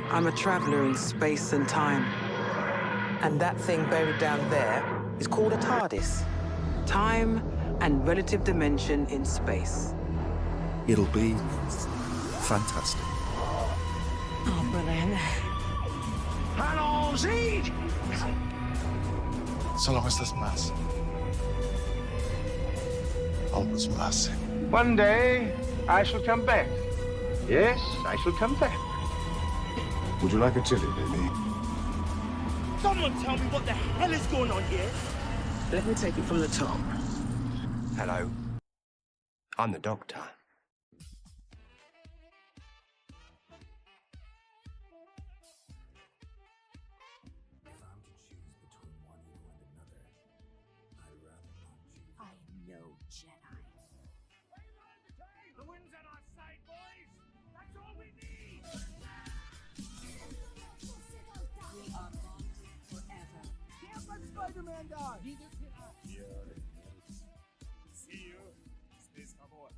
I'm a traveler in space and time. And that thing buried down there is called a TARDIS. Time and relative dimension in space. It'll be fantastic. Oh, brilliant. Allons-y! So long as there's mass. Always mass. One day, I shall come back. Yes, I shall come back. Would you like a chili, baby? Someone tell me what the hell is going on here? Let me take it from the top. Hello. I'm the Doctor. I am no Jedi. The wind's on our side, boys! That's all we need! We are bonded forever. Can't let Spider-Man die! Neither can I. See you, Space Cowboy.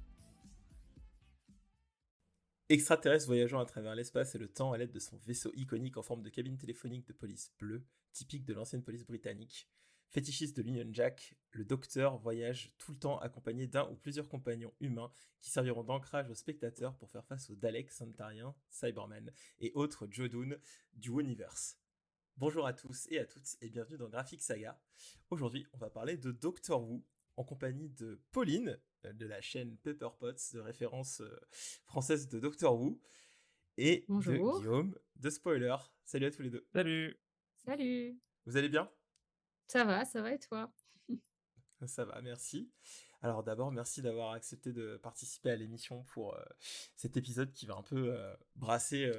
Extraterrestre voyageant à travers l'espace et le temps à l'aide de son vaisseau iconique en forme de cabine téléphonique de police bleue, typique de l'ancienne police britannique. Fétichiste de l'Union Jack, le Docteur voyage tout le temps accompagné d'un ou plusieurs compagnons humains qui serviront d'ancrage aux spectateurs pour faire face aux Daleks, Centauriens, Cybermen et autres Jodun du Universe. Bonjour à tous et à toutes et bienvenue dans Graphic Saga. Aujourd'hui, on va parler de Doctor Who en compagnie de Pauline de la chaîne Pepper Potts de référence française de Doctor Who et Bonjour. de Guillaume de Spoiler. Salut à tous les deux. Salut. Salut. Vous allez bien ? Ça va et toi? Ça va, merci. Alors d'abord, merci d'avoir accepté de participer à l'émission pour cet épisode qui va un peu brasser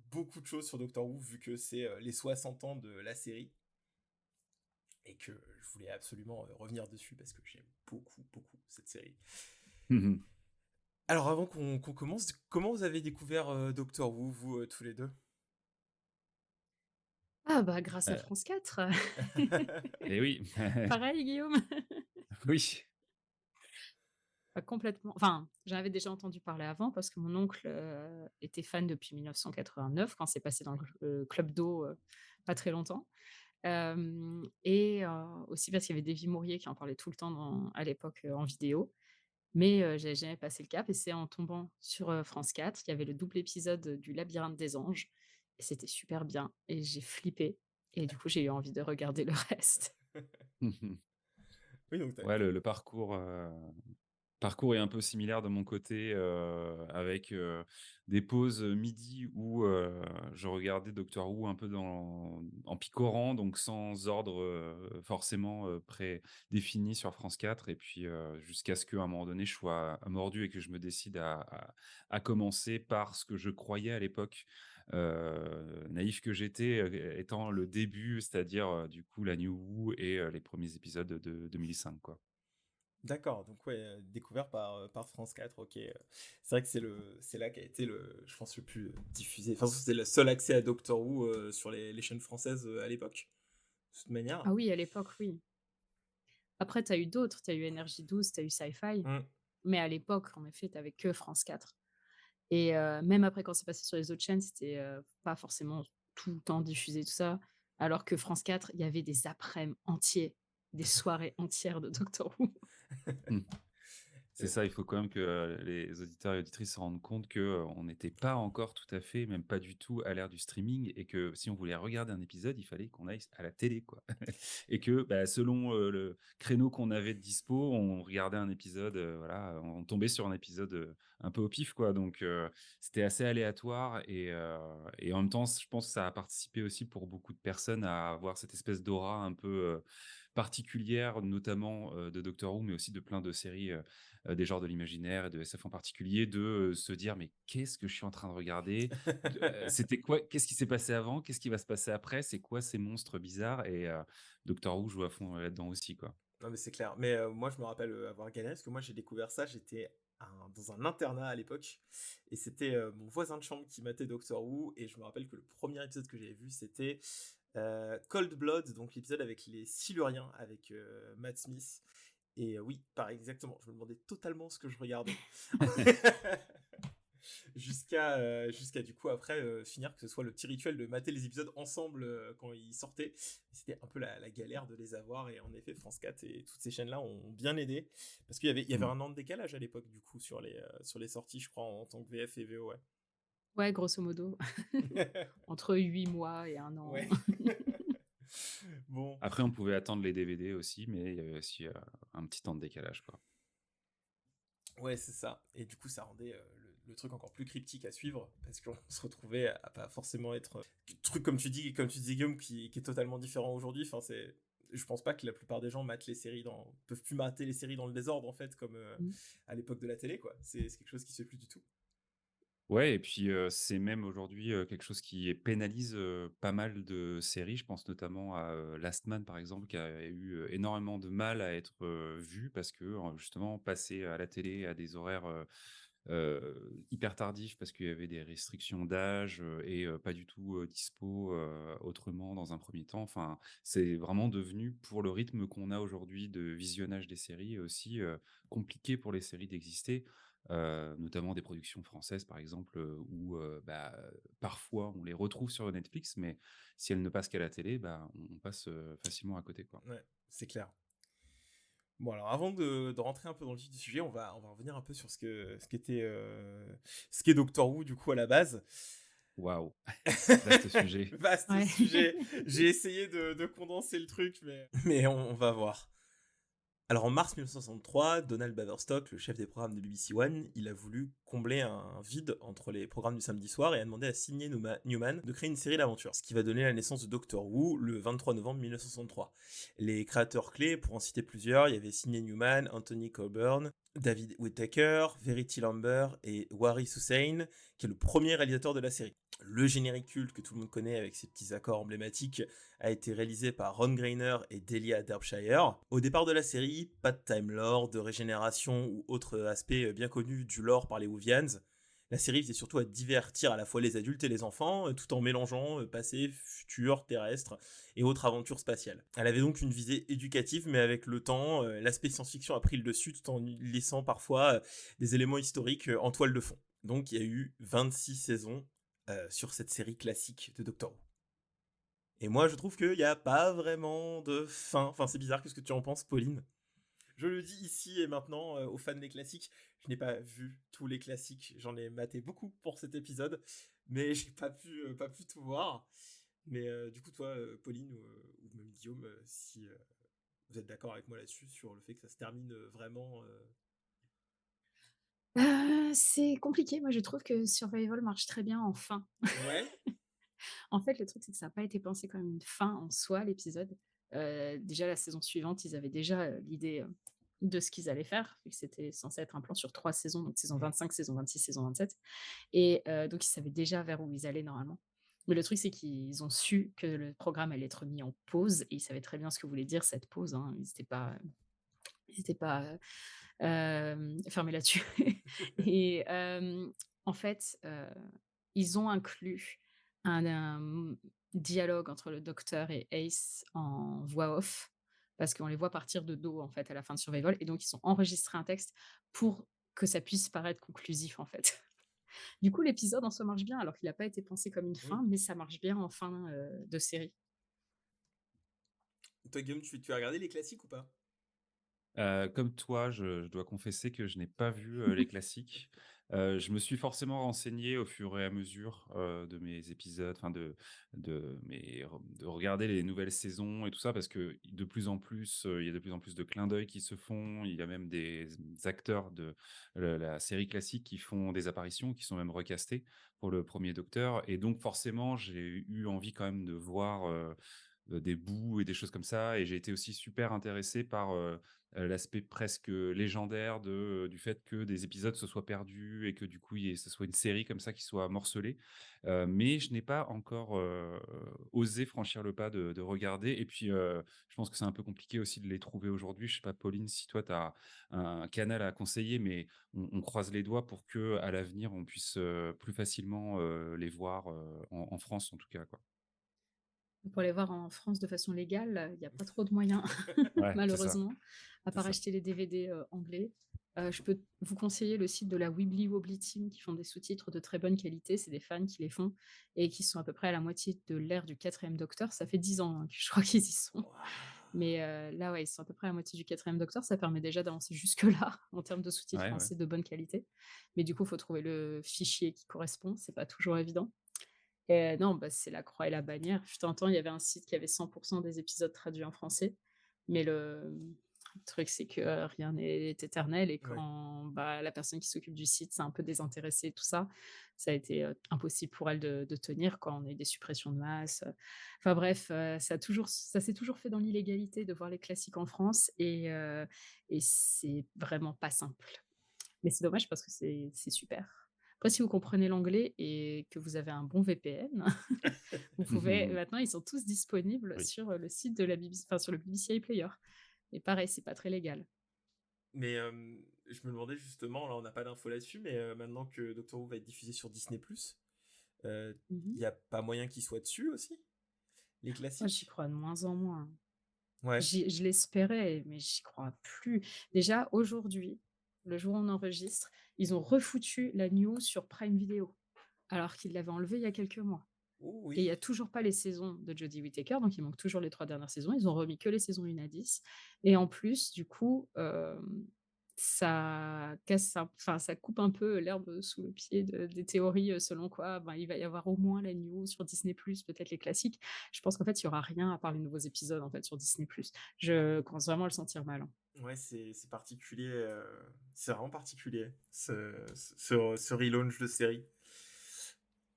beaucoup de choses sur Doctor Who, vu que c'est les 60 ans de la série. Et que je voulais absolument revenir dessus, parce que j'aime beaucoup cette série. Alors avant qu'on commence, comment vous avez découvert Doctor Who, vous tous les deux ? Ah bah grâce à France 4. Et oui. Pareil Guillaume. Oui. Pas complètement. Enfin, j'en avais déjà entendu parler avant parce que mon oncle était fan depuis 1989 quand c'est passé dans le Club d'eau pas très longtemps. Et aussi parce qu'il y avait Davy Mourier qui en parlait tout le temps à l'époque en vidéo. Mais j'avais jamais passé le cap et c'est en tombant sur France 4, il y avait le double épisode du Labyrinthe des anges et c'était super bien et j'ai flippé et du coup j'ai eu envie de regarder le reste. Oui, donc Ouais, le parcours est un peu similaire de mon côté, avec des pauses midi où je regardais Doctor Who un peu en picorant, donc sans ordre forcément prédéfini sur France 4. Et puis jusqu'à ce qu'à un moment donné, je sois mordu et que je me décide à commencer par ce que je croyais à l'époque, naïf que j'étais, étant le début, c'est-à-dire du coup la New Who et les premiers épisodes de 2005, quoi. D'accord, donc ouais, découvert par France 4, ok. C'est vrai que c'est là qu'a été je pense, le plus diffusé. Enfin, c'était le seul accès à Doctor Who sur les chaînes françaises à l'époque, de toute manière. Ah oui, à l'époque, oui. Après, tu as eu d'autres, tu as eu Énergie 12, tu as eu Sci-Fi, mais à l'époque, en effet, tu n'avais que France 4. Et même après, quand c'est passé sur les autres chaînes, c'était pas forcément tout le temps diffusé, tout ça. Alors que France 4, il y avait des après-midi entiers, des soirées entières de Doctor Who. C'est ça, il faut quand même que les auditeurs et auditrices se rendent compte qu'on n'était pas encore tout à fait, même pas du tout, à l'ère du streaming et que si on voulait regarder un épisode, il fallait qu'on aille à la télé, quoi. Et que selon le créneau qu'on avait de dispo, on regardait un épisode, voilà, on tombait sur un épisode un peu au pif, quoi. Donc c'était assez aléatoire et en même temps, je pense que ça a participé aussi pour beaucoup de personnes à avoir cette espèce d'aura un peu particulière, notamment de Doctor Who, mais aussi de plein de séries des genres de l'imaginaire et de SF en particulier, de se dire mais qu'est-ce que je suis en train de regarder, c'était quoi, qu'est-ce qui s'est passé avant, qu'est-ce qui va se passer après, c'est quoi ces monstres bizarres, et Doctor Who joue à fond là-dedans aussi, quoi. Non mais c'est clair, mais moi je me rappelle avoir galéré parce que moi j'ai découvert ça, j'étais dans un internat à l'époque et c'était mon voisin de chambre qui matait Doctor Who et je me rappelle que le premier épisode que j'avais vu c'était Cold Blood, donc l'épisode avec les Siluriens avec Matt Smith. Et oui, pareil, exactement. Je me demandais totalement ce que je regardais. jusqu'à du coup après finir que ce soit le petit rituel de mater les épisodes ensemble quand ils sortaient. C'était un peu la galère de les avoir, et en effet France 4 et toutes ces chaînes là ont bien aidé, parce qu'il y avait Mm. un an de décalage à l'époque du coup sur les sorties, je crois, en tant que VF et VO, ouais. Ouais, grosso modo, entre 8 mois et 1 an. Ouais. Bon, Après, on pouvait attendre les DVD aussi, mais il y avait aussi un petit temps de décalage, quoi. ouais, c'est ça. Et du coup, ça rendait le truc encore plus cryptique à suivre, parce qu'on se retrouvait à pas forcément être truc comme tu disais Guillaume, qui est totalement différent aujourd'hui. Enfin, je pense pas que la plupart des gens peuvent plus mater les séries dans le désordre en fait, comme Mmh. à l'époque de la télé, quoi. C'est quelque chose qui se fait plus du tout. Ouais, et puis c'est même aujourd'hui quelque chose qui pénalise pas mal de séries. Je pense notamment à Last Man, par exemple, qui a eu énormément de mal à être vu parce que justement, passer à la télé à des horaires hyper tardifs, parce qu'il y avait des restrictions d'âge et pas du tout dispo autrement dans un premier temps. Enfin, c'est vraiment devenu, pour le rythme qu'on a aujourd'hui de visionnage des séries, aussi compliqué pour les séries d'exister. Notamment des productions françaises, par exemple, où parfois on les retrouve sur Netflix, mais si elles ne passent qu'à la télé, on passe facilement à côté, quoi. Ouais, c'est clair. Bon, alors avant de rentrer un peu dans le vif du sujet, on va revenir un peu sur ce qu'est Doctor Who du coup à la base. Waouh, vaste sujet. Vaste Ouais. sujet. J'ai essayé de condenser le truc, mais on va voir. Alors en mars 1963, Donald Baverstock, le chef des programmes de BBC One, il a voulu combler un vide entre les programmes du samedi soir et a demandé à Sidney Newman de créer une série d'aventures, ce qui va donner la naissance de Doctor Who le 23 novembre 1963. Les créateurs clés, pour en citer plusieurs, il y avait Sidney Newman, Anthony Coburn, David Whittaker, Verity Lambert et Waris Hussein, qui est le premier réalisateur de la série. Le générique culte que tout le monde connaît avec ses petits accords emblématiques a été réalisé par Ron Grainer et Delia Derbyshire. Au départ de la série, pas de Time Lord, de régénération ou autre aspect bien connu du lore par les Whovians. La série visait surtout à divertir à la fois les adultes et les enfants, tout en mélangeant passé, futur, terrestre et autres aventures spatiales. Elle avait donc une visée éducative, mais avec le temps, l'aspect science-fiction a pris le dessus, tout en laissant parfois des éléments historiques en toile de fond. Donc il y a eu 26 saisons sur cette série classique de Doctor Who. Et moi, je trouve qu'il n'y a pas vraiment de fin. Enfin, c'est bizarre, qu'est-ce que tu en penses, Pauline? Je le dis ici et maintenant aux fans des classiques, je n'ai pas vu tous les classiques, j'en ai maté beaucoup pour cet épisode, mais j'ai pas pu tout voir. Mais du coup, toi, Pauline, ou même Guillaume, si vous êtes d'accord avec moi là-dessus, sur le fait que ça se termine vraiment... C'est compliqué. Moi, je trouve que Survival marche très bien en fin. Ouais. En fait, le truc, c'est que ça a pas été pensé comme une fin en soi, l'épisode. Déjà la saison suivante, ils avaient déjà, l'idée, de ce qu'ils allaient faire, vu que c'était censé être un plan sur 3 saisons, donc saison 25, saison 26, saison 27, et donc ils savaient déjà vers où ils allaient normalement. Mais le truc, c'est qu'ils ont su que le programme allait être mis en pause, et ils savaient très bien ce que voulait dire cette pause, hein. Ils étaient pas fermés là-dessus. Et en fait, ils ont inclus un dialogue entre le docteur et Ace en voix off, parce qu'on les voit partir de dos, en fait, à la fin de Survival, et donc ils ont enregistré un texte pour que ça puisse paraître conclusif, en fait. Du coup, l'épisode en soi marche bien, alors qu'il n'a pas été pensé comme une fin, mais ça marche bien en fin de série. Toi, Guillaume, tu as regardé les classiques ou pas? Comme toi, je dois confesser que je n'ai pas vu les classiques. Je me suis forcément renseigné au fur et à mesure de mes épisodes, enfin de regarder les nouvelles saisons et tout ça, parce que de plus en plus, il y a de plus en plus de clins d'œil qui se font. Il y a même des acteurs de la série classique qui font des apparitions, qui sont même recastés pour le premier Docteur. Et donc forcément, j'ai eu envie quand même de voir des bouts et des choses comme ça. Et j'ai été aussi super intéressé par l'aspect presque légendaire du fait que des épisodes se soient perdus et que du coup, ce soit une série comme ça qui soit morcelée. Mais je n'ai pas encore osé franchir le pas de regarder. Et puis, je pense que c'est un peu compliqué aussi de les trouver aujourd'hui. Je sais pas, Pauline, si toi, tu as un canal à conseiller, mais on croise les doigts pour que à l'avenir, on puisse plus facilement les voir en France, en tout cas, quoi. Pour les voir en France de façon légale, il y a pas trop de moyens, Ouais, c'est ça. malheureusement, à C'est part ça. acheter les DVD anglais. Je peux vous conseiller le site de la Wibbly Wobbly Team qui font des sous-titres de très bonne qualité. C'est des fans qui les font et qui sont à peu près à la moitié de l'ère du 4e Docteur. Ça fait 10 ans, hein, que je crois qu'ils y sont. Mais là, ouais, ils sont à peu près à la moitié du 4e Docteur. Ça permet déjà d'avancer jusque-là en termes de sous-titres Ouais, ouais. français de bonne qualité. Mais du coup, il faut trouver le fichier qui correspond. C'est pas toujours évident. Et non, bah, c'est la croix et la bannière. Je t'entends, il y avait un site qui avait 100% des épisodes traduits en français. Mais le truc, c'est que rien n'est éternel et Ouais. quand bah, la personne qui s'occupe du site s'est un peu désintéressée, tout ça, ça a été impossible pour elle de tenir quand on a eu des suppressions de masse. Enfin bref, ça s'est toujours fait dans l'illégalité de voir les classiques en France et c'est vraiment pas simple. Mais c'est dommage parce que c'est super. Après, si vous comprenez l'anglais et que vous avez un bon VPN, vous pouvez maintenant, ils sont tous disponibles Oui. sur le site de la BBC, enfin sur le BBC iPlayer. Et pareil, c'est pas très légal. Mais je me demandais justement, là on n'a pas d'infos là-dessus, mais maintenant que Doctor Who va être diffusé sur Disney+, il Mhm. n'y a pas moyen qu'il soit dessus aussi, les Moi, j'y classiques? crois de moins en moins. Ouais. Je l'espérais, mais j'y crois plus. Déjà, aujourd'hui, le jour où on enregistre, ils ont refoutu la news sur Prime Video, alors qu'ils l'avaient enlevé il y a quelques mois. Oh Et il n'y oui. a toujours pas les saisons de Jodie Whittaker, donc il manque toujours les 3 dernières saisons. Ils ont remis que les saisons 1 à 10. Et en plus, du coup, ça casse, enfin, ça coupe un peu l'herbe sous le pied des théories selon quoi ben, il va y avoir au moins la news sur Disney+, peut-être les classiques. Je pense qu'en fait, il n'y aura rien à part les nouveaux épisodes en fait, sur Disney+. Je commence vraiment à le sentir mal, hein. Ouais, c'est particulier, c'est vraiment particulier, ce relaunch de série.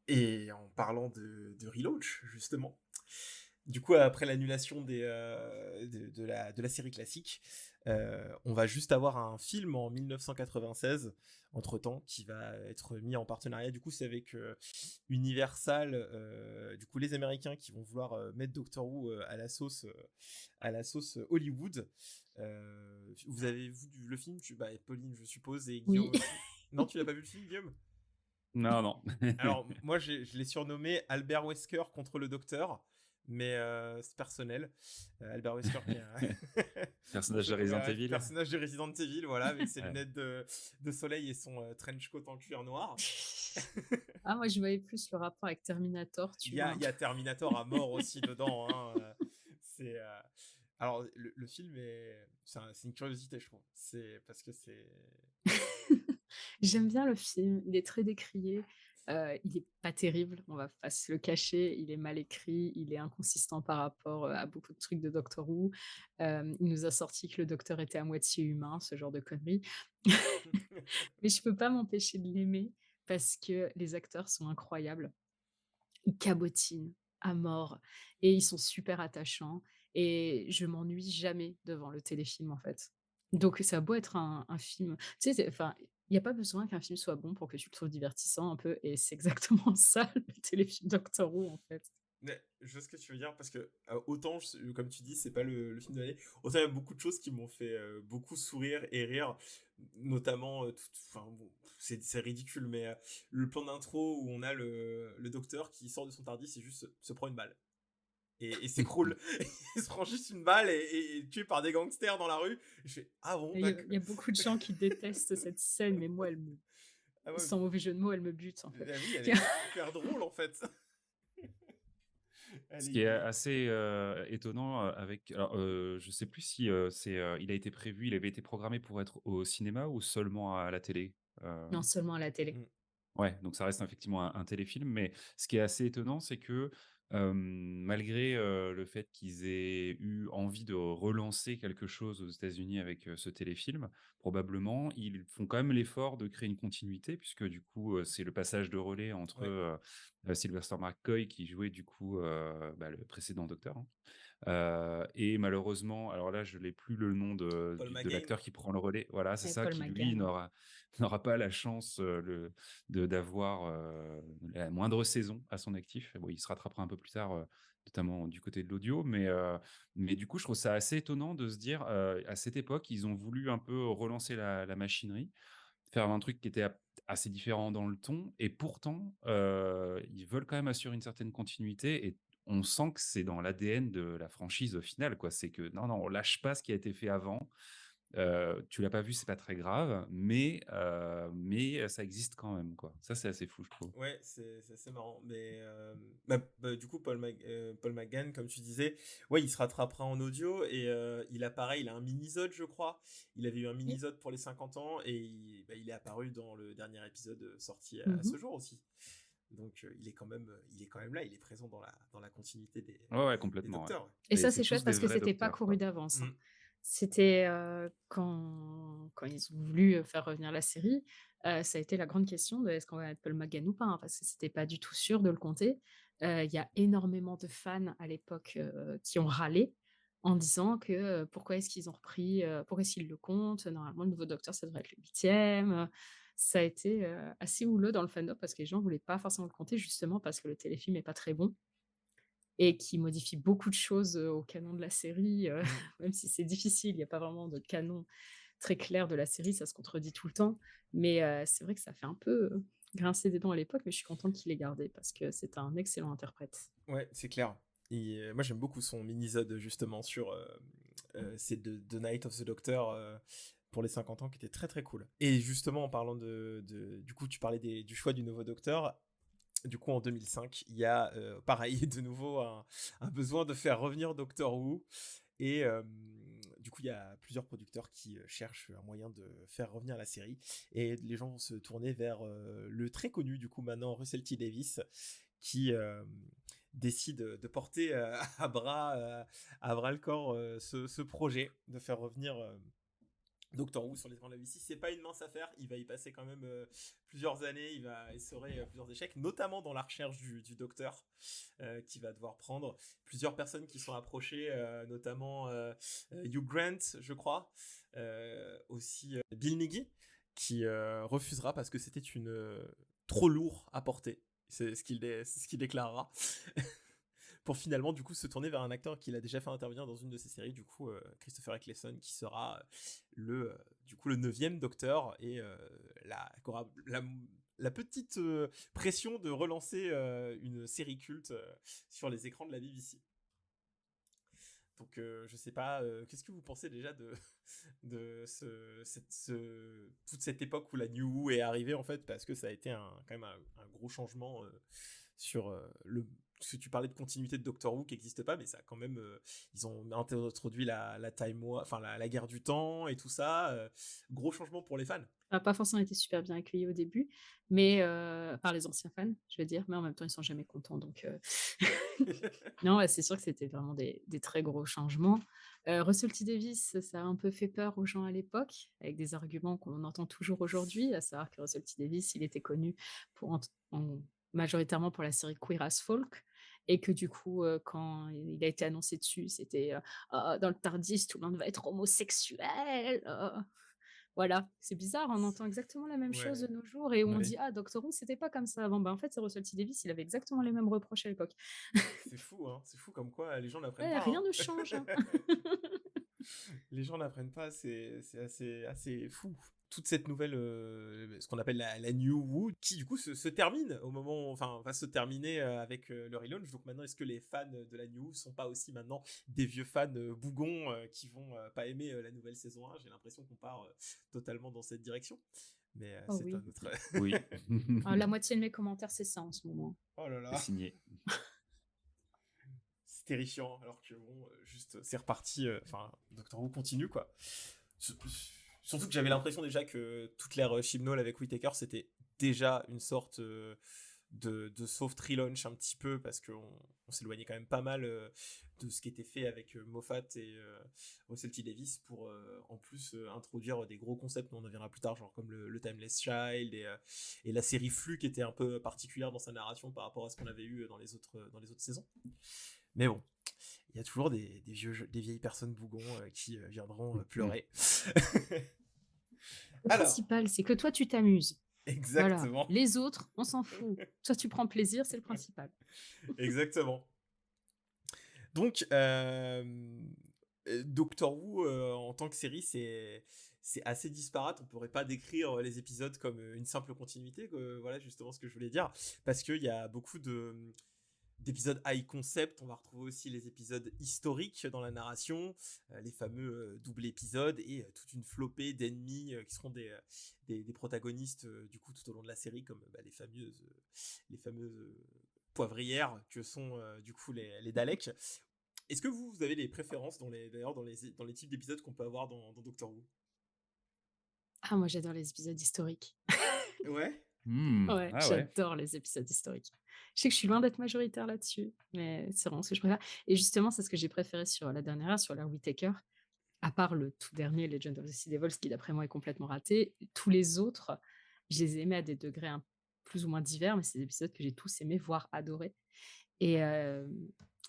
Et en parlant de relaunch, justement, du coup, après l'annulation de la série classique, on va juste avoir un film en 1996, entre-temps, qui va être mis en partenariat. Du coup, c'est avec Universal, du coup, les Américains qui vont vouloir mettre Doctor Who à la sauce Hollywood. Vous avez vu le film, bah, Pauline, je suppose, et Guillaume Oui. aussi. Non, tu l'as pas vu le film, Guillaume? Non, non. Alors, moi, je l'ai surnommé Albert Wesker contre le Docteur, mais c'est personnel. Albert Wesker, qui est Personnage de Resident Evil. personnage de Resident Evil, voilà, avec ses Ouais. lunettes de soleil et son trench coat en cuir noir. Ah, moi, je voyais plus le rapport avec Terminator, tu vois. Il y a Terminator à mort aussi dedans. Hein, c'est, alors, le film c'est une curiosité, je trouve. C'est parce que c'est. J'aime bien le film, il est très décrié, il est pas terrible, on va pas se le cacher, il est mal écrit, il est inconsistant par rapport, à beaucoup de trucs de Doctor Who. Il nous a sorti que le docteur était à moitié humain, ce genre de conneries. Mais je peux pas m'empêcher de l'aimer parce que les acteurs sont incroyables. Ils cabotinent à mort et ils sont super attachants et je m'ennuie jamais devant le téléfilm, en fait. Donc ça a beau être un film tu sais, enfin, il y a pas besoin qu'un film soit bon pour que tu le trouves divertissant un peu et c'est exactement ça le téléfilm Doctor Who, en fait. Mais je vois ce que tu veux dire parce que autant, comme tu dis, c'est pas le film de l'année, autant il y a beaucoup de choses qui m'ont fait beaucoup sourire et rire, notamment, enfin bon, c'est ridicule, mais le plan d'intro où on a le docteur qui sort de son Tardis et juste se prend une balle et s'écroule, il se prend juste une balle et est tué par des gangsters dans la rue. Je fais ah bon, Et d'accord. il y a beaucoup de gens qui détestent cette scène, mais moi, Ah ouais, sans mauvais jeu de mots, elle me bute, en fait. ah oui, elle est super drôle en fait. Elle Ce est qui est hyper- assez étonnant avec. Alors, je sais plus si il a été prévu, il avait été programmé pour être au cinéma ou seulement à la télé. Non, seulement à la télé. Mm. Ouais, donc ça reste effectivement un téléfilm, mais ce qui est assez étonnant, c'est que, malgré, le fait qu'ils aient eu envie de relancer quelque chose aux États-Unis avec, ce téléfilm, probablement, ils font quand même l'effort de créer une continuité puisque du coup, c'est le passage de relais entre, Ouais. Sylvester McCoy qui jouait du coup, bah, le précédent Docteur, hein. Et malheureusement, alors là, je n'ai plus le nom Paul de McGann. l'acteur qui prend le relais. Voilà, c'est Et ça, Paul qui lui McGann. n'aura pas la chance d'avoir la moindre saison à son actif. Bon, il se rattrapera un peu plus tard, notamment du côté de l'audio, mais du coup, je trouve ça assez étonnant de se dire, à cette époque, ils ont voulu un peu relancer la machinerie, faire un truc qui était assez différent dans le ton, et pourtant, ils veulent quand même assurer une certaine continuité, et on sent que c'est dans l'ADN de la franchise au final, quoi. C'est que non, non, on lâche pas ce qui a été fait avant. Tu l'as pas vu, c'est pas très grave, mais ça existe quand même, quoi. Ça, c'est assez fou, je trouve. Ouais, c'est assez marrant. Mais du coup, Paul McGann, comme tu disais, ouais, il se rattrapera en audio et il a pareil, il a un mini-sode, je crois. Il avait eu un Oui. mini-sode pour les 50 ans et il est apparu dans le dernier épisode sorti à Mhm. ce jour aussi. Donc il est quand même là, il est présent dans la continuité Ouais, ouais, des complètement, ouais. docteurs. Et Et ça, c'est c'est chouette tous des parce que vrais c'était pas docteurs, couru quoi. d'avance, Ouais. hein. C'était quand ils ont voulu faire revenir la série, ça a été la grande question de est-ce qu'on va mettre Paul McGann ou pas, hein, parce que c'était pas du tout sûr de le compter. Il y a énormément de fans à l'époque qui ont râlé en disant que pourquoi est-ce qu'ils ont repris, pourquoi est-ce qu'ils le comptent, normalement le nouveau docteur ça devrait être le huitième. Ça a été assez houleux dans le fandom parce que les gens voulaient pas forcément le compter justement parce que le téléfilm est pas très bon et qui modifie beaucoup de choses au canon de la série, Mm. même si c'est difficile, il n'y a pas vraiment de canon très clair de la série, ça se contredit tout le temps. Mais c'est vrai que ça fait un peu grincer des dents à l'époque, mais je suis contente qu'il ait gardé parce que c'est un excellent interprète. Ouais, c'est clair. Et moi, j'aime beaucoup son mini-sode justement sur c'est The Night of the Doctor pour les 50 ans qui était très très cool. Et justement, en parlant du coup, tu parlais du choix du nouveau Docteur. Du coup, en 2005, il y a pareil, de nouveau un besoin de faire revenir Doctor Who. Et du coup, il y a plusieurs producteurs qui cherchent un moyen de faire revenir la série. Et les gens vont se tourner vers le très connu, du coup, maintenant, Russell T. Davies, qui décide de porter à bras le corps ce projet de faire revenir Doctor Who sur les écrans de la BBC. C'est pas une mince affaire, il va y passer quand même plusieurs années, il va essorer plusieurs échecs, notamment dans la recherche du docteur qui va devoir prendre plusieurs personnes qui sont approchées, notamment Hugh Grant, je crois, aussi Bill Nighy, qui refusera parce que c'était trop lourd à porter. C'est ce qu'il déclarera. Pour finalement du coup se tourner vers un acteur qu'il a déjà fait intervenir dans une de ses séries, du coup Christopher Eccleston, qui sera du coup le 9e Docteur et la petite pression de relancer une série culte sur les écrans de la BBC. Donc je sais pas, qu'est-ce que vous pensez déjà de toute cette époque où la New Who est arrivée en fait, parce que ça a été quand même un gros changement sur parce que tu parlais de continuité de Doctor Who qui n'existe pas, mais ça quand même ils ont introduit la time war, enfin la guerre du temps et tout ça, gros changement pour les fans. Ça n'a pas forcément été super bien accueilli au début, mais par les anciens fans, je veux dire, mais en même temps, ils sont jamais contents. Donc, non, ouais, c'est sûr que c'était vraiment des très gros changements. Russell T. Davies, ça a un peu fait peur aux gens à l'époque, avec des arguments qu'on entend toujours aujourd'hui, à savoir que Russell T. Davies, il était connu majoritairement pour la série Queer as Folk, et que du coup, quand il a été annoncé dessus, c'était ah, dans le TARDIS, tout le monde va être homosexuel. Voilà, c'est bizarre, on entend exactement la même chose de Ouais, nos jours et on ouais. dit ah Doctor Who c'était pas comme ça avant. En fait c'est Russell T Davies, il avait exactement les mêmes reproches à l'époque. C'est fou, hein. C'est fou comme quoi les gens n'apprennent Ouais, pas. rien Hein. ne change, hein. Les gens n'apprennent pas, c'est assez fou. Toute cette nouvelle, ce qu'on appelle la New Who, qui du coup se termine au moment, enfin va se terminer avec le relaunch. Donc maintenant, est-ce que les fans de la New Who sont pas aussi maintenant des vieux fans bougons qui vont pas aimer la nouvelle saison 1? J'ai l'impression qu'on part totalement dans cette direction. Mais Oh c'est oui. un autre. Oui, La moitié de mes commentaires c'est ça en ce moment. Oh là c'est là, signé. c'est terrifiant. Alors que bon, juste c'est reparti. Enfin, Doctor Who continue quoi. Surtout que j'avais l'impression déjà que toute l'ère Chibnall avec Whittaker, c'était déjà une sorte de soft relaunch un petit peu, parce qu'on s'éloignait quand même pas mal de ce qui était fait avec Moffat et Russell T. Davies pour en plus introduire des gros concepts dont on en reviendra plus tard, genre comme le Timeless Child et la série Flux qui était un peu particulière dans sa narration par rapport à ce qu'on avait eu dans les autres saisons. Mais bon, il y a toujours des vieilles personnes bougons qui viendront pleurer. Le principal c'est que toi tu t'amuses. Exactement. Voilà. Les autres, on s'en fout. Toi tu prends plaisir, c'est le principal. Exactement. Donc, Doctor Who en tant que série, c'est assez disparate. On pourrait pas décrire les épisodes comme une simple continuité. Voilà justement ce que je voulais dire, parce qu'il y a beaucoup de d'épisodes high concept, on va retrouver aussi les épisodes historiques dans la narration, les fameux double épisodes et toute une flopée d'ennemis qui seront des protagonistes du coup tout au long de la série, comme les fameuses poivrières que sont du coup les Daleks. Est-ce que vous avez des préférences d'ailleurs dans les types d'épisodes qu'on peut avoir dans Doctor Who? Ah, moi, j'adore les épisodes historiques. Ouais. Ouais, Ah ouais. j'adore les épisodes historiques. Je sais que je suis loin d'être majoritaire là-dessus, mais c'est vraiment ce que je préfère. Et justement, c'est ce que j'ai préféré sur la dernière ère, sur l'ère Whittaker. À part le tout dernier, Legend of the Sea Devils, qui d'après moi est complètement raté, tous les autres, je les aimais à des degrés plus ou moins divers, mais c'est des épisodes que j'ai tous aimés, voire adorés. Et, euh,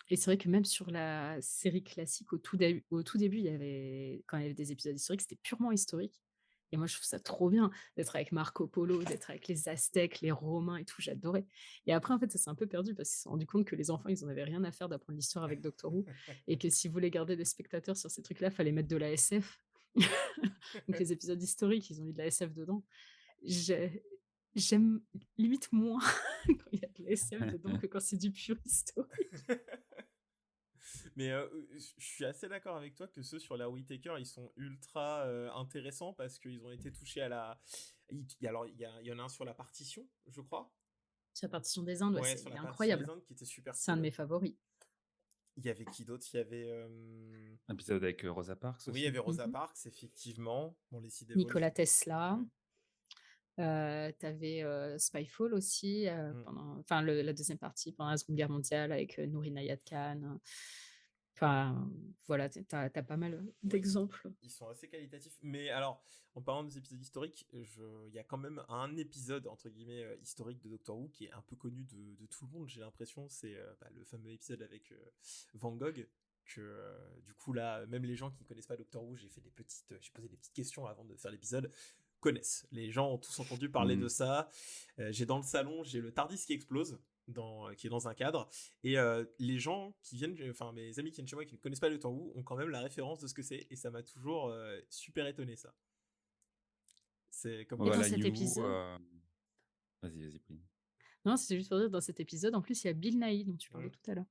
et c'est vrai que même sur la série classique, au tout début, quand il y avait des épisodes historiques, c'était purement historique. Et moi, je trouve ça trop bien d'être avec Marco Polo, d'être avec les Aztèques, les Romains et tout, j'adorais. Et après, en fait, ça s'est un peu perdu parce qu'ils se sont rendus compte que les enfants, ils en avaient rien à faire d'apprendre l'histoire avec Doctor Who et que si vous voulez garder des spectateurs sur ces trucs-là, fallait mettre de la SF. Donc les épisodes historiques, ils ont mis de la SF dedans. J'ai- J'aime limite moins quand il y a de la SF dedans que quand c'est du pur historique. Mais je suis assez d'accord avec toi que ceux sur la Whittaker, ils sont ultra intéressants parce qu'ils ont été touchés à la. Alors, il y en a un sur la partition, je crois. Sur la partition des Indes, ouais, Ouais, sur il est la partition des incroyable. Indes qui était super C'est un de cool. mes favoris. Il y avait qui d'autre? Il y avait. Un épisode avec Rosa Parks Oui, il y aussi. avait Rosa Mhm. Parks, effectivement. Bon, les Sea Devils. Nikola Tesla. Ouais. T'avais Spyfall aussi, enfin la deuxième partie pendant la Seconde Guerre mondiale avec Nouri Nayat Khan. Enfin, voilà, t'as pas mal d'exemples. Ils sont assez qualitatifs. Mais alors, en parlant des épisodes historiques, il y a quand même un épisode, entre guillemets, historique de Doctor Who qui est un peu connu de tout le monde, j'ai l'impression. C'est le fameux épisode avec Van Gogh. Que du coup, là, même les gens qui ne connaissent pas Doctor Who, j'ai posé des petites questions avant de faire l'épisode, connaissent. Les gens ont tous entendu parler de ça. J'ai dans le salon, j'ai le TARDIS qui explose. Qui est dans un cadre, et les gens qui viennent, enfin mes amis qui viennent chez moi et qui ne connaissent pas le Doctor Who ont quand même la référence de ce que c'est, et ça m'a toujours super étonné, ça. C'est comme Et quoi. dans la cet New épisode, Vas-y, Pauline. non, c'est juste pour dire, dans cet épisode, en plus, il y a Bill Nighy dont tu parlais tout à l'heure.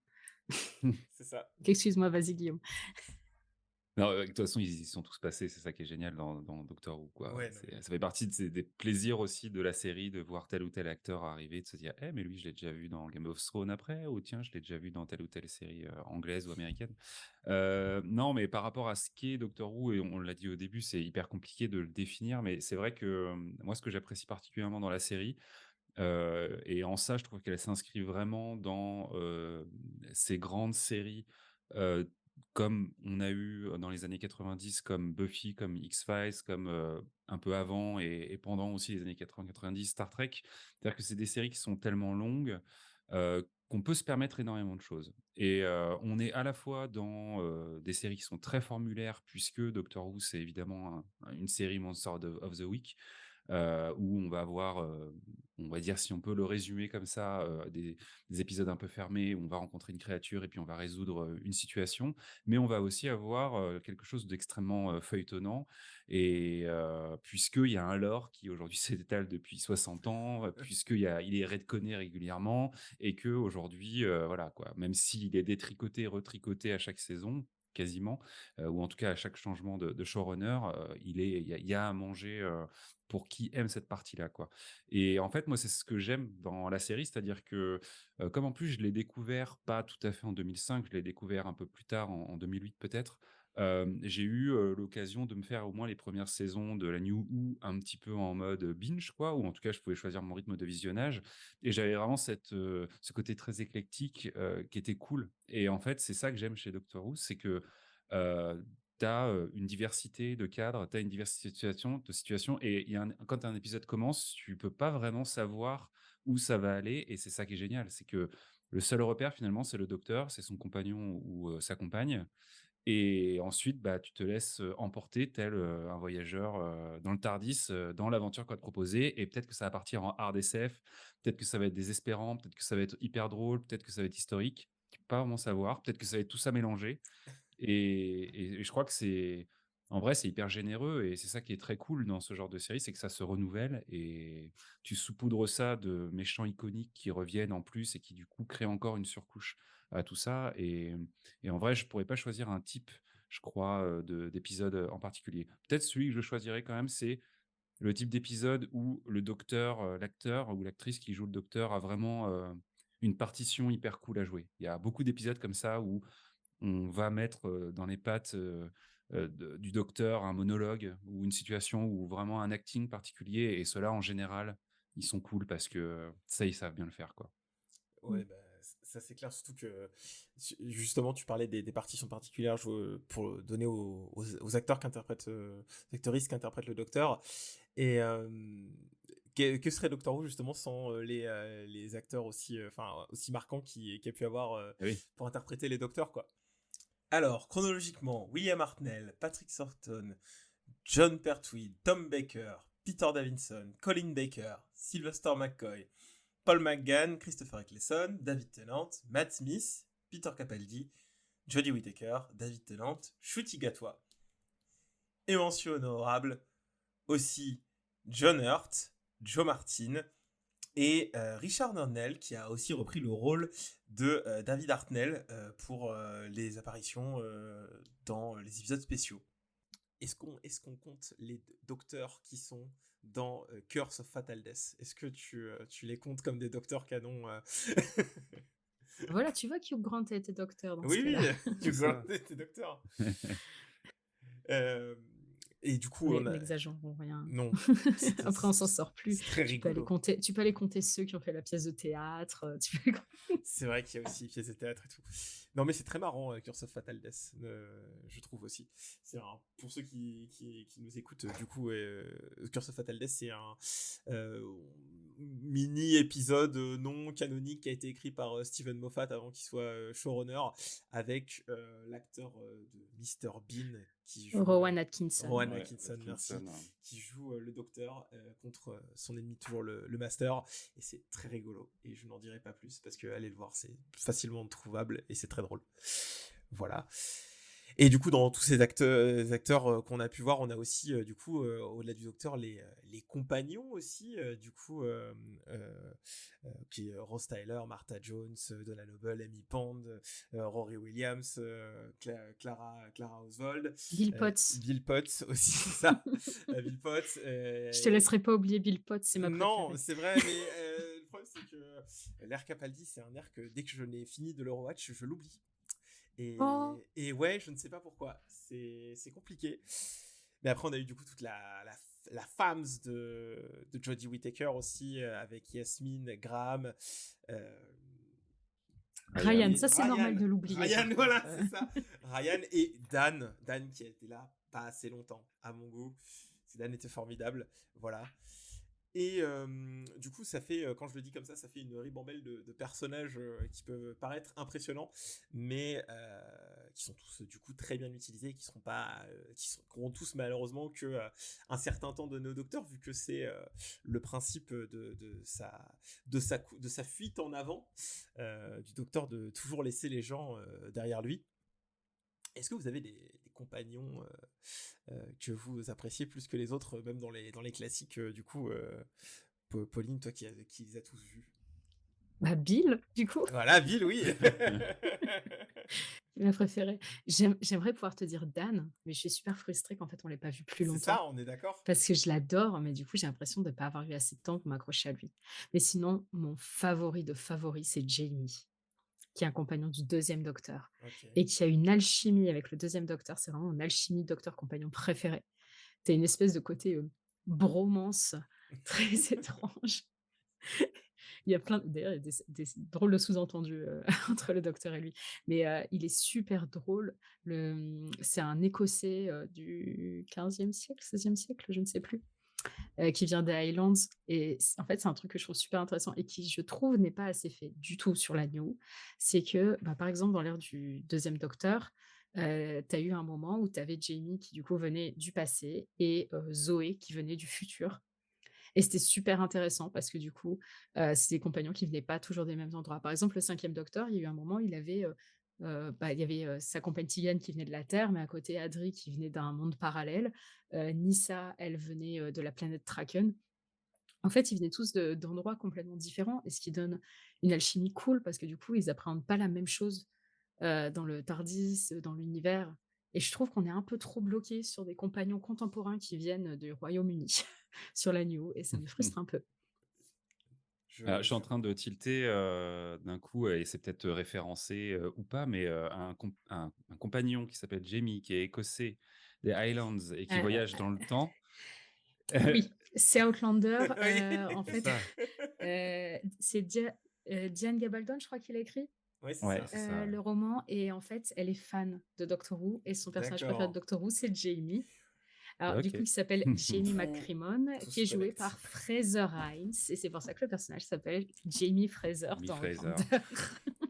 C'est ça. Excuse-moi, vas-y, Guillaume. Non, de toute façon, ils y sont tous passés, c'est ça qui est génial dans Doctor Who, quoi. Ouais, Ça fait partie des plaisirs aussi de la série, de voir tel ou tel acteur arriver, de se dire, mais lui, je l'ai déjà vu dans Game of Thrones après, ou tiens, je l'ai déjà vu dans telle ou telle série anglaise ou américaine. Non, mais par rapport à ce qu'est Doctor Who, et on l'a dit au début, c'est hyper compliqué de le définir, mais c'est vrai que moi, ce que j'apprécie particulièrement dans la série, et en ça, je trouve qu'elle s'inscrit vraiment dans ces grandes séries, comme on a eu dans les années 90, comme Buffy, comme X-Files, comme un peu avant et pendant aussi les années 80-90, Star Trek. C'est-à-dire que c'est des séries qui sont tellement longues qu'on peut se permettre énormément de choses. Et on est à la fois dans des séries qui sont très formulaires, puisque Doctor Who, c'est évidemment une série Monster of the Week, où on va avoir, on va dire, si on peut le résumer comme ça, des épisodes un peu fermés où on va rencontrer une créature et puis on va résoudre une situation, mais on va aussi avoir quelque chose d'extrêmement feuilletonnant, et puisqu'il y a un lore qui aujourd'hui s'étale depuis 60 ans, il est redconné régulièrement, et que aujourd'hui, voilà quoi, même s'il est détricoté, retricoté à chaque saison, quasiment, ou en tout cas à chaque changement de showrunner, il y a à manger pour qui aime cette partie-là, quoi. Et en fait, moi, c'est ce que j'aime dans la série, c'est-à-dire que comme en plus je l'ai découvert pas tout à fait en 2005, je l'ai découvert un peu plus tard, en 2008 peut-être. J'ai eu l'occasion de me faire au moins les premières saisons de la New Who un petit peu en mode binge, quoi, ou en tout cas je pouvais choisir mon rythme de visionnage, et j'avais vraiment ce côté très éclectique qui était cool. Et en fait, c'est ça que j'aime chez Doctor Who, c'est que tu as une diversité de cadres, tu as une diversité de situations, et quand un épisode commence, tu peux pas vraiment savoir où ça va aller, et c'est ça qui est génial, c'est que le seul repère finalement, c'est le docteur, c'est son compagnon ou sa compagne, et ensuite, bah, tu te laisses emporter tel un voyageur dans le TARDIS, dans l'aventure qu'on va te proposer, et peut-être que ça va partir en hard SF, peut-être que ça va être désespérant, peut-être que ça va être hyper drôle, peut-être que ça va être historique, tu peux pas vraiment savoir, peut-être que ça va être tout ça mélangé. Et je crois que en vrai, c'est hyper généreux et c'est ça qui est très cool dans ce genre de série, c'est que ça se renouvelle et tu saupoudres ça de méchants iconiques qui reviennent en plus et qui, du coup, créent encore une surcouche à tout ça et en vrai, je pourrais pas choisir un type, je crois, d'épisode, en particulier. Peut-être celui que je choisirais quand même, c'est le type d'épisode où le docteur, l'acteur ou l'actrice qui joue le docteur a vraiment, une partition hyper cool à jouer. Il y a beaucoup d'épisodes comme ça où on va mettre, dans les pattes, du docteur un monologue ou une situation ou vraiment un acting particulier et ceux-là, en général, ils sont cool parce que, ça, ils savent bien le faire, quoi. Mmh. Ouais, bah, ça c'est clair, surtout que justement tu parlais des partitions particulières pour donner aux acteurs qui interprètent, aux actrices qui interprètent le docteur. Et que serait Doctor Who justement sans les acteurs aussi, enfin, aussi marquants qui a pu avoir Ah oui. pour interpréter les docteurs, quoi. Alors, chronologiquement, William Hartnell, Patrick Thornton, John Pertwee, Tom Baker, Peter Davison, Colin Baker, Sylvester McCoy, Paul McGann, Christopher Eccleston, David Tennant, Matt Smith, Peter Capaldi, Jodie Whittaker, David Tennant, Ncuti Gatwa. Et mention honorable aussi John Hurt, Joe Martin et Richard Darnell qui a aussi repris le rôle de David Hartnell pour les apparitions dans les épisodes spéciaux. Est-ce qu'on compte les docteurs qui sont dans Curse of Fatal Death? Est-ce que tu les comptes comme des docteurs canons Voilà, tu vois qu'Hugh Grant a été docteur dans ce Oui, cas-là. tu ça. vois, t'es docteur. Euh, et du coup, Mais on a... n'exagérons rien. Non. Après, on s'en sort plus. C'est très Tu peux aller rigolo. compter, tu peux aller compter ceux qui ont fait la pièce de théâtre. Tu peux... C'est vrai qu'il y a aussi pièces de théâtre et tout. Non, mais c'est très marrant, Curse of Fatal Death, je trouve aussi. C'est pour ceux qui nous écoutent, du coup, Curse of Fatal Death, c'est un mini-épisode non canonique qui a été écrit par Stephen Moffat avant qu'il soit showrunner, avec l'acteur de Mr. Bean qui joue... Rowan Atkinson. Rowan Ouais, Atkinson, merci. Atkinson, ouais. Qui joue le docteur contre son ennemi, toujours le master. Et c'est très rigolo. Et je n'en dirai pas plus parce que allez le voir, c'est facilement trouvable et c'est très drôle. Voilà. Et du coup, dans tous ces acteurs qu'on a pu voir, on a aussi, du coup, au-delà du docteur, les compagnons aussi, du coup, qui est Ross Tyler, Martha Jones, Donna Noble, Amy Pond, Rory Williams, Clara Oswald. Bill Potts. Bill Potts aussi, c'est ça. Bill Potts. Je te laisserai pas oublier Bill Potts, c'est ma préférée. Non, c'est vrai, mais le problème, c'est que l'air Capaldi, c'est un air que dès que je n'ai fini de le rewatch, je l'oublie. Et ouais, je ne sais pas pourquoi. C'est compliqué. Mais après, on a eu du coup toute la fams de Jodie Whittaker aussi, avec Yasmine, Graham. Ryan, ça c'est normal de l'oublier. Ryan, voilà, c'est ça. Ryan et Dan qui a été là pas assez longtemps, à mon goût. Dan était formidable, voilà. Et du coup, ça fait, quand je le dis comme ça fait une ribambelle de personnages qui peuvent paraître impressionnants, mais qui sont tous du coup très bien utilisés, qui seront pas, qui auront tous malheureusement que un certain temps donné au docteur, vu que c'est le principe de sa fuite en avant du docteur, de toujours laisser les gens derrière lui. Est-ce que vous avez des compagnons que vous appréciez plus que les autres, même dans les classiques, du coup, Pauline, toi qui les as tous vus? Bah Bill, du coup. Voilà, Bill, oui. Ma préférée. J'aimerais pouvoir te dire Dan, mais je suis super frustrée qu'en fait on l'ait pas vu plus longtemps. C'est ça, on est d'accord. Parce que je l'adore, mais du coup j'ai l'impression de ne pas avoir eu assez de temps pour m'accrocher à lui. Mais sinon, mon favori de favori, c'est Jamie, qui est un compagnon du deuxième docteur. Ok. Et qui a une alchimie avec le deuxième docteur. C'est vraiment une alchimie docteur-compagnon préférée. T'as une espèce de côté bromance très étrange. Il y a d'ailleurs, il y a des drôles de sous-entendus entre le docteur et lui. Mais il est super drôle. C'est un Écossais du 15e siècle, 16e siècle, je ne sais plus, qui vient des Highlands. Et en fait, c'est un truc que je trouve super intéressant et qui, je trouve, n'est pas assez fait du tout sur la New. C'est que, par exemple, dans l'ère du deuxième docteur, tu as eu un moment où tu avais Jamie qui, du coup, venait du passé et Zoé qui venait du futur. Et c'était super intéressant parce que du coup, c'est des compagnons qui venaient pas toujours des mêmes endroits. Par exemple, le 5e docteur, il y a eu un moment, il avait Il y avait sa compagne Tigane qui venait de la Terre, mais à côté Adri qui venait d'un monde parallèle. Nissa, elle venait de la planète Traken. En fait, ils venaient tous d'endroits complètement différents, et ce qui donne une alchimie cool parce que du coup, ils appréhendent pas la même chose dans le Tardis, dans l'univers. Et je trouve qu'on est un peu trop bloqué sur des compagnons contemporains qui viennent du Royaume-Uni sur la New, et ça me frustre un peu. Je suis en train de tilter d'un coup, et c'est peut-être référencé ou pas, mais un compagnon qui s'appelle Jamie, qui est écossais des Highlands et qui Euh, voyage dans le temps. oui, c'est Outlander. Oui. En fait, Ça. c'est Diane Gabaldon, je crois qu'il a écrit Ouais, c'est Ouais, ça. c'est ça. le roman. Et en fait, elle est fan de Doctor Who. Et son personnage préféré de D'accord. Doctor Who, c'est Jamie. Alors, du Ok. coup, il s'appelle Jamie Tout- McCrimmon, tout qui est se joué connecte. par Fraser Hines. Et c'est pour ça que le personnage s'appelle Jamie Fraser Jamie dans Fraser. Outlander.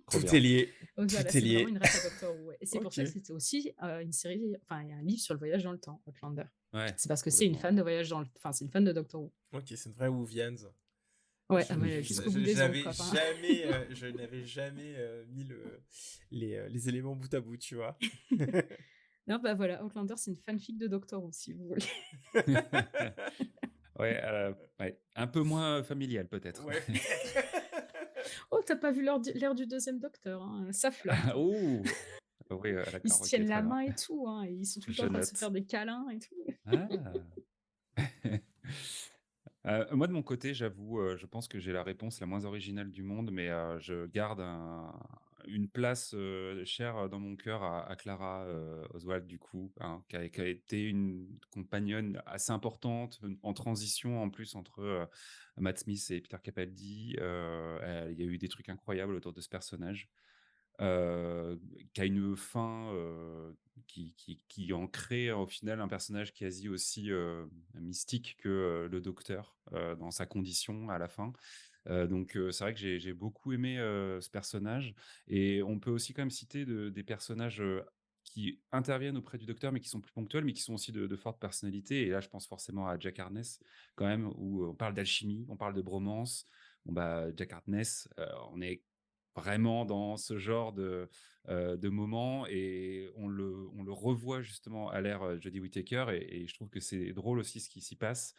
Trop Tout bien. est lié. Donc voilà, Tout est c'est lié. vraiment une ref à Doctor Who. Ouais. Et c'est pour ça que Ok. c'était aussi une série, enfin, il y a un livre sur le voyage dans le temps, Outlander. Ouais, C'est parce que c'est une complètement. fan de voyage dans le... Enfin, c'est une fan de Doctor Who. Ok, c'est une vraie Whovians. Ouais, Je, mais jusqu'au bout des ongles, j'avais quoi. Enfin, jamais, je n'avais jamais mis les éléments bout à bout, tu vois. non, bah voilà, Outlander, c'est une fanfic de Doctor Who, si vous voulez. Ouais, un peu moins familial peut-être. Ouais. Oh, t'as pas vu l'ère du deuxième Docteur, hein, ça flirte. Hein. Ouh. Oui, Ils d'accord, se ok, tiennent la très bien. main et tout, hein, et ils sont tout le Je temps en train de se note. faire des câlins et tout. Ah. Moi, de mon côté, j'avoue, je pense que j'ai la réponse la moins originale du monde, mais je garde une place chère dans mon cœur à Clara Oswald, du coup, hein, qui a été une compagnonne assez importante, en transition en plus entre Matt Smith et Peter Capaldi. Il y a eu des trucs incroyables autour de ce personnage. Qui a une fin qui en crée au final un personnage quasi aussi mystique que le docteur dans sa condition à la fin. Donc c'est vrai que j'ai beaucoup aimé ce personnage, et on peut aussi quand même citer des personnages qui interviennent auprès du docteur mais qui sont plus ponctuels, mais qui sont aussi de fortes personnalités. Et là je pense forcément à Jack Harkness quand même, où on parle d'alchimie, on parle de bromance. Bon, bah, Jack Harkness, on est vraiment dans ce genre de moment, et on le revoit justement à l'ère Jodie Whittaker, et je trouve que c'est drôle aussi ce qui s'y passe.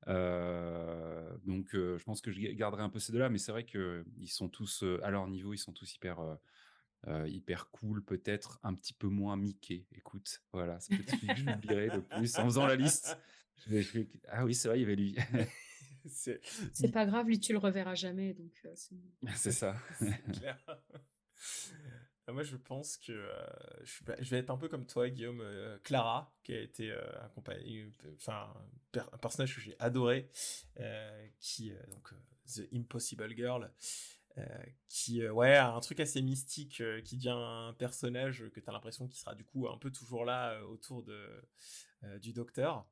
Donc je pense que je garderai un peu ces deux-là, mais c'est vrai qu'ils sont tous à leur niveau, ils sont tous hyper cool, peut-être un petit peu moins Mickey. Écoute, voilà, c'est peut-être celui que je oublierai le plus en faisant la liste. Ah oui, c'est vrai, il y avait lui. C'est C'est pas grave, lui, tu le reverras jamais, donc C'est ça. c'est clair. Moi, je pense que je vais être un peu comme toi, Guillaume. Clara, qui a été un personnage que j'ai adoré, qui donc The Impossible Girl, qui a un truc assez mystique, qui devient un personnage que tu as l'impression qu'il sera du coup un peu toujours là autour du docteur.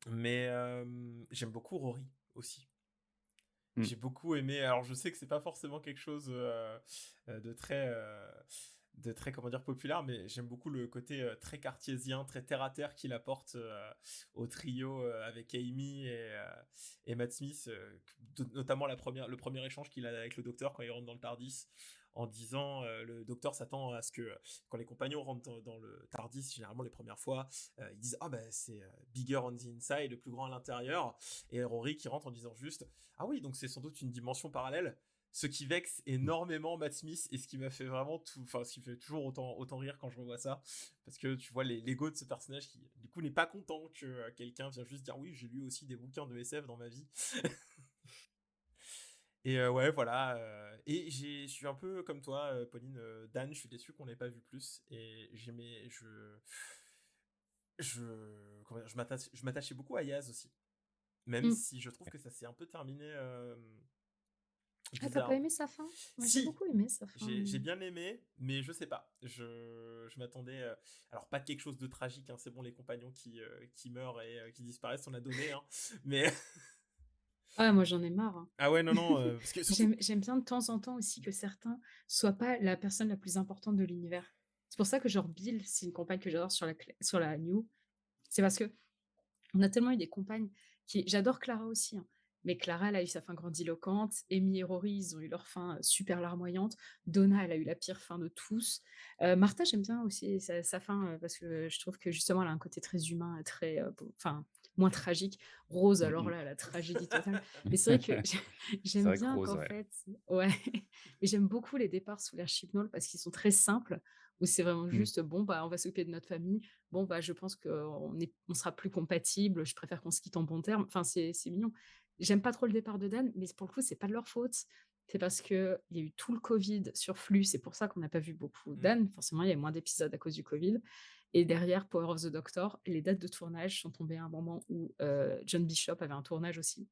Mais j'aime beaucoup Rory aussi. J'ai beaucoup aimé. Alors, je sais que c'est pas forcément quelque chose de très, comment dire, populaire, mais j'aime beaucoup le côté très cartésien, très terre à terre qu'il apporte au trio avec Amy et Matt Smith, notamment le premier échange qu'il a avec le docteur quand il rentre dans le TARDIS, en disant le docteur s'attend à ce que quand les compagnons rentrent dans le TARDIS, généralement les premières fois, ils disent c'est bigger on the inside, le plus grand à l'intérieur, et Rory qui rentre en disant juste ah oui, donc c'est sans doute une dimension parallèle, ce qui vexe énormément Matt Smith, et ce qui m'a fait vraiment ce qui fait toujours autant rire quand je revois ça, parce que tu vois l'ego de ce personnage qui du coup n'est pas content que quelqu'un vienne juste dire oui, j'ai lu aussi des bouquins de SF dans ma vie. Et ouais, voilà. Et je suis un peu comme toi, Pauline. Dan, je suis déçu qu'on l'ait pas vu plus. Et comment dire, je m'attachais beaucoup à Yaz aussi. Même si je trouve que ça s'est un peu terminé Ah, t'as bizarre. pas aimé sa fin? Moi, j'ai Si, beaucoup aimé sa fin. j'ai bien aimé, mais je sais pas. Je m'attendais. Alors, pas de quelque chose de tragique, hein, c'est bon, les compagnons qui meurent et qui disparaissent, on a donné. Hein, mais. Ah, moi, j'en ai marre. Hein. Ah ouais, non, parce que surtout. J'aime bien de temps en temps aussi que certains soient pas la personne la plus importante de l'univers. C'est pour ça que genre Bill, c'est une compagne que j'adore sur la New. C'est parce que on a tellement eu des compagnes qui... J'adore Clara aussi, hein, Mais Clara, elle a eu sa fin grandiloquente. Amy et Rory, ils ont eu leur fin super larmoyante. Donna, elle a eu la pire fin de tous. Martha, j'aime bien aussi sa fin parce que je trouve que justement, elle a un côté très humain, très, enfin, moins tragique. Rose, Mm, alors mm. là, la tragédie totale. Mais c'est vrai que C'est j'aime vrai que bien Rose, qu'en ouais. fait, ouais, et j'aime beaucoup les départs sous l'air Chibnall parce qu'ils sont très simples, où c'est vraiment Mm. juste, bon, bah, on va s'occuper de notre famille. Bon, bah, je pense on sera plus compatibles. Je préfère qu'on se quitte en bons termes. Enfin, c'est mignon. J'aime pas trop le départ de Dan, mais pour le coup, c'est pas de leur faute. C'est parce qu'il y a eu tout le Covid sur Flux. C'est pour ça qu'on n'a pas vu beaucoup Dan. Forcément, il y a moins d'épisodes à cause du Covid. Et derrière Power of the Doctor, les dates de tournage sont tombées à un moment où John Bishop avait un tournage aussi.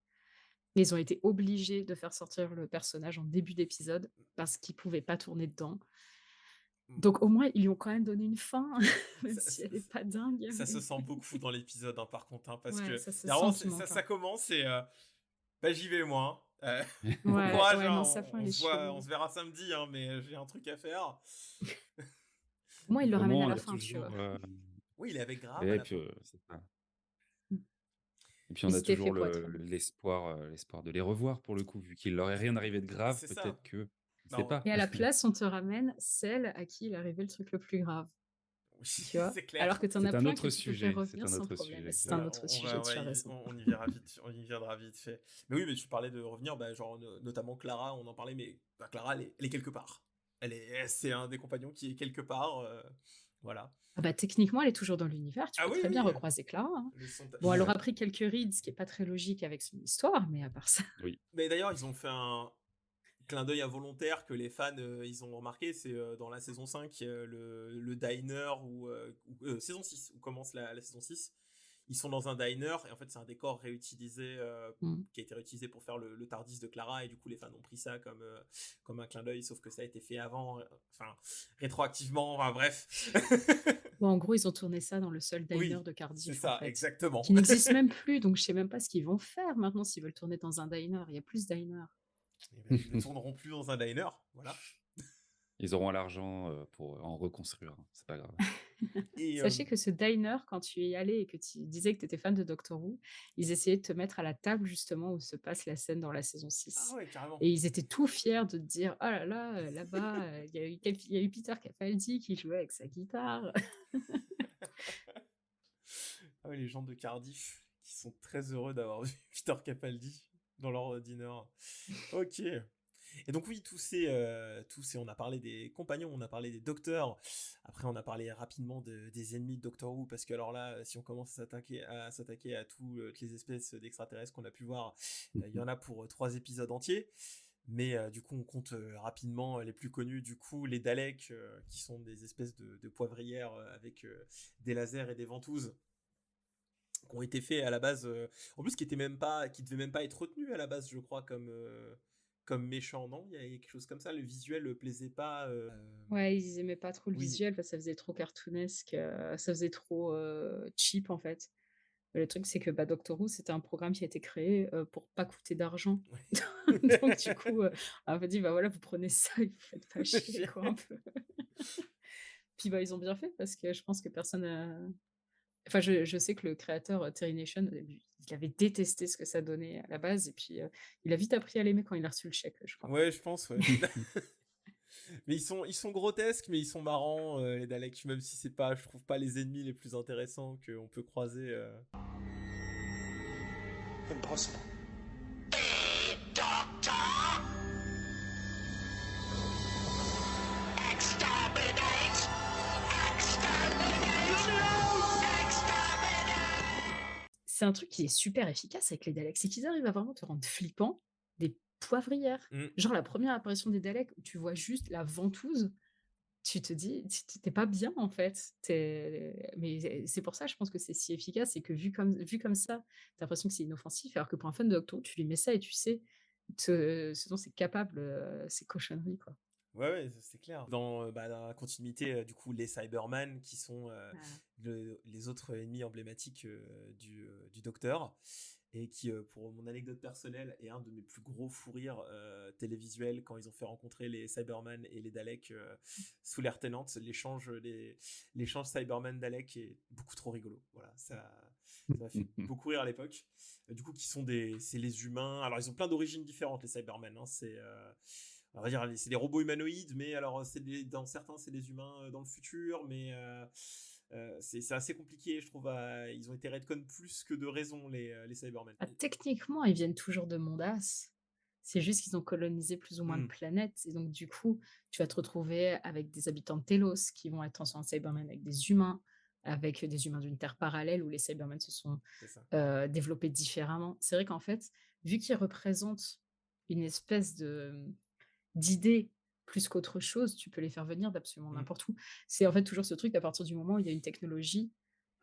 Et ils ont été obligés de faire sortir le personnage en début d'épisode parce qu'ils pouvaient pas tourner dedans. Donc au moins, ils lui ont quand même donné une fin, même si elle est pas dingue. Ça se Mais... sent beaucoup dans l'épisode, hein, par contre, hein, parce ouais, que ça se vraiment, sent qu'il manque ça un. commence et bah, j'y vais moi. Bon Ouais, courage, ouais, hein, non, sa fin, elle est on chelou. se verra samedi, hein, mais j'ai un truc à faire. Moi, il le ramène à Vraiment, la il y a fin, tu vois. toujours. Oui, il est avec Graham à Et la puis, fin. c'est ça. Mm. Et puis on Ils a étaient toujours fait pour être amis. l'espoir de les revoir pour le coup, vu qu'il leur est rien arrivé de grave, C'est ça. peut-être que on Bah, sait pas. Et à la place, on te ramène celle à qui il est arrivé le truc le plus grave, oui, tu vois. c'est clair. Alors que tu en as C'est un plein que autre tu peux faire sujet. C'est revenir un sans autre problème. sujet. C'est C'est un vrai. autre sujet, tu as raison. On y verra vite, on y viendra vite fait. Mais oui, mais tu parlais de revenir, bah, genre notamment Clara, on en parlait, mais bah, Clara, elle est quelque part. C'est un des compagnons qui est quelque part, voilà. Ah bah, techniquement, elle est toujours dans l'univers. Tu Ah peux oui, très bien oui. recroiser Clara, hein. Le son- Bon, elle Ouais. aura pris quelques rides, ce qui est pas très logique avec son histoire, mais à part ça. Oui. Mais d'ailleurs, ils ont fait un clin d'œil involontaire que les fans, ils ont remarqué, c'est dans la saison 5, le diner, saison 6, où commence la saison 6. Ils sont dans un diner, et en fait, c'est un décor réutilisé, Mm. qui a été réutilisé pour faire le Tardis de Clara, et du coup, les fans ont pris ça comme un clin d'œil, sauf que ça a été fait avant, enfin, rétroactivement, enfin, bref. Bon, en gros, ils ont tourné ça dans le seul diner Oui, de c'est Cardiff, en ça, fait, exactement. qui n'existe même plus. Donc, je sais même pas ce qu'ils vont faire maintenant s'ils veulent tourner dans un diner. Il y a plus de diner. Eh ben, ils ne tourneront plus dans un diner, voilà. Ils auront l'argent pour en reconstruire. Hein, c'est pas grave. Et Sachez que ce diner, quand tu y allais et que tu disais que tu étais fan de Doctor Who, ils essayaient de te mettre à la table justement où se passe la scène dans la saison 6. ah ouais, carrément. Et ils étaient tout fiers de te dire: «Oh là là, là-bas, il y a eu Peter Capaldi qui jouait avec sa guitare». Ah ouais, les gens de Cardiff qui sont très heureux d'avoir vu Peter Capaldi dans leur dîner. Ok. Et donc oui, on a parlé des compagnons, on a parlé des docteurs. Après, on a parlé rapidement des ennemis de Doctor Who, parce que alors là, si on commence à s'attaquer à toutes les espèces d'extraterrestres qu'on a pu voir, il y en a pour 3 épisodes entiers. Mais du coup, on compte rapidement les plus connus, du coup, les Daleks, qui sont des espèces de poivrières avec des lasers et des ventouses, qui ont été faits à la base, en plus qui devaient même pas être retenus à la base, je crois, comme méchants, non? Il y a quelque chose comme ça, le visuel plaisait pas. Ouais, ils aimaient pas trop le Oui, visuel parce que ça faisait trop cartoonesque, ça faisait trop cheap en fait. Le truc, c'est que bah, Doctor Who, c'était un programme qui a été créé pour pas coûter d'argent. Donc du coup, on m'a dit, bah voilà, vous prenez ça et vous faites pas chier, quoi, un peu. Puis bah, ils ont bien fait parce que je pense que personne. Enfin, je sais que le créateur Terry Nation, il avait détesté ce que ça donnait à la base, et puis il a vite appris à l'aimer quand il a reçu le chèque, je crois. ouais, je pense, ouais. Mais ils sont grotesques, mais ils sont marrants, les Daleks, même si je trouve pas les ennemis les plus intéressants qu'on peut croiser. Impossible. C'est un truc qui est super efficace avec les Daleks, c'est qu'ils arrivent à vraiment te rendre flippant des poivrières. Mm. Genre la première apparition des Daleks où tu vois juste la ventouse, tu te dis, t'es pas bien en fait. Mais c'est pour ça, je pense que c'est si efficace, c'est que vu comme ça, t'as l'impression que c'est inoffensif, alors que pour un fan de Doctor Who, tu lui mets ça et tu sais ce dont c'est capable, ces cochonneries, quoi. Ouais, ouais, c'est clair. Dans la continuité, du coup, les Cybermen, qui sont les autres ennemis emblématiques du Docteur, et qui, pour mon anecdote personnelle, est un de mes plus gros fous rires télévisuels quand ils ont fait rencontrer les Cybermen et les Daleks sous l'Air Tenant. L'échange Cybermen-Dalek est beaucoup trop rigolo. Voilà, ça, Ça m'a fait beaucoup rire à l'époque. Du coup, c'est les humains. Alors, ils ont plein d'origines différentes, les Cybermen. Hein. On va dire, c'est des robots humanoïdes, mais alors, dans certains, c'est des humains dans le futur, mais c'est assez compliqué, je trouve. Ils ont été retcon plus que de raison, les Cybermen. Techniquement, ils viennent toujours de Mondas. C'est juste qu'ils ont colonisé plus ou moins de planètes. Et donc, du coup, tu vas te retrouver avec des habitants de Telos qui vont être transformés en Cybermen avec des humains d'une terre parallèle où les Cybermen se sont C'est ça. développés différemment. C'est vrai qu'en fait, vu qu'ils représentent une espèce d'idée plus qu'autre chose, tu peux les faire venir d'absolument n'importe où. C'est en fait toujours ce truc, à partir du moment où il y a une technologie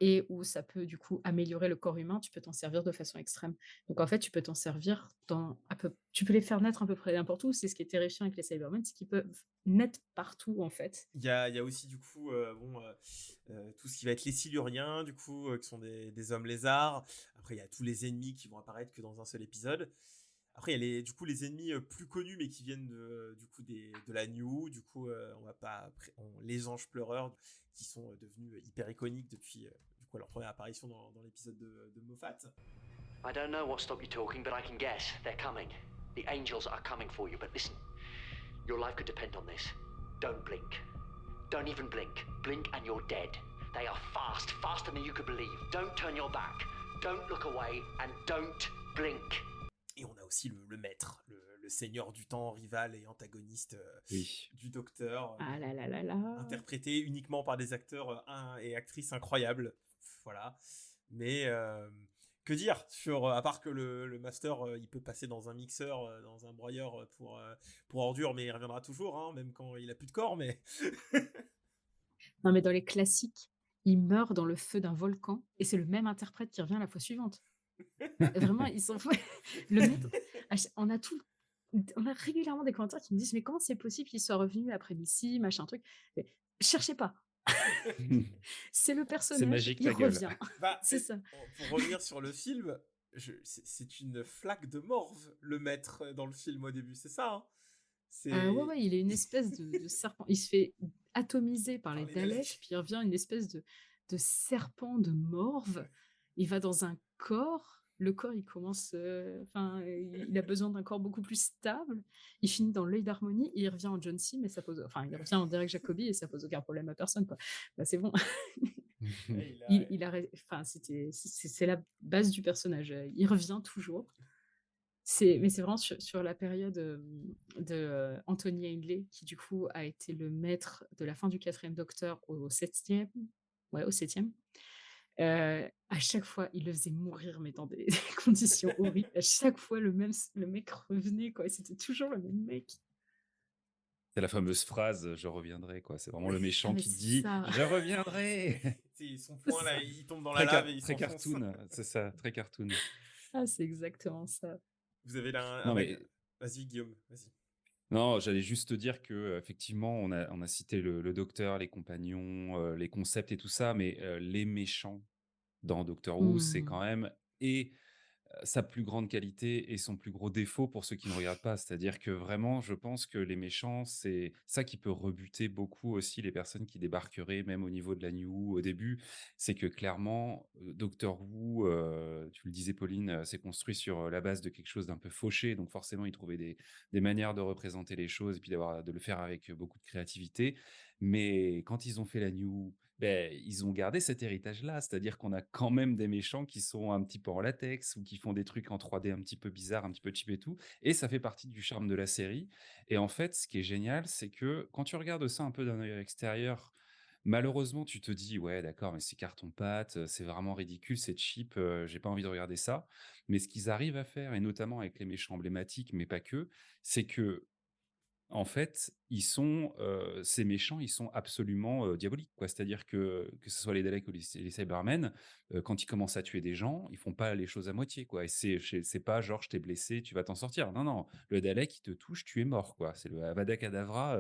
et où ça peut du coup améliorer le corps humain, tu peux t'en servir de façon extrême. Donc en fait, tu peux t'en servir tu peux les faire naître à peu près n'importe où. C'est ce qui est terrifiant avec les Cybermen, c'est qu'ils peuvent naître partout en fait. Il y a aussi du coup tout ce qui va être les Siluriens, du coup, qui sont des hommes lézards. Après, il y a tous les ennemis qui vont apparaître que dans un seul épisode. Après, il y a du coup les ennemis plus connus, mais qui viennent de la New. Du coup, les anges pleureurs, qui sont devenus hyper iconiques depuis du coup leur première apparition dans l'épisode de Moffat. I don't know what stopped you talking, but I can guess. They're coming. The angels are coming for you. But listen, your life could depend on this. Don't blink. Don't even blink. Blink and you're dead. They are fast, faster than you could believe. Don't turn your back. Don't look away and don't blink. Et on a aussi le maître, le seigneur du temps, rival et antagoniste du Docteur, Ah là là là là. interprété uniquement par des acteurs et actrices incroyables. Voilà. Mais que dire à part que le master, il peut passer dans un mixeur, dans un broyeur pour ordures, mais il reviendra toujours, hein, même quand il a plus de corps. Mais Non, mais dans les classiques, il meurt dans le feu d'un volcan et c'est le même interprète qui revient la fois suivante. Vraiment, ils sont le maître. On a régulièrement des commentaires qui me disent mais comment c'est possible qu'il soit revenu après Missy, machin truc. Mais cherchez pas. C'est le personnage. magique, il ta gueule. revient. C'est ça. Pour revenir sur le film, c'est une flaque de morve, le maître dans le film au début, c'est ça, hein. Ouais, il est une espèce de serpent. Il se fait atomiser par les les Daleks, Daleks. puis il revient une espèce de serpent de morve. Il va dans un corps. Le corps, il commence. Il a besoin d'un corps beaucoup plus stable. Il finit dans l'œil d'harmonie et il revient en John C. Mais ça pose. Enfin, il revient en Derek Jacobi et ça pose aucun problème à personne, quoi. Bah, c'est bon. C'est la base du personnage. Il revient toujours. Mais c'est vraiment sur la période de Anthony Ainley, qui du coup a été le maître de la fin du 4e Docteur au 7e. Ouais, au 7e. À chaque fois, il le faisait mourir, mais dans des conditions horribles. À chaque fois, le mec revenait, quoi. C'était toujours le même mec. C'est la fameuse phrase je reviendrai, quoi. C'est vraiment le Ah, méchant mais qui c'est dit ça. je reviendrai. Son poing là, il tombe dans la lave et il Très s'enfonce. cartoon, c'est ça, très cartoon. Ah, c'est exactement ça. Vous avez là Non, mais Vas-y, Guillaume, vas-y. non, j'allais juste te dire que effectivement, on a cité le docteur, les compagnons, les concepts et tout ça, mais les méchants dans Doctor Who, c'est quand même sa plus grande qualité et son plus gros défaut pour ceux qui ne regardent pas. C'est-à-dire que vraiment, je pense que les méchants, c'est ça qui peut rebuter beaucoup aussi les personnes qui débarqueraient, même au niveau de la New Who au début. C'est que clairement, Doctor Who, tu le disais Pauline, s'est construit sur la base de quelque chose d'un peu fauché. Donc forcément, ils trouvaient des manières de représenter les choses et puis de le faire avec beaucoup de créativité. Mais quand ils ont fait la New Who, ils ont gardé cet héritage-là, c'est-à-dire qu'on a quand même des méchants qui sont un petit peu en latex ou qui font des trucs en 3D un petit peu bizarres, un petit peu cheap et tout, et ça fait partie du charme de la série. Et en fait, ce qui est génial, c'est que quand tu regardes ça un peu d'un œil extérieur, malheureusement, tu te dis ouais, d'accord, mais c'est carton-pâte, c'est vraiment ridicule, c'est cheap, j'ai pas envie de regarder ça. Mais ce qu'ils arrivent à faire, et notamment avec les méchants emblématiques, mais pas que, c'est que en fait, ces méchants, ils sont absolument diaboliques, quoi. C'est-à-dire que ce soit les Daleks ou les Cybermen, quand ils commencent à tuer des gens, ils font pas les choses à moitié, quoi. Et c'est pas genre je t'ai blessé, tu vas t'en sortir. Non, non, le Dalek, il te touche, tu es mort, quoi. C'est le Avada Kedavra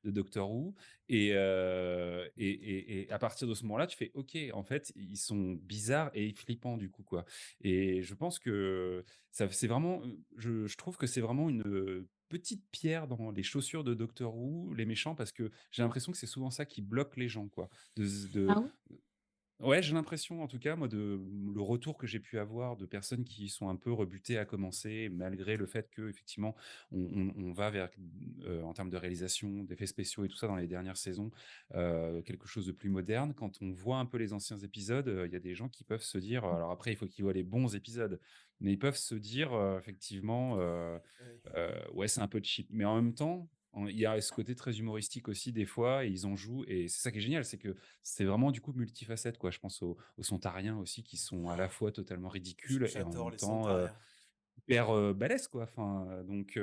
de Doctor Who. Et à partir de ce moment-là, tu fais OK, en fait, ils sont bizarres et flippants du coup, quoi. Et je pense que c'est vraiment, je trouve que c'est vraiment une petite pierre dans les chaussures de Doctor Who, les méchants, parce que j'ai l'impression que c'est souvent ça qui bloque les gens, quoi. Ah ouais? Ouais, j'ai l'impression, en tout cas, moi, le retour que j'ai pu avoir de personnes qui sont un peu rebutées à commencer, malgré le fait qu'effectivement, on va vers, en termes de réalisation, d'effets spéciaux et tout ça dans les dernières saisons, quelque chose de plus moderne. Quand on voit un peu les anciens épisodes, il y a des gens qui peuvent se dire, alors après, il faut qu'ils voient les bons épisodes, mais ils peuvent se dire, effectivement, Oui. ouais, c'est un peu cheap. Mais en même temps, il y a ce côté très humoristique aussi des fois, et ils en jouent, et c'est ça qui est génial, c'est que c'est vraiment du coup multifacette, quoi. Je pense aux Sontariens aussi, qui sont à la fois totalement ridicules et en J'adore même les temps Sontariens. hyper balèzes, quoi. Enfin, donc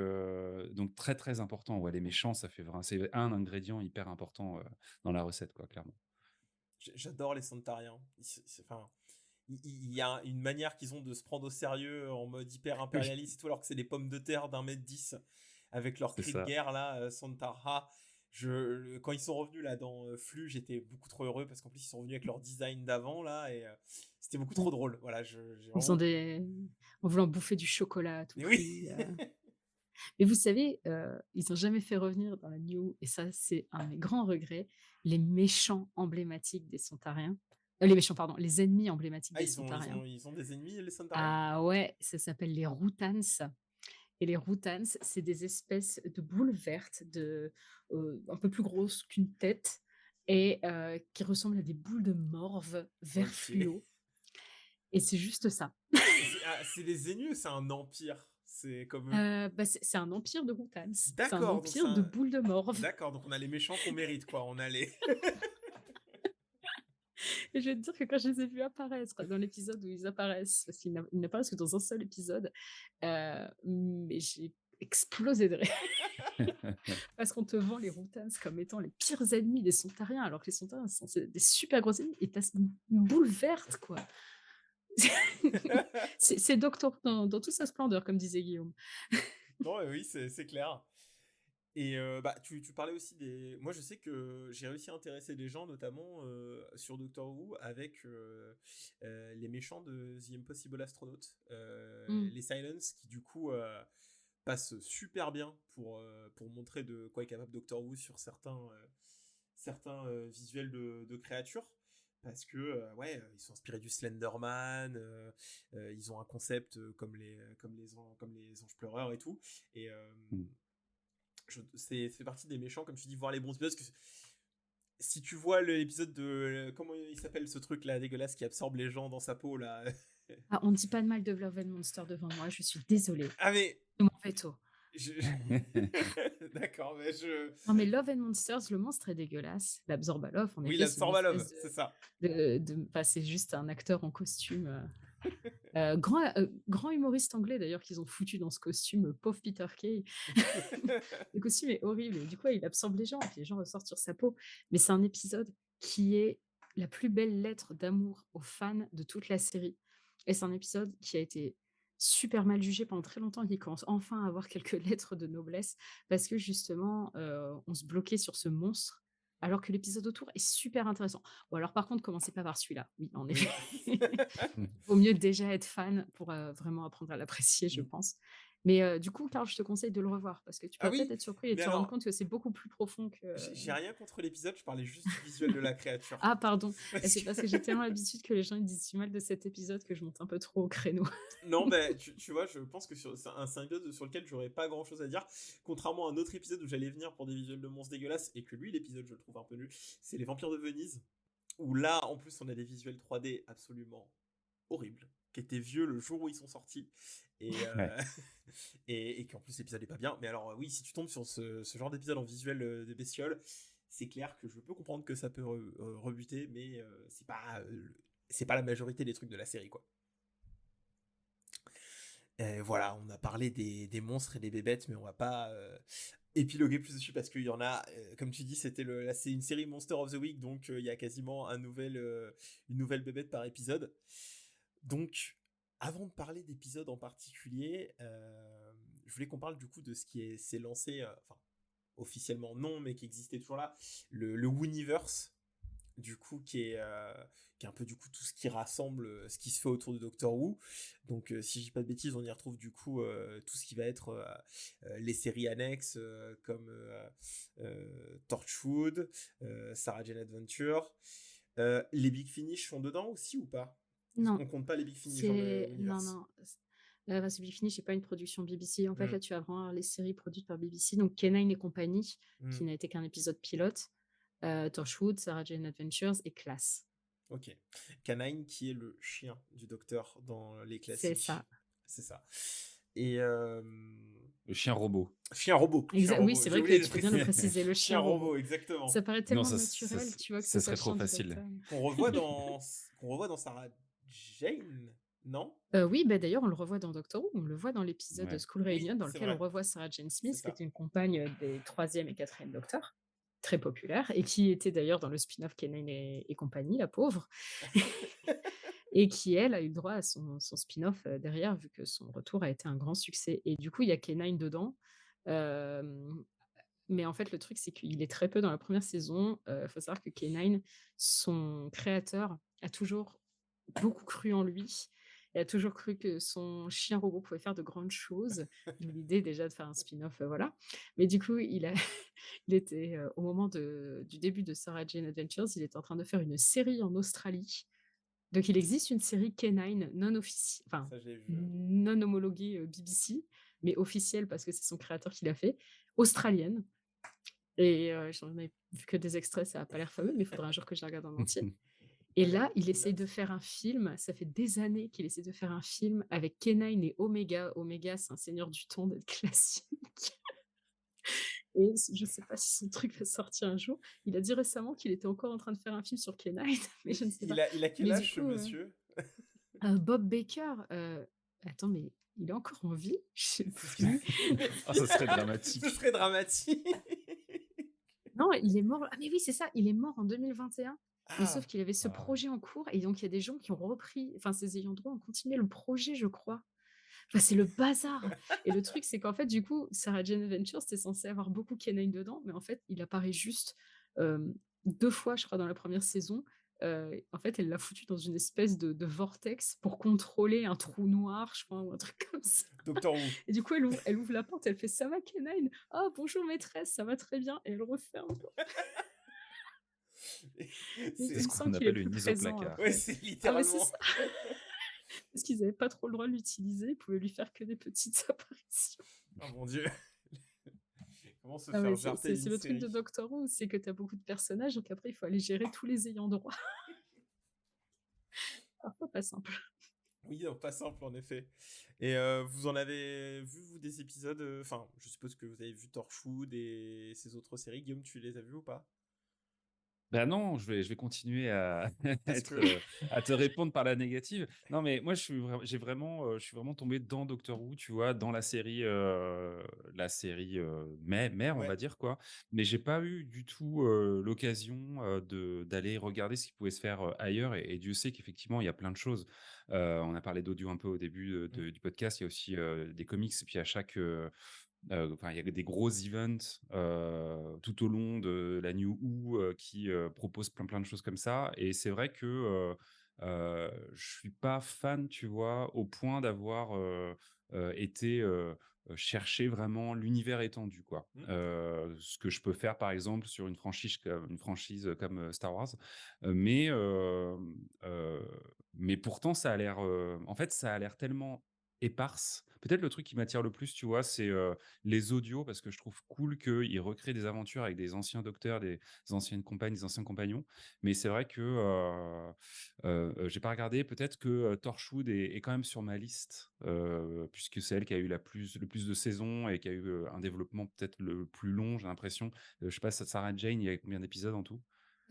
très très important. Ouais, les méchants, ça fait vraiment, c'est un ingrédient hyper important dans la recette, quoi, clairement. J'adore les Sontariens. Enfin, il y a une manière qu'ils ont de se prendre au sérieux en mode hyper Oui, impérialiste et tout, alors que c'est des pommes de terre d'1,10 m avec leur c'est cri de ça. guerre là, Sontara. Quand ils sont revenus là dans Flux, j'étais beaucoup trop heureux parce qu'en plus ils sont revenus avec leur design d'avant là et c'était beaucoup trop drôle. Voilà, j'ai Ils ont vraiment. en voulant bouffer du chocolat à tout Mais oui. prix. Mais vous savez, ils ont jamais fait revenir dans la New, et ça, c'est un de mes grands regrets, les méchants emblématiques des Sontariens. Les méchants, pardon, les ennemis emblématiques Ah, des Sontariens. ils ont des ennemis les Sontariens? Ah ouais, ça s'appelle les Routans. Et les Routans, c'est des espèces de boules vertes un peu plus grosses qu'une tête et qui ressemblent à des boules de morve vert OK. fluo. Et c'est juste ça. C'est des Zénus, c'est un empire. C'est comme eux. Bah, c'est un empire de Routans. C'est un D'accord, donc empire de boules de morve. d'accord, donc on a les méchants qu'on mérite quoi, on a les. Et je vais te dire que quand je les ai vus apparaître dans l'épisode où ils apparaissent, parce qu'ils n'apparaissent que dans un seul épisode, mais j'ai explosé de rire. Parce qu'on te vend les Routans comme étant les pires ennemis des Sontariens, alors que les Sontariens sont des super gros ennemis, et t'as une boule verte, quoi. C'est Doctor dans toute sa splendeur, comme disait Guillaume. Non, oui, c'est clair. Et bah, tu parlais aussi des. Moi, je sais que j'ai réussi à intéresser des gens, notamment sur Doctor Who, avec les méchants de The Impossible Astronaut, Mm. les Silence, qui du coup passent super bien pour montrer de quoi est capable Doctor Who sur certains visuels de créatures. Parce que, ouais, ils sont inspirés du Slenderman, ils ont un concept comme les anges pleureurs et tout. Et Mm. c'est fait partie des méchants, comme tu dis, voir les bons épisodes. Parce que si tu vois l'épisode de. Comment il s'appelle ce truc là dégueulasse qui absorbe les gens dans sa peau là. Ah, on ne dit pas de mal de Love and Monster devant moi, je suis désolée. Ah, mais. C'est mon veto. D'accord, mais je. Non, mais Love and Monsters, le monstre est dégueulasse. L'Absorbalov, en Oui, effet, c'est une espèce c'est ça. enfin, c'est juste un acteur en costume. Grand humoriste anglais d'ailleurs qu'ils ont foutu dans ce costume, pauvre Peter Kay. Le costume est horrible et du coup il absorbe les gens et puis les gens ressortent sur sa peau. Mais c'est un épisode qui est la plus belle lettre d'amour aux fans de toute la série. Et c'est un épisode qui a été super mal jugé pendant très longtemps et qui commence enfin à avoir quelques lettres de noblesse parce que justement on se bloquait sur ce monstre alors que l'épisode autour est super intéressant. Bon alors par contre commencez pas par celui-là. Oui, en effet. Oui. Vaut mieux déjà être fan pour vraiment apprendre à l'apprécier, je pense. Mais du coup, Karl, je te conseille de le revoir parce que tu Ah peux peut-être oui, être surpris et mais te rendre alors, compte que c'est beaucoup plus profond que. j'ai rien contre l'épisode, je parlais juste du visuel de la créature. Ah, pardon. Parce C'est que- parce que j'ai tellement l'habitude que les gens ils disent du mal de cet épisode que je monte un peu trop au créneau. Non, ben, tu vois, je pense que c'est un épisode sur lequel j'aurais pas grand chose à dire. Contrairement à un autre épisode où j'allais venir pour des visuels de monstres dégueulasses, et que lui, l'épisode, je le trouve un peu nul, c'est Les Vampires de Venise. Où là, en plus, on a des visuels 3D absolument horribles, qui étaient vieux le jour où ils sont sortis. Et, Ouais. et qu'en plus, l'épisode est pas bien. Mais alors, oui, si tu tombes sur ce genre d'épisode en visuel des bestioles, c'est clair que je peux comprendre que ça peut rebuter, mais c'est pas la majorité des trucs de la série, quoi. Voilà, on a parlé des monstres et des bébêtes, mais on va pas épiloguer plus dessus parce qu'il y en a, comme tu dis, là, c'est une série Monster of the Week, donc il y a quasiment une nouvelle bébête par épisode. Donc, avant de parler d'épisodes en particulier, je voulais qu'on parle du coup de ce qui s'est lancé, enfin, officiellement non, mais qui existait toujours là, le Wooniverse, du coup, qui est un peu du coup tout ce qui rassemble ce qui se fait autour de Doctor Who. Donc si je dis pas de bêtises, on y retrouve du coup tout ce qui va être les séries annexes comme Torchwood, Sarah Jane Adventure, Les Big Finish sont dedans aussi ou pas? Non, On compte pas les Big Finish dans non, l'univers. non. Parce que Big Finish n'est pas une production BBC. En fait, Hmm. là, tu vas vraiment avoir les séries produites par BBC. Donc, K9 et compagnie, qui Hmm. n'a été qu'un épisode pilote. Torchwood, Sarah Jane Adventures et Class. Ok. Canine qui est le chien du docteur dans les C'est classiques. ça. C'est ça. Et Le chien robot. chien robot. Oui, c'est vrai que tu peux bien le préciser, le chien robot. Exactement. Ça paraît Non, tellement ça naturel, tu vois, que ça c'est pas serait le trop chien du facile. docteur. Qu'on revoit dans Sarah Jane, non? Oui, bah, d'ailleurs, on le revoit dans Doctor Who. On le voit dans l'épisode Ouais. School Reunion, dans c'est lequel vrai. on revoit Sarah Jane Smith, C'est qui ça. était une compagne des 3e et 4e Docteurs, très populaire, et qui était d'ailleurs dans le spin-off K9 et compagnie, la pauvre. Et qui, elle, a eu le droit à son spin-off derrière, vu que son retour a été un grand succès. Et du coup, il y a K9 dedans. Mais en fait, le truc, c'est qu'il est très peu dans la première saison. Il faut savoir que K9, son créateur, a toujours beaucoup cru en lui. Il a toujours cru que son chien robot pouvait faire de grandes choses. D'où l'idée déjà de faire un spin-off, voilà. Mais du coup, il était, au moment du début de Sarah Jane Adventures, il était en train de faire une série en Australie. Donc, il existe une série K9 enfin, Ça, j'ai vu. non homologuée BBC, mais officielle parce que c'est son créateur qui l'a fait, australienne. Et j'en ai vu que des extraits, ça n'a pas l'air fameux, mais il faudra un jour que je la regarde en entier. Et là, il essaye de faire un film. Ça fait des années qu'il essaie de faire un film avec K9 et Omega. Omega, c'est un seigneur du temps d'être classique. Et je ne sais pas si son truc va sortir un jour. Il a dit récemment qu'il était encore en train de faire un film sur K9, mais je ne sais pas. Il a quel Mais du âge, ce coup, monsieur? Bob Baker, attends, mais il est encore en vie? Je sais plus. Ah, ça serait dramatique. Ce serait dramatique. Non, il est mort. Ah, mais oui, c'est ça, il est mort en 2021. Mais Ah. sauf qu'il avait ce projet en cours, et donc il y a des gens qui ont repris, enfin, ses ayants droit ont continué le projet, je crois. Enfin, c'est le bazar. Et le truc, c'est qu'en fait, du coup, Sarah Jane Adventures, c'était censé avoir beaucoup K9 dedans, mais en fait, il apparaît juste 2 fois, je crois, dans la première saison. En fait, elle l'a foutu dans une espèce de vortex pour contrôler un trou noir, je crois, ou un truc comme ça. Doctor Who. Et du coup, elle ouvre la porte, elle fait ça va, K9? Ah, bonjour maîtresse, ça va très bien. Et elle referme. C'est ce qu'on appelle une mise au placard. Ouais, c'est Ah, mais littéralement. c'est ça. Parce qu'ils n'avaient pas trop le droit de l'utiliser, ils pouvaient lui faire que des petites apparitions. Oh mon dieu. Comment se Ah faire ouais, jarter c'est une le truc de série? Doctor Who, c'est que tu as beaucoup de personnages, donc après, il faut aller gérer tous les ayants droit. Parfois pas simple. Oui, non, pas simple en effet. Et vous en avez vu, vous, des épisodes enfin, je suppose que vous avez vu Torchwood et ces autres séries. Guillaume, tu les as vus ou pas? Ben non, je vais continuer à Parce être, que- à te répondre par la négative. Non, mais moi, je suis vraiment tombé dans Doctor Who, tu vois, dans la série mère, on Ouais. va dire, quoi. Mais j'ai pas eu du tout l'occasion d'aller regarder ce qui pouvait se faire ailleurs. Et Dieu sait qu'effectivement, il y a plein de choses. On a parlé d'audio un peu au début du podcast. Il y a aussi des comics. Et puis à chaque enfin, il y a des gros events tout au long de la New Who qui proposent plein de choses comme ça. Et c'est vrai que je suis pas fan, tu vois, au point d'avoir été chercher vraiment l'univers étendu, quoi. Ce que je peux faire, par exemple, sur une franchise comme Star Wars. Mais pourtant, ça a l'air, en fait, ça a l'air tellement éparse. Peut-être le truc qui m'attire le plus, tu vois, c'est les audios, parce que je trouve cool qu'ils recréent des aventures avec des anciens docteurs, des anciennes compagnes, des anciens compagnons. Mais c'est vrai que j'ai pas regardé. Peut-être que Torchwood est quand même sur ma liste, puisque c'est elle qui a eu le plus de saisons et qui a eu un développement peut-être le plus long, j'ai l'impression. Je sais pas, Sarah Jane, il y a combien d'épisodes en tout?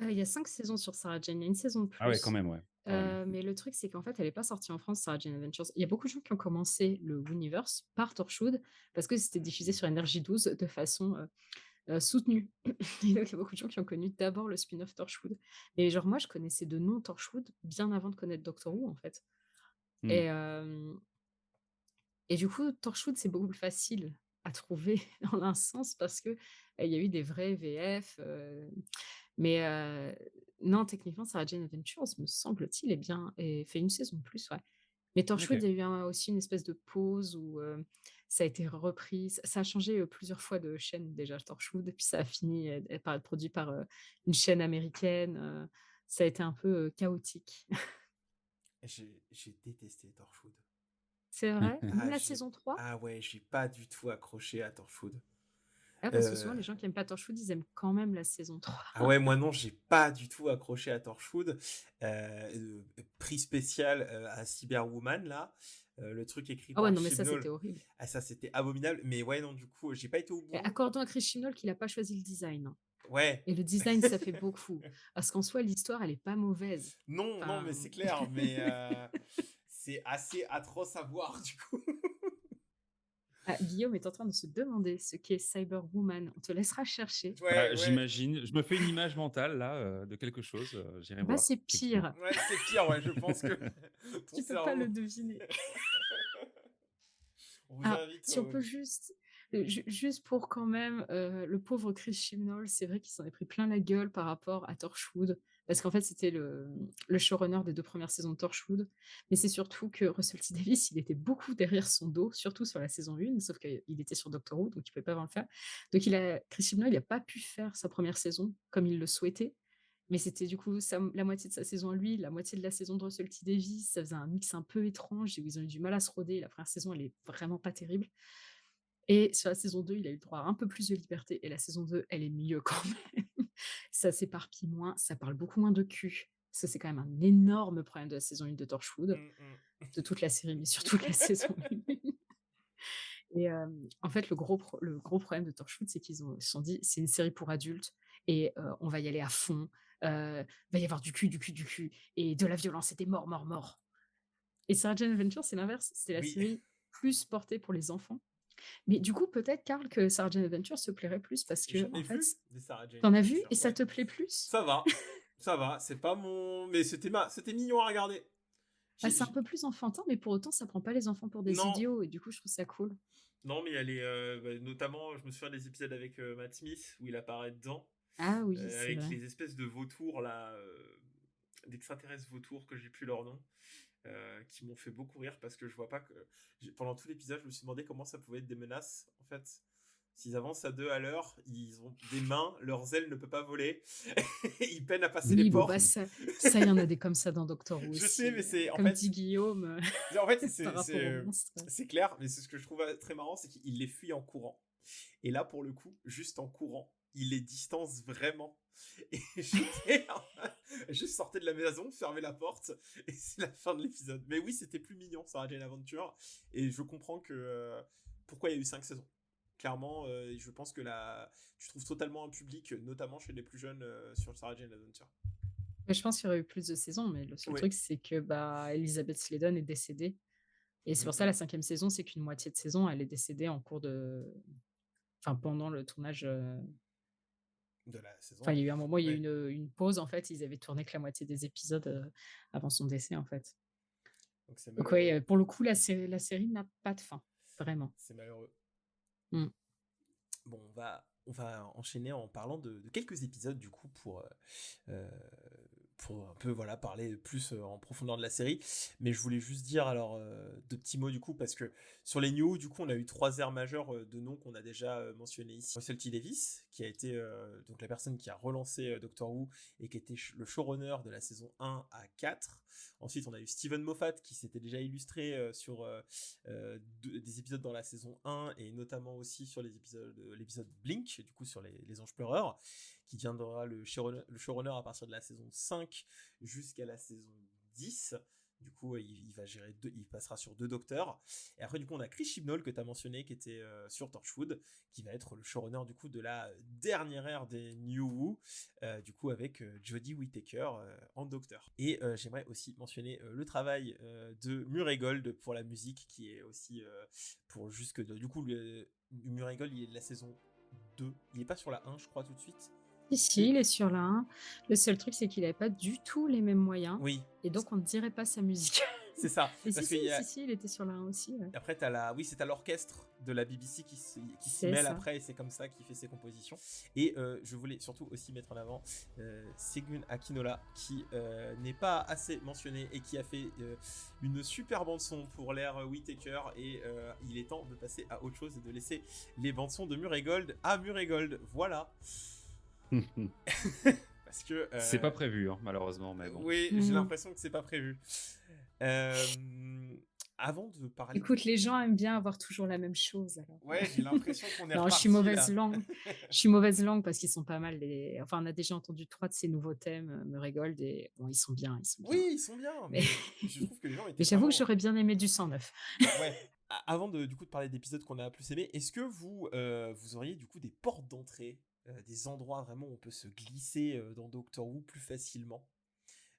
Il y a 5 saisons sur Sarah Jane, il y a une saison de Ah ouais, quand plus. même, ouais. Quand même. Mais le truc, c'est qu'en fait, elle n'est pas sortie en France, Sarah Jane Adventures. Il y a beaucoup de gens qui ont commencé le Universe par Torchwood parce que c'était diffusé sur NRJ12 de façon soutenue. Et donc, il y a beaucoup de gens qui ont connu d'abord le spin-off Torchwood. Et genre, moi, je connaissais de nom Torchwood bien avant de connaître Doctor Who, en fait. Hmm. Et du coup, Torchwood, c'est beaucoup plus facile à trouver en un sens parce que il y a eu des vrais VF. Mais non, techniquement, Sarah Jane Adventures, me semble-t-il, est bien et fait une saison de plus, ouais. Mais Torchwood, Ok. il y a eu aussi une espèce de pause où ça a été repris. Ça a changé plusieurs fois de chaîne déjà, Torchwood, puis ça a fini par être produit par une chaîne américaine. ça a été un peu chaotique. J'ai détesté Torchwood. C'est vrai? Même Ah, la j'ai... saison 3? ah ouais, j'ai pas du tout accroché à Torchwood. Ah, parce que souvent, les gens qui aiment pas Torchwood, ils aiment quand même la saison 3. Ah ouais, moi non, j'ai pas du tout accroché à Torchwood. Prix spécial à Cyberwoman, là. Le truc écrit Ah ouais, par non, mais ça, Chibnall. c'était horrible. Ah, ça, c'était abominable. Mais ouais, non, du coup, j'ai pas été au bout. Et accordons à Chris Chibnall qu'il a pas choisi le design, hein. Ouais. Et le design, ça fait beaucoup. Parce qu'en soi, l'histoire, elle est pas mauvaise. Non, non, Enfin, mais c'est clair. Mais c'est assez atroce à voir, du coup. Guillaume est en train de se demander ce qu'est Cyberwoman. On te laissera chercher. Ouais, Bah, ouais. j'imagine, je me fais une image mentale là de quelque chose, j'irai Bah, voir. c'est pire. Ouais, c'est pire, ouais, je pense que ton Tu peux pas cerveau- le deviner. On vous Ah, invite. si on peut juste, juste pour quand même, le pauvre Chris Chibnall, c'est vrai qu'il s'en est pris plein la gueule par rapport à Torchwood, parce qu'en fait, c'était le showrunner des 2 premières saisons de Torchwood. Mais c'est surtout que Russell T Davies, il était beaucoup derrière son dos, surtout sur la saison 1, sauf qu'il était sur Doctor Who, donc il pouvait pas vraiment le faire. Donc Chris Chibnall, il a pas pu faire sa première saison comme il le souhaitait, mais c'était du coup la moitié de sa saison à lui, la moitié de la saison de Russell T Davies. Ça faisait un mix un peu étrange, où ils ont eu du mal à se roder. La première saison, elle est vraiment pas terrible. Et sur la saison 2, il a eu le droit à un peu plus de liberté. Et la saison 2, elle est mieux quand même. Ça s'éparpille moins, ça parle beaucoup moins de cul. Parce que c'est quand même un énorme problème de la saison 1 de Torchwood, de toute la série, mais surtout de la saison 1. Et en fait, le gros problème de Torchwood, c'est qu'ils se sont dit, c'est une série pour adultes et on va y aller à fond. Va y avoir du cul, du cul, du cul et de la violence et des morts, morts, morts. Et Sarah Jane Adventure, c'est l'inverse. C'est la Oui. série plus portée pour les enfants. Mais du coup, peut-être, Karl, que Sarah Jane Adventure se plairait plus parce J'ai que, jamais en fait, vu des Sarah Jane t'en as vu Adventure, et ça ouais. te plaît plus? Ça va, ça va. C'est pas mon. Mais c'était mignon à regarder. Bah, c'est un peu plus enfantin, mais pour autant, ça prend pas les enfants pour des Non. idiots et du coup, je trouve ça cool. Non, mais elle est. Notamment, je me souviens des épisodes avec Matt Smith où il apparaît dedans. Ah oui, c'est Avec vrai. les espèces de vautours là, d'extraterrestres vautours que j'ai plus leur nom, qui m'ont fait beaucoup rire parce que je vois pas que. Pendant tout l'épisode, je me suis demandé comment ça pouvait être des menaces. En fait, s'ils avancent à 2 à l'heure, ils ont des mains, leurs ailes ne peuvent pas voler, ils peinent à passer les Oui, bon, portes. bah, ça, il y en a des comme ça dans Doctor Who Je aussi. sais, mais c'est en Comme fait. dit Guillaume, En fait, par rapport aux monstres. c'est clair, mais c'est ce que je trouve très marrant, c'est qu'il les fuit en courant. Et là, pour le coup, juste en courant, il les distance vraiment. Et je sortais de la maison, fermais la porte, et c'est la fin de l'épisode. Mais oui, c'était plus mignon, Sarah Jane Adventure, et je comprends que pourquoi il y a eu 5 saisons. Clairement, je pense que tu trouves totalement un public, notamment chez les plus jeunes, sur Sarah Jane Adventure. Mais je pense qu'il y aurait eu plus de saisons, mais le seul Ouais. truc, c'est que bah, Elizabeth Sladen est décédée. Et c'est pour ça, la 5e saison, c'est qu'une moitié de saison, elle est décédée en cours de. Enfin, pendant le tournage. De la saison. Enfin, il y a eu un moment, il y a Ouais. eu une pause, en fait. Ils avaient tourné que la moitié des épisodes avant son décès, en fait. Donc c'est Donc, malheureux. oui, pour le coup, la série n'a pas de fin. Vraiment. C'est malheureux. Mm. Bon, on va enchaîner en parlant de quelques épisodes du coup pour un peu voilà parler plus en profondeur de la série. Mais je voulais juste dire alors 2 petits mots du coup parce que sur les news du coup on a eu 3 aires majeures de noms qu'on a déjà mentionnés ici. Russell T Davies qui a été donc la personne qui a relancé Doctor Who et qui était le showrunner de la saison 1 à 4. Ensuite, on a eu Steven Moffat qui s'était déjà illustré sur des épisodes dans la saison 1 et notamment aussi sur l'épisode Blink, du coup sur les Anges Pleureurs, qui deviendra le showrunner à partir de la saison 5 jusqu'à la saison 10. Du coup, il passera sur 2 docteurs. Et après, du coup, on a Chris Chibnall que tu as mentionné, qui était sur Torchwood, qui va être le showrunner du coup de la dernière ère des New Who, du coup avec Jodie Whittaker en docteur. Et j'aimerais aussi mentionner le travail de Murray Gold pour la musique, qui est aussi pour jusque du coup Murray Gold, il est de la saison 2. Il n'est pas sur la 1, je crois, tout de suite. Si, il est sur la 1. Le seul truc, c'est qu'il n'avait pas du tout les mêmes moyens. Oui. Et donc, on ne dirait pas sa musique. C'est ça. Mais Parce si, qu'il il était sur la 1 aussi. Ouais. Après, c'est à l'orchestre de la BBC qui s'y C'est mêle ça. après, et c'est comme ça qu'il fait ses compositions. Et je voulais surtout aussi mettre en avant Segun Akinola, qui n'est pas assez mentionné et qui a fait une super bande-son pour l'ère Whittaker. Et il est temps de passer à autre chose et de laisser les bandes-sons de Murray Gold à Murray Gold. Voilà. Parce que... C'est pas prévu, hein, malheureusement, mais bon. Oui, j'ai l'impression que c'est pas prévu. Avant de parler... Écoute, les gens aiment bien avoir toujours la même chose, alors. Ouais, j'ai l'impression qu'on est Non, je reparti suis mauvaise là. langue. Je suis mauvaise langue parce qu'ils sont pas mal. Enfin, on a déjà entendu 3 de ces nouveaux thèmes, Murray et bon, ils sont bien, ils sont bien. Oui, ils sont bien, Mais, mais je trouve que les gens mais étaient j'avoue que vraiment... j'aurais bien aimé du 109. Ouais. Avant de, du coup, de parler d'épisodes qu'on a plus aimés, est-ce que vous auriez du coup des portes d'entrée, des endroits vraiment où on peut se glisser dans Doctor Who plus facilement?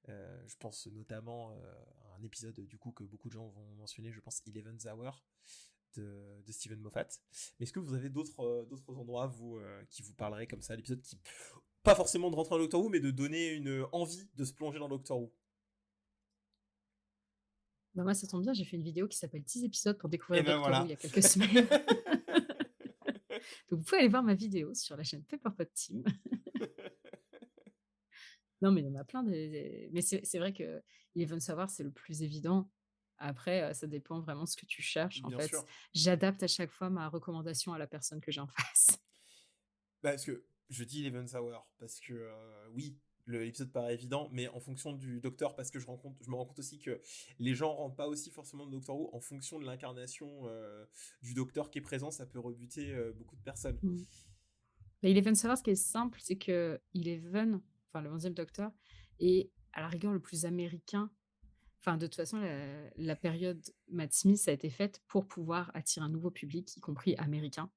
Je pense notamment à un épisode du coup que beaucoup de gens vont mentionner, je pense Eleven's Hour de Stephen Moffat. Mais est-ce que vous avez d'autres endroits qui vous parleraient comme ça, l'épisode qui pas forcément de rentrer dans Doctor Who, mais de donner une envie de se plonger dans Doctor Who? Bah, moi, ça tombe bien, j'ai fait une vidéo qui s'appelle 10 épisodes pour découvrir Et ben Doctor Who voilà. il y a quelques semaines. Donc, vous pouvez aller voir ma vidéo sur la chaîne Pepperpot Team. Non, mais il y en a plein mais c'est vrai que Eleven Savoir, c'est le plus évident. Après, ça dépend vraiment de ce que tu cherches. En Bien fait, sûr. j'adapte à chaque fois ma recommandation à la personne que j'ai en face. Bah, parce que je dis Eleven's Hour parce que oui, l'épisode paraît évident, mais en fonction du docteur, parce que je me rends compte aussi que les gens rentrent pas aussi forcément de Doctor Who en fonction de l'incarnation du docteur qui est présent, ça peut rebuter beaucoup de personnes. Mmh. Mais Eleven Savoir, ce qui est simple, c'est que Eleven, enfin le 11e docteur, est à la rigueur le plus américain. Enfin, de toute façon, la période Matt Smith a été faite pour pouvoir attirer un nouveau public, y compris américain.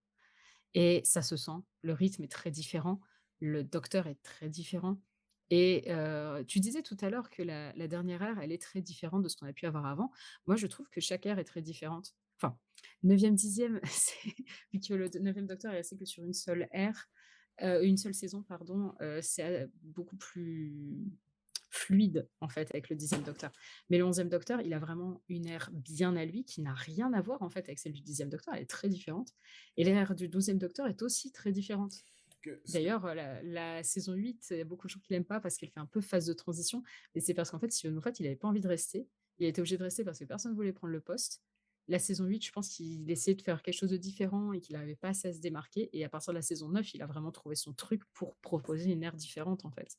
Et ça se sent. Le rythme est très différent. Le docteur est très différent. Et tu disais tout à l'heure que la dernière ère, elle est très différente de ce qu'on a pu avoir avant. Moi, je trouve que chaque ère est très différente. Enfin, 9e, 10e, vu que le 9e docteur est resté que sur une seule ère, une seule saison, pardon, c'est beaucoup plus fluide, en fait, avec le 10e docteur. Mais le 11e docteur, il a vraiment une ère bien à lui qui n'a rien à voir, en fait, avec celle du 10e docteur. Elle est très différente. Et l'ère du 12e docteur est aussi très différente. D'ailleurs, la saison 8, il y a beaucoup de gens qui l'aiment pas parce qu'elle fait un peu phase de transition. Mais c'est parce qu'en fait, Steven Moffat, il n'avait pas envie de rester. Il a été obligé de rester parce que personne ne voulait prendre le poste. La saison 8, je pense qu'il essayait de faire quelque chose de différent et qu'il n'arrivait pas assez à se démarquer. Et à partir de la saison 9, il a vraiment trouvé son truc pour proposer une ère différente, en fait.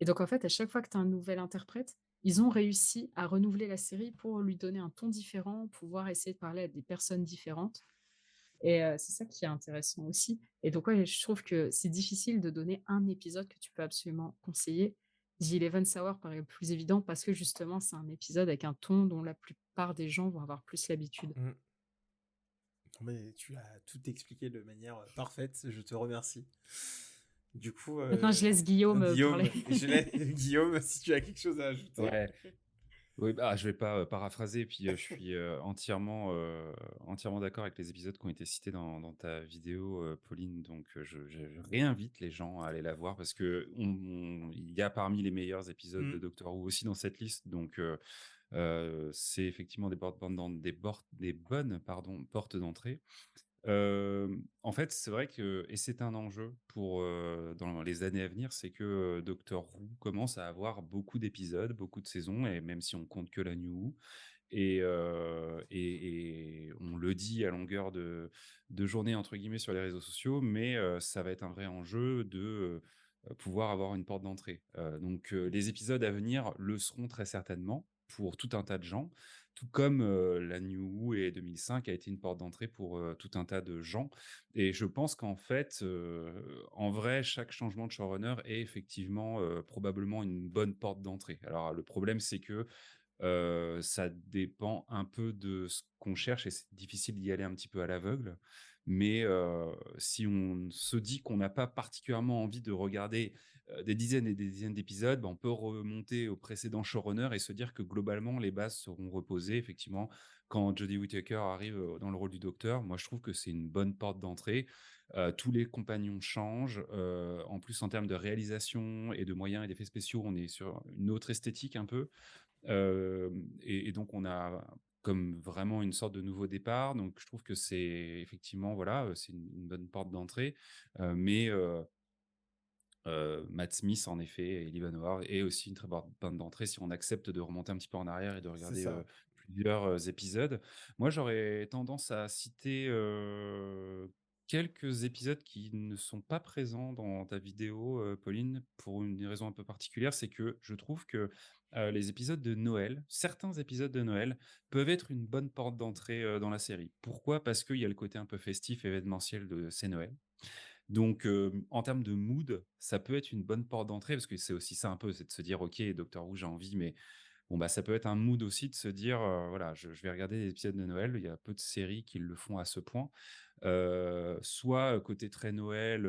Et donc, en fait, à chaque fois que tu as un nouvel interprète, ils ont réussi à renouveler la série pour lui donner un ton différent, pouvoir essayer de parler à des personnes différentes. Et c'est ça qui est intéressant aussi. Et donc, ouais, je trouve que c'est difficile de donner un épisode que tu peux absolument conseiller. The Eleventh Hour paraît le plus évident parce que justement, c'est un épisode avec un ton dont la plupart des gens vont avoir plus l'habitude. Mais tu as tout expliqué de manière parfaite, je te remercie. Du coup, Maintenant, je laisse Guillaume parler. Guillaume, si tu as quelque chose à ajouter. Ouais. Oui, bah, je vais pas paraphraser, puis je suis entièrement d'accord avec les épisodes qui ont été cités dans ta vidéo, Pauline. Donc, je réinvite les gens à aller la voir parce que il y a parmi les meilleurs épisodes de Doctor Who aussi dans cette liste. Donc, c'est effectivement des bonnes portes d'entrée. En fait, c'est vrai que, et c'est un enjeu pour dans les années à venir, c'est que Doctor Who commence à avoir beaucoup d'épisodes, beaucoup de saisons, et même si on compte que la New Who, et on le dit à longueur de journée entre guillemets sur les réseaux sociaux, mais ça va être un vrai enjeu de pouvoir avoir une porte d'entrée. Donc les épisodes à venir le seront très certainement pour tout un tas de gens. Tout comme la New Who et 2005 a été une porte d'entrée pour tout un tas de gens. Et je pense qu'en fait, en vrai, chaque changement de showrunner est effectivement probablement une bonne porte d'entrée. Alors, le problème, c'est que ça dépend un peu de ce qu'on cherche et c'est difficile d'y aller un petit peu à l'aveugle. Mais si on se dit qu'on n'a pas particulièrement envie de regarder des dizaines et des dizaines d'épisodes, on peut remonter au précédent showrunner et se dire que globalement, les bases seront reposées. Effectivement, quand Jodie Whittaker arrive dans le rôle du docteur, moi, je trouve que c'est une bonne porte d'entrée. Tous les compagnons changent. En plus, en termes de réalisation et de moyens et d'effets spéciaux, on est sur une autre esthétique un peu. Et donc, on a comme vraiment une sorte de nouveau départ. Donc, je trouve que c'est effectivement, voilà, c'est une bonne porte d'entrée. Mais Matt Smith, en effet, et Eleven Hour est aussi une très bonne porte d'entrée si on accepte de remonter un petit peu en arrière et de regarder plusieurs épisodes. Moi, j'aurais tendance à citer quelques épisodes qui ne sont pas présents dans ta vidéo, Pauline, pour une raison un peu particulière. C'est que je trouve que, les épisodes de Noël, certains épisodes de Noël peuvent être une bonne porte d'entrée, dans la série. Pourquoi? Parce qu'il y a le côté un peu festif, événementiel de c'est Noël. Donc, en termes de mood, ça peut être une bonne porte d'entrée parce que c'est aussi ça un peu, c'est de se dire: «OK, Doctor Who, j'ai envie», mais bon, bah, ça peut être un mood aussi de se dire, voilà, je vais regarder des épisodes de Noël. Il y a peu de séries qui le font à ce point. Soit, côté très Noël,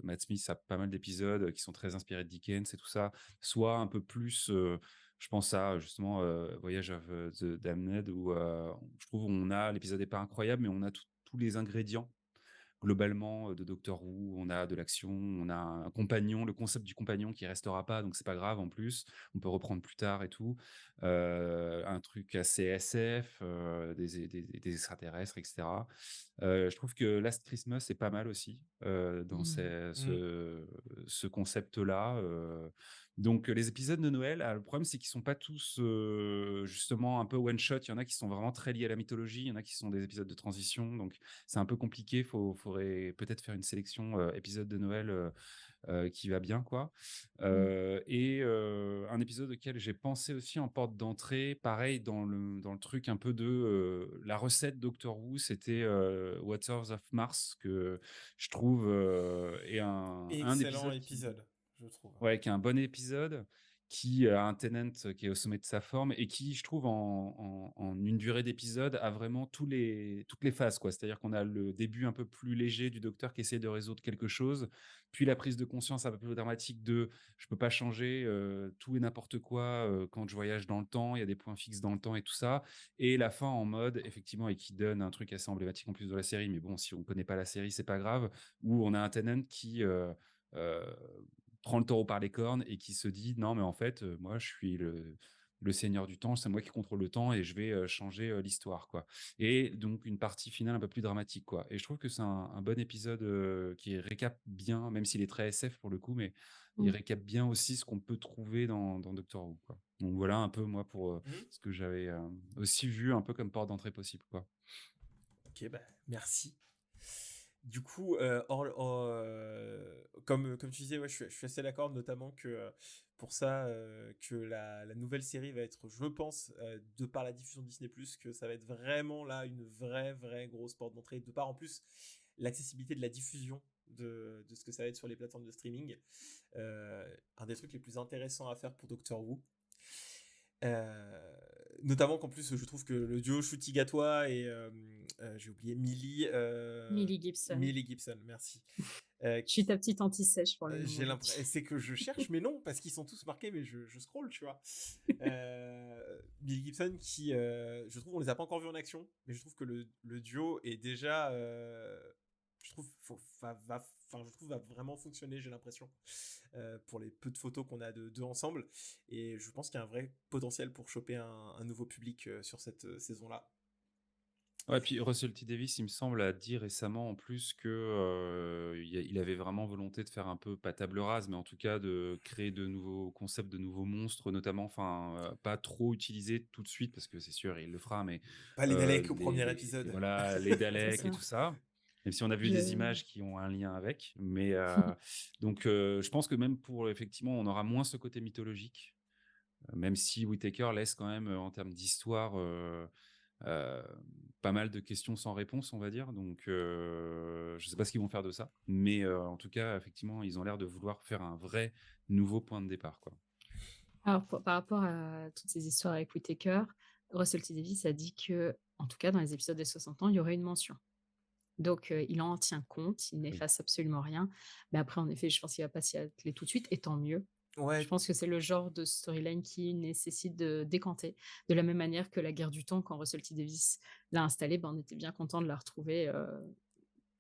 Matt Smith a pas mal d'épisodes, qui sont très inspirés de Dickens et tout ça. Soit un peu plus, je pense à justement, Voyage of, the Damned où, je trouve on a l'épisode est pas incroyable, mais on a tous les ingrédients globalement, de Doctor Who. On a de l'action, on a un compagnon, le concept du compagnon qui restera pas, donc c'est pas grave en plus. On peut reprendre plus tard et tout. Un truc assez SF, des extraterrestres et cetera. Je trouve que Last Christmas est pas mal aussi, dans Mmh. ce concept-là, donc les épisodes de Noël, le problème c'est qu'ils sont pas tous, justement un peu one shot. Il y en a qui sont vraiment très liés à la mythologie, il y en a qui sont des épisodes de transition, donc c'est un peu compliqué. Faudrait peut-être faire une sélection, épisode de Noël, qui va bien, quoi. Mmh. Un épisode auquel j'ai pensé aussi en porte d'entrée, pareil dans le truc un peu de, la recette Doctor Who, c'était, Waters of Mars que je trouve, est un Excellent épisode qui épisode, je trouve. ouais, qui est un bon épisode, qui a un Tennant qui est au sommet de sa forme et qui, je trouve, en une durée d'épisode, a vraiment toutes les phases, quoi. C'est-à-dire qu'on a le début un peu plus léger du docteur qui essaie de résoudre quelque chose, puis la prise de conscience un peu plus dramatique de je peux pas changer tout et n'importe quoi quand je voyage dans le temps, il y a des points fixes dans le temps et tout ça, et la fin en mode, effectivement, et qui donne un truc assez emblématique en plus de la série, mais bon, si on connaît pas la série, c'est pas grave, où on a un Tennant qui euh, prend le taureau par les cornes et qui se dit non mais en fait moi je suis le seigneur du temps, c'est moi qui contrôle le temps et je vais changer l'histoire, quoi. Et donc une partie finale un peu plus dramatique, quoi. Et je trouve que c'est un bon épisode qui récap bien, même s'il est très SF pour le coup, mais il Mmh. récap bien aussi ce qu'on peut trouver dans Doctor Who, quoi. Donc voilà un peu moi pour Mmh. ce que j'avais aussi vu un peu comme porte d'entrée possible, quoi. Ok, bah, merci. Du coup, comme tu disais, ouais, je suis assez d'accord, notamment que pour ça, que la nouvelle série va être, je pense, de par la diffusion de Disney+, que ça va être vraiment là une vraie grosse porte d'entrée, de par en plus l'accessibilité de la diffusion de ce que ça va être sur les plateformes de streaming. Un des trucs les plus intéressants à faire pour Doctor Who. Euh, Notamment qu'en plus je trouve que le duo Ncuti Gatwa et j'ai oublié Millie Gibson. Millie Gibson, merci. Je suis ta petite anti-sèche pour le moment. J'ai l'impression, c'est que je cherche, mais non, parce qu'ils sont tous marqués, mais je scroll, tu vois. Millie Gibson qui, je trouve, on les a pas encore vus en action, mais je trouve que le duo est déjà, je trouve, je trouve va vraiment fonctionner, j'ai l'impression, pour les peu de photos qu'on a de d'eux ensemble, et je pense qu'il y a un vrai potentiel pour choper un nouveau public sur cette saison-là. Ouais, puis Russell T Davies, il me semble, a dit récemment en plus que il avait vraiment volonté de faire un peu, pas table rase, mais en tout cas de créer de nouveaux concepts, de nouveaux monstres, notamment, enfin, pas trop utilisés tout de suite, parce que c'est sûr, il le fera, mais Pas les Daleks au premier épisode. voilà, les C'est Daleks et ça. tout ça. Même si on a vu Je- des images qui ont un lien avec, mais donc je pense que même pour effectivement, on aura moins ce côté mythologique, même si Whittaker laisse quand même en termes d'histoire. Euh, Pas mal de questions sans réponse, on va dire. Donc, je sais pas ce qu'ils vont faire de ça, mais en tout cas, effectivement, ils ont l'air de vouloir faire un vrai nouveau point de départ, quoi. Alors, par rapport à toutes ces histoires avec Whittaker, Russell T Davies a dit que, en tout cas, dans les épisodes des 60 ans, il y aurait une mention. Donc, il en tient compte, il n'efface absolument rien. Mais après, en effet, je pense qu'il va pas s'y atteler tout de suite, et tant mieux. Je Ouais, pense que c'est le genre de storyline qui nécessite de décanter. De la même manière que la guerre du temps, quand Russell T Davies l'a installée, ben, on était bien content de la retrouver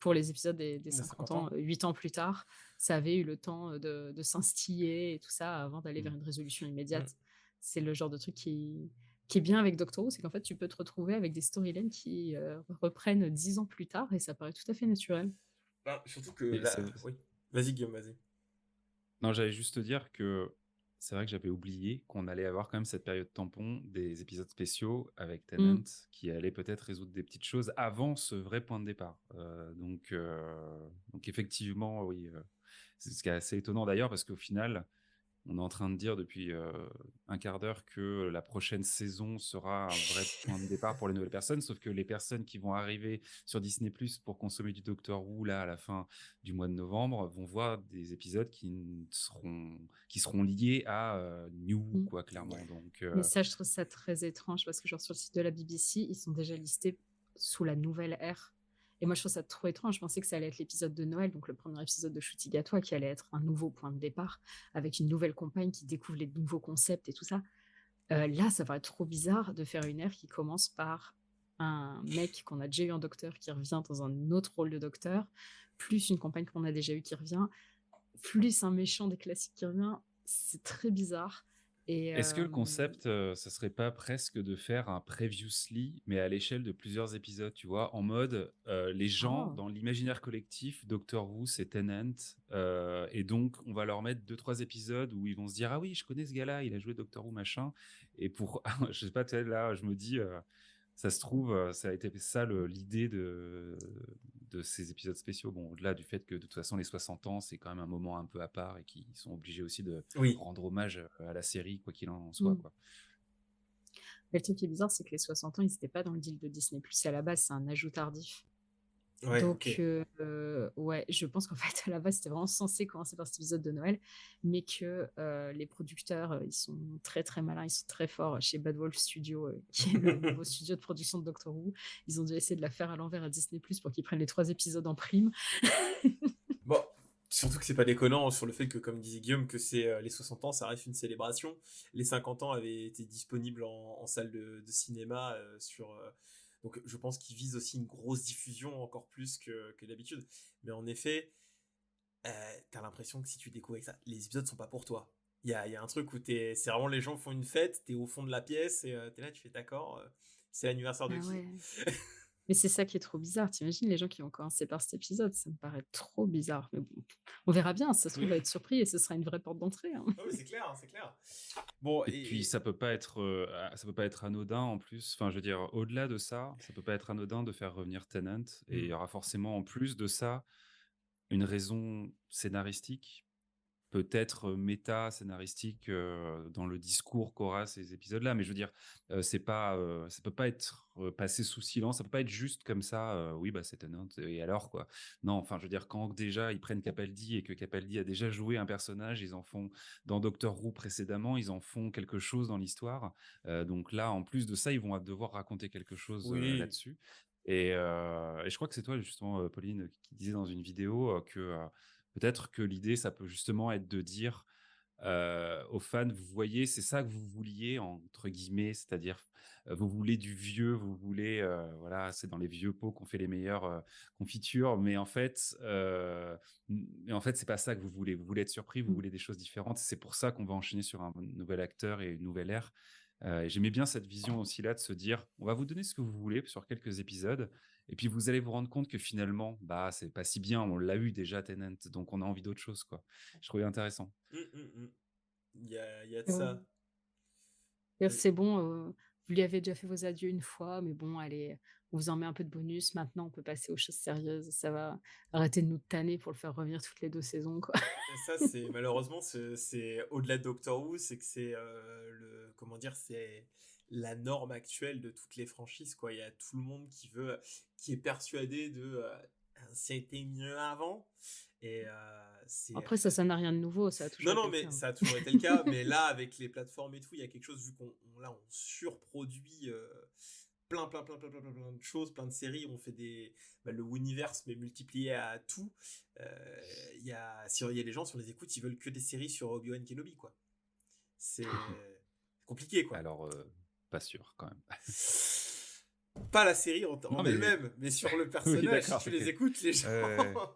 pour les épisodes des 50 ans, 8 ans plus tard. Ça avait eu le temps de s'instiller et tout ça avant d'aller vers une résolution immédiate. C'est le genre de truc qui est bien avec Doctor Who, c'est qu'en fait, tu peux te retrouver avec des storylines qui reprennent 10 ans plus tard et ça paraît tout à fait naturel. ben, surtout que Et là, oui. Vas-y Guillaume, vas-y. non, j'allais juste te dire que c'est vrai que j'avais oublié qu'on allait avoir quand même cette période tampon des épisodes spéciaux avec Tennant qui allait peut-être résoudre des petites choses avant ce vrai point de départ. Donc effectivement, oui, c'est ce qui est assez étonnant d'ailleurs parce qu'au final, on est en train de dire depuis un quart d'heure que la prochaine saison sera un vrai point de départ pour les nouvelles personnes, sauf que les personnes qui vont arriver sur Disney Plus pour consommer du Doctor Who là à la fin du mois de novembre vont voir des épisodes qui seront liés à New Who, Mm. quoi, clairement. Donc Mais ça, je trouve ça très étrange parce que genre sur le site de la BBC, ils sont déjà listés sous la nouvelle ère. Et moi, je trouve ça trop étrange. Je pensais que ça allait être l'épisode de Noël, donc le premier épisode de Shooting à toi, qui allait être un nouveau point de départ avec une nouvelle compagne qui découvre les nouveaux concepts et tout ça. Là, ça paraît trop bizarre de faire une ère qui commence par un mec qu'on a déjà eu en docteur qui revient dans un autre rôle de docteur, plus une compagne qu'on a déjà eu qui revient, plus un méchant des classiques qui revient. C'est très bizarre. Et est-ce que le concept, ça serait pas presque de faire un previously, mais à l'échelle de plusieurs épisodes, tu vois, en mode les gens Oh. dans l'imaginaire collectif, Doctor Who, c'est Tennant, et donc on va leur mettre 2-3 épisodes où ils vont se dire ah oui, je connais ce gars-là, il a joué Doctor Who machin, et pour, je sais pas, tu sais, là, je me dis, ça se trouve, ça a été ça l'idée de ces épisodes spéciaux. Bon, au-delà du fait que de toute façon les 60 ans, c'est quand même un moment un peu à part et qu'ils sont obligés aussi de Oui. rendre hommage à la série, quoi qu'il en soit, quoi. Mais le truc qui est bizarre, c'est que les 60 ans, ils n'étaient pas dans le deal de Disney+. Et à la base, c'est un ajout tardif. Ouais, Donc, ok. ouais, je pense qu'en fait, à la base, c'était vraiment censé commencer par cet épisode de Noël, mais que les producteurs, ils sont très très malins, ils sont très forts chez Bad Wolf Studio, qui est le nouveau studio de production de Doctor Who. Ils ont dû essayer de la faire à l'envers à Disney+, pour qu'ils prennent les 3 épisodes en prime. Bon, surtout que c'est pas déconnant sur le fait que, comme disait Guillaume, que c'est les 60 ans, ça reste une célébration. Les 50 ans avaient été disponibles en salle de cinéma donc je pense qu'ils visent aussi une grosse diffusion encore plus que d'habitude. Mais en effet, t'as l'impression que si tu découvres avec ça, les épisodes sont pas pour toi. Il y a un truc où c'est vraiment les gens font une fête, t'es au fond de la pièce et t'es là, tu fais d'accord, c'est l'anniversaire de Ah qui? ouais. Mais c'est ça qui est trop bizarre. T'imagines les gens qui vont commencer par cet épisode, ça me paraît trop bizarre. Mais bon, on verra bien. Ça se trouve, on va être surpris et ce sera une vraie porte d'entrée. Hein. Non mais c'est clair, c'est clair. Bon, Et puis ça peut pas être anodin en plus. Enfin, je veux dire, au-delà de ça, ça peut pas être anodin de faire revenir Tennant. Et il y aura forcément en plus de ça une raison scénaristique, peut-être méta-scénaristique dans le discours qu'aura ces épisodes-là. Mais je veux dire, c'est pas, ça peut pas être passé sous silence. Ça peut pas être juste comme ça. Oui, bah c'est Tennant. Et alors quoi? Non, enfin, je veux dire, quand déjà ils prennent Capaldi et que Capaldi a déjà joué un personnage, ils en font dans Doctor Who précédemment, ils en font quelque chose dans l'histoire. Donc là, en plus de ça, ils vont devoir raconter quelque chose Oui. là-dessus. Et je crois que c'est toi justement, Pauline, qui disait dans une vidéo que peut-être que l'idée, ça peut justement être de dire aux fans, vous voyez, c'est ça que vous vouliez, entre guillemets, c'est-à-dire vous voulez du vieux, vous voulez, voilà, c'est dans les vieux pots qu'on fait les meilleures confitures, mais en fait, c'est pas ça que vous voulez. Vous voulez être surpris, vous voulez des choses différentes. C'est pour ça qu'on va enchaîner sur un nouvel acteur et une nouvelle ère. Et j'aimais bien cette vision aussi là de se dire, on va vous donner ce que vous voulez sur quelques épisodes, et puis vous allez vous rendre compte que finalement, bah c'est pas si bien, on l'a eu déjà Tennant, donc on a envie d'autre chose, quoi. Je trouvais intéressant. Il y a de ça. C'est bon, vous lui avez déjà fait vos adieux une fois, mais bon, allez, on vous en met un peu de bonus. Maintenant, on peut passer aux choses sérieuses. Ça va arrêter de nous tanner pour le faire revenir toutes les 2 saisons, quoi. Et ça, c'est malheureusement, c'est au-delà de Doctor Who, c'est que c'est comment dire, c'est la norme actuelle de toutes les franchises, quoi. Il y a tout le monde qui est persuadé de c'était mieux avant. Et c'est Après, ça n'a rien de nouveau, ça a toujours non, été le mais cas. ça a toujours été le cas. Mais là, avec les plateformes et tout, il y a quelque chose vu on surproduit plein de choses, plein de séries. On fait le Universe mais multiplié à tout. Il y a des gens sur les écoutes, ils veulent que des séries sur Obi-Wan Kenobi, quoi. C'est compliqué, quoi. Alors, pas sûr quand même. Pas la série en Non, mais- elle-même, mais sur le Oui, personnage. d'accord, Si tu ok. les écoutes, les gens.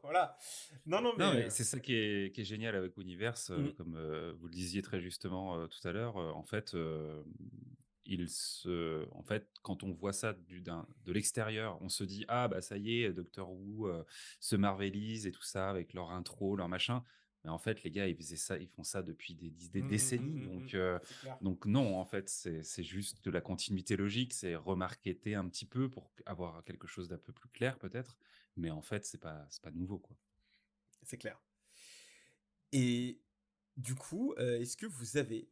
Voilà. Non, mais c'est ça qui est génial avec Universe, Mm. comme vous le disiez très justement tout à l'heure. En fait, quand on voit ça de l'extérieur, on se dit ah bah ça y est, Doctor Who se marvelise et tout ça avec leur intro, leur machin. Mais en fait, les gars, ils font ça depuis des Mmh, mmh, décennies. mmh, mmh, Donc, c'est clair. donc non, en fait, c'est juste de la continuité logique, c'est remarketer un petit peu pour avoir quelque chose d'un peu plus clair peut-être. Mais en fait, c'est pas nouveau, quoi. C'est clair. Et du coup, est-ce que vous avez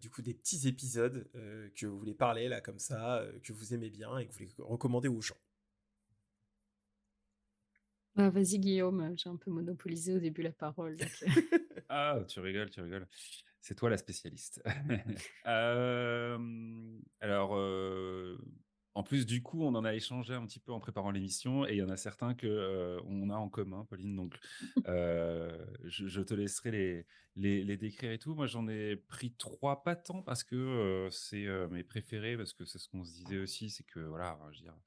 du coup des petits épisodes que vous voulez parler là comme ça, que vous aimez bien et que vous voulez recommander aux gens? Bah, vas-y Guillaume, j'ai un peu monopolisé au début la parole, donc Ah, tu rigoles, tu rigoles. C'est toi la spécialiste. Alors, en plus, du coup, on en a échangé un petit peu en préparant l'émission et il y en a certains que, on a en commun, Pauline, donc je te laisserai les décrire et tout. Moi, j'en ai pris 3, pas tant parce que, c'est, mes préférés, parce que c'est ce qu'on se disait aussi, c'est que voilà, je veux dire,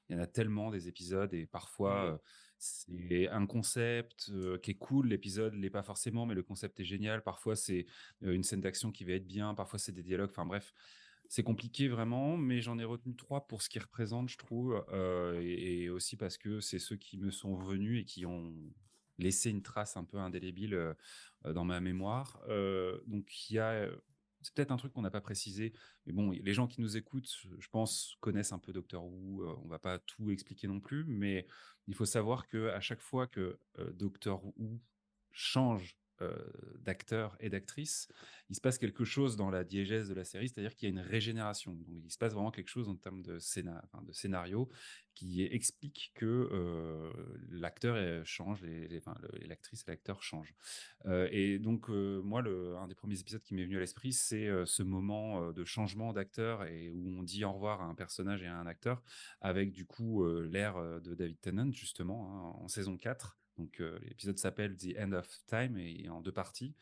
il y en a tellement des épisodes et parfois, Mmh. c'est un concept, qui est cool, l'épisode l'est pas forcément, mais le concept est génial. Parfois, c'est, une scène d'action qui va être bien, parfois c'est des dialogues, enfin bref, c'est compliqué vraiment, mais j'en ai retenu 3 pour ce qu'ils représentent, je trouve, et aussi parce que c'est ceux qui me sont venus et qui ont laissé une trace un peu indélébile, dans ma mémoire. Donc il y a, c'est peut-être un truc qu'on n'a pas précisé, mais bon, les gens qui nous écoutent, je pense, connaissent un peu Doctor Who, on va pas tout expliquer non plus, mais il faut savoir qu'à chaque fois que, Doctor Who change, d'acteur et d'actrice, il se passe quelque chose dans la diégèse de la série, c'est-à-dire qu'il y a une régénération. Donc il se passe vraiment quelque chose en termes de de scénario qui explique que, l'acteur, change et l'actrice et l'acteur changent. Et donc moi un des premiers épisodes qui m'est venu à l'esprit, c'est, ce moment, de changement d'acteur et où on dit au revoir à un personnage et à un acteur avec du coup, l'ère, de David Tennant justement, hein, en saison 4. Donc l'épisode s'appelle The End of Time et est en 2 parties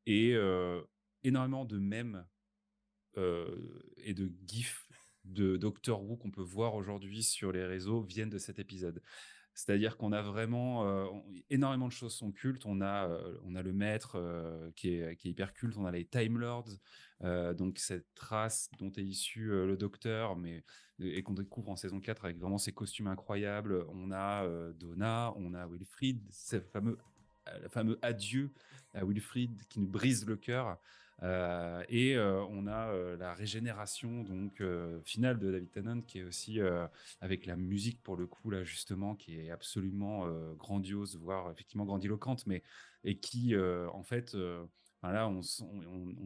et énormément de mèmes, et de gifs de Doctor Who qu'on peut voir aujourd'hui sur les réseaux viennent de cet épisode. C'est-à-dire qu'on a vraiment, énormément de choses sont cultes. On a le maître, qui est hyper culte. On a les Time Lords, donc cette race dont est issu, le Docteur, mais et qu'on découvre en saison 4 avec vraiment ces costumes incroyables. On a, Donna, on a Wilfrid, ce fameux le fameux adieu à Wilfrid qui nous brise le cœur. Et on a la régénération donc finale de David Tennant qui est aussi avec la musique pour le coup là justement qui est absolument grandiose, voire effectivement grandiloquente, mais et qui en fait, enfin, là on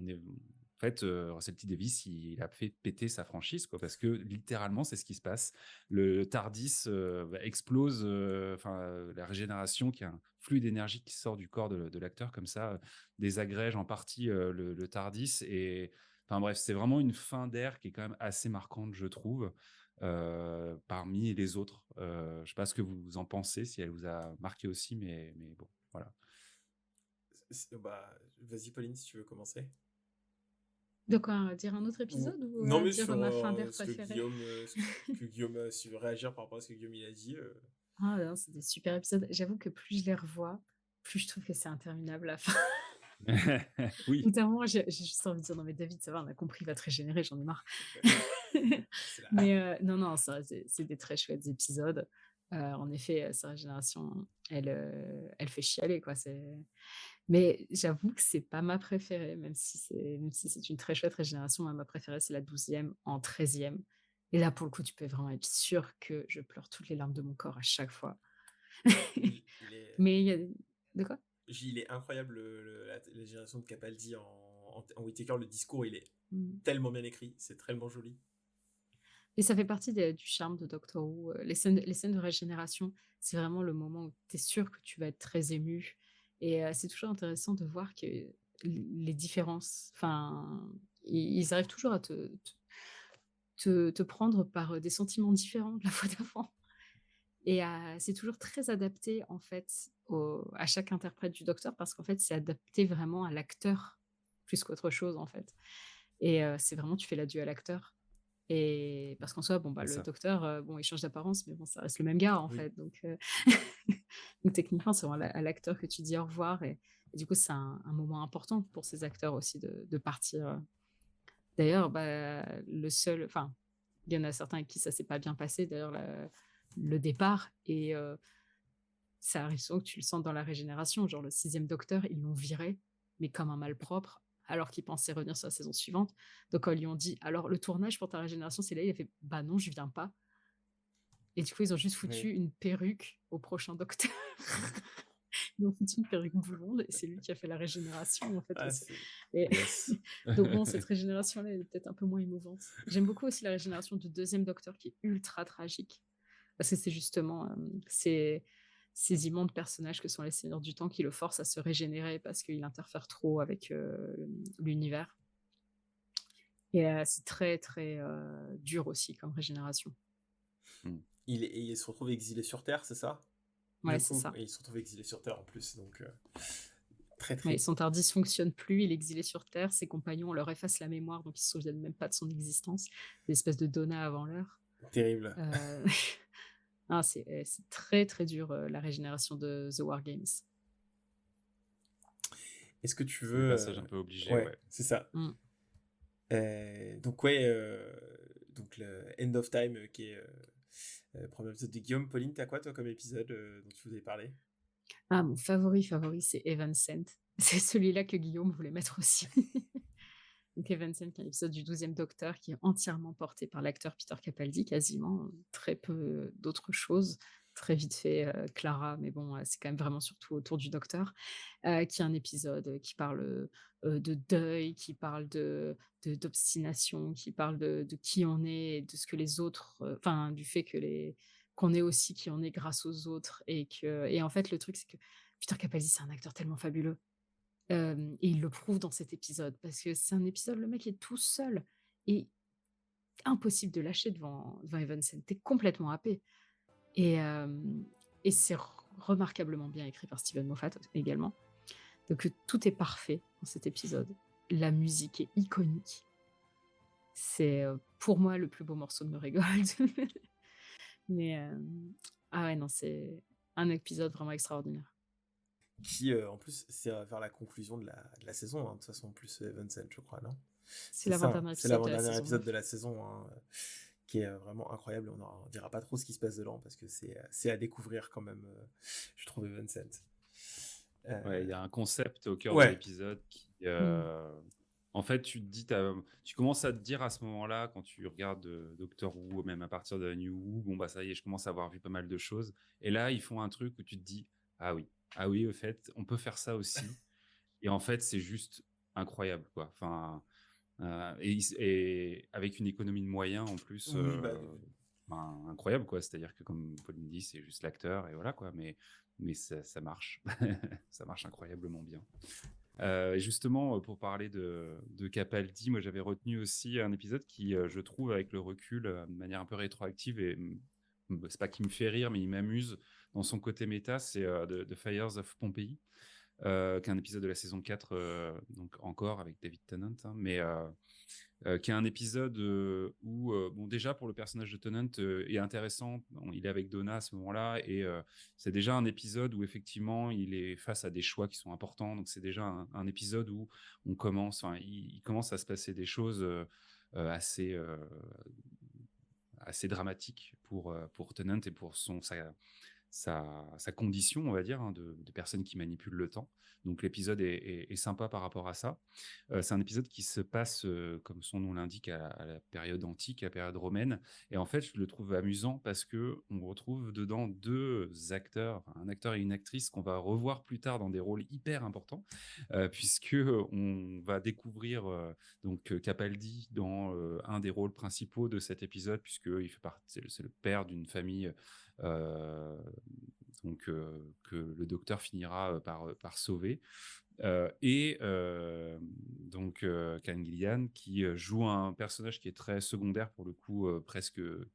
est en fait, Russell T Davies, il a fait péter sa franchise, quoi, parce que littéralement, c'est ce qui se passe. Le TARDIS explose, la régénération, qui est un flux d'énergie qui sort du corps de l'acteur comme ça, désagrège en partie le TARDIS. Et enfin bref, c'est vraiment une fin d'ère qui est quand même assez marquante, je trouve, parmi les autres. Je ne sais pas ce que vous en pensez, si elle vous a marqué aussi, mais bon, voilà. Bah, vas-y Pauline, si tu veux commencer. de quoi? Dire un autre épisode ou Non, mais dire sur ma fin d'air ce que préférée? Guillaume, ce que Guillaume a su réagir par rapport à ce que Guillaume il a dit. Ah non, c'est des super épisodes. J'avoue que plus je les revois, plus je trouve que c'est interminable la fin. Au Oui, bout d'un moment, j'ai juste envie de dire: «Non mais David, ça va, on a compris, il va te régénérer, j'en ai marre». C'est la... Mais non, non, ça c'est des très chouettes épisodes. En effet, sa régénération, elle fait chialer, quoi, mais j'avoue que c'est pas ma préférée, même si c'est une très chouette régénération. Moi, ma préférée, c'est la 12e en 13e. Et là, pour le coup, tu peux vraiment être sûr que je pleure toutes les larmes de mon corps à chaque fois. il est... Mais il y a de quoi? Il est incroyable, la génération de Capaldi en Whittaker. Le discours, il est Mmh. tellement bien écrit, c'est tellement joli. Et ça fait partie du charme de Doctor Who. Les scènes de régénération, c'est vraiment le moment où tu es sûr que tu vas être très ému. Et c'est toujours intéressant de voir que les différences, enfin, ils arrivent toujours à te prendre par des sentiments différents de la fois d'avant. Et c'est toujours très adapté, en fait, à chaque interprète du Docteur, parce qu'en fait, c'est adapté vraiment à l'acteur plus qu'autre chose, en fait. Et c'est vraiment, tu fais l'adieu à l'acteur. Et parce qu'en soi, bon, bah, C'est le ça. Docteur, bon, il change d'apparence, mais bon, ça reste le même gars, en Oui. fait. Donc, donc techniquement, c'est vraiment à l'acteur que tu dis au revoir. Et du coup, c'est un moment important pour ces acteurs aussi de partir. D'ailleurs, bah, enfin, il y en a certains avec qui ça s'est pas bien passé, d'ailleurs, le départ. Et ça arrive souvent que tu le sens dans la régénération. Genre le 6e Docteur, ils l'ont viré, mais comme un malpropre, alors qu'ils pensaient revenir sur la saison suivante. Donc quand ils lui ont dit: «Alors le tournage pour ta régénération, c'est là», il a fait: «Bah non, je viens pas». Et du coup, ils ont juste foutu Oui. une perruque au prochain Docteur. Ils ont foutu une perruque blonde et c'est lui qui a fait la régénération, en fait, Ah, aussi. c'est Et Yes. donc bon, cette régénération-là, elle est peut-être un peu moins émouvante. J'aime beaucoup aussi la régénération du 2e Docteur qui est ultra tragique. Parce que c'est justement ces immondes personnages que sont les Seigneurs du Temps qui le forcent à se régénérer parce qu'il interfère trop avec l'univers. Et c'est très, très dur aussi comme régénération. il se retrouve exilé sur Terre, c'est ça? Ouais, Du c'est coup, ça. et il se retrouve exilé sur Terre en plus, donc très Ouais, très. son TARDIS fonctionne plus, il est exilé sur Terre, ses compagnons leur effacent la mémoire, donc ils se souviennent même pas de son existence. Des espèces de Donna avant l'heure. Terrible. Ah, c'est très très dur la régénération de The War Games. Est-ce que tu C'est le veux... passage un peu obligé, Ouais, ouais. c'est ça. Mm. Donc ouais, donc le End of Time qui est premier épisode de Guillaume. Pauline, t'as quoi toi comme épisode dont tu voulais parler? Ah, mon favori, c'est Evanescent. C'est celui-là que Guillaume voulait mettre aussi. Donc Evanescent, qui est un épisode du 12e Docteur qui est entièrement porté par l'acteur Peter Capaldi, quasiment, très peu d'autres choses. Très vite fait, Clara, mais bon, c'est quand même vraiment surtout autour du Docteur, qui est un épisode qui parle de deuil, qui parle d'obstination, qui parle de qui on est, et de ce que les autres, enfin, du fait que qu'on est aussi qui on est grâce aux autres, et en fait, le truc, c'est que Peter Capaldi, c'est un acteur tellement fabuleux. Et il le prouve dans cet épisode, parce que c'est un épisode, le mec est tout seul et impossible de lâcher devant Evanescent. Tu complètement happé. Et, et c'est remarquablement bien écrit par Steven Moffat également. Donc tout est parfait dans cet épisode. La musique est iconique. C'est pour moi le plus beau morceau de Murray Gold. Mais ah ouais, non, c'est un épisode vraiment extraordinaire. Qui en plus c'est vers la conclusion de la saison, hein, de toute façon, plus Evanescent, je crois, non? C'est C'est ça, hein, l'avant-dernier c'est épisode de la l'avant-dernier saison épisode 9. de la saison, hein, qui est vraiment incroyable. On ne dira pas trop ce qui se passe dedans parce que c'est à découvrir quand même, je trouve, Evanescent. Ouais, il y a un concept au cœur de Ouais. l'épisode qui, en fait, tu te dis, tu commences à te dire à ce moment-là, quand tu regardes Doctor Who, même à partir de New Who, bon bah ça y est, je commence à avoir vu pas mal de choses. Et là, ils font un truc où tu te dis, ah oui, au fait, on peut faire ça aussi. Et en fait, c'est juste incroyable, quoi. Enfin, et avec une économie de moyens en plus, Oui, bah, ben, incroyable, quoi. C'est-à-dire que, comme Pauline dit, c'est juste l'acteur et voilà, quoi. Mais ça marche. Ça marche incroyablement bien. Et justement, pour parler de Capaldi, moi j'avais retenu aussi un épisode qui, je trouve, avec le recul, de manière un peu rétroactive, et c'est pas qu'il me fait rire, mais il m'amuse dans son côté méta, c'est The Fires of Pompeii, qui est un épisode de la saison 4, donc encore avec David Tennant, hein, mais qui est un épisode où, bon, déjà pour le personnage de Tennant est intéressant. Bon, il est avec Donna à ce moment-là, et c'est déjà un épisode où effectivement il est face à des choix qui sont importants. Donc c'est déjà un épisode où il commence à se passer des choses assez dramatiques pour Tennant et pour sa condition, on va dire, hein, de personne qui manipule le temps. Donc l'épisode est sympa par rapport à ça. C'est un épisode qui se passe, comme son nom l'indique, à la période antique, à la période romaine. Et en fait, je le trouve amusant parce que on retrouve dedans deux acteurs, un acteur et une actrice qu'on va revoir plus tard dans des rôles hyper importants, puisque on va découvrir donc Capaldi dans un des rôles principaux de cet épisode, puisque c'est le père d'une famille donc que le docteur finira par sauver. Et donc Karen Gillian qui joue un personnage qui est très secondaire pour le coup,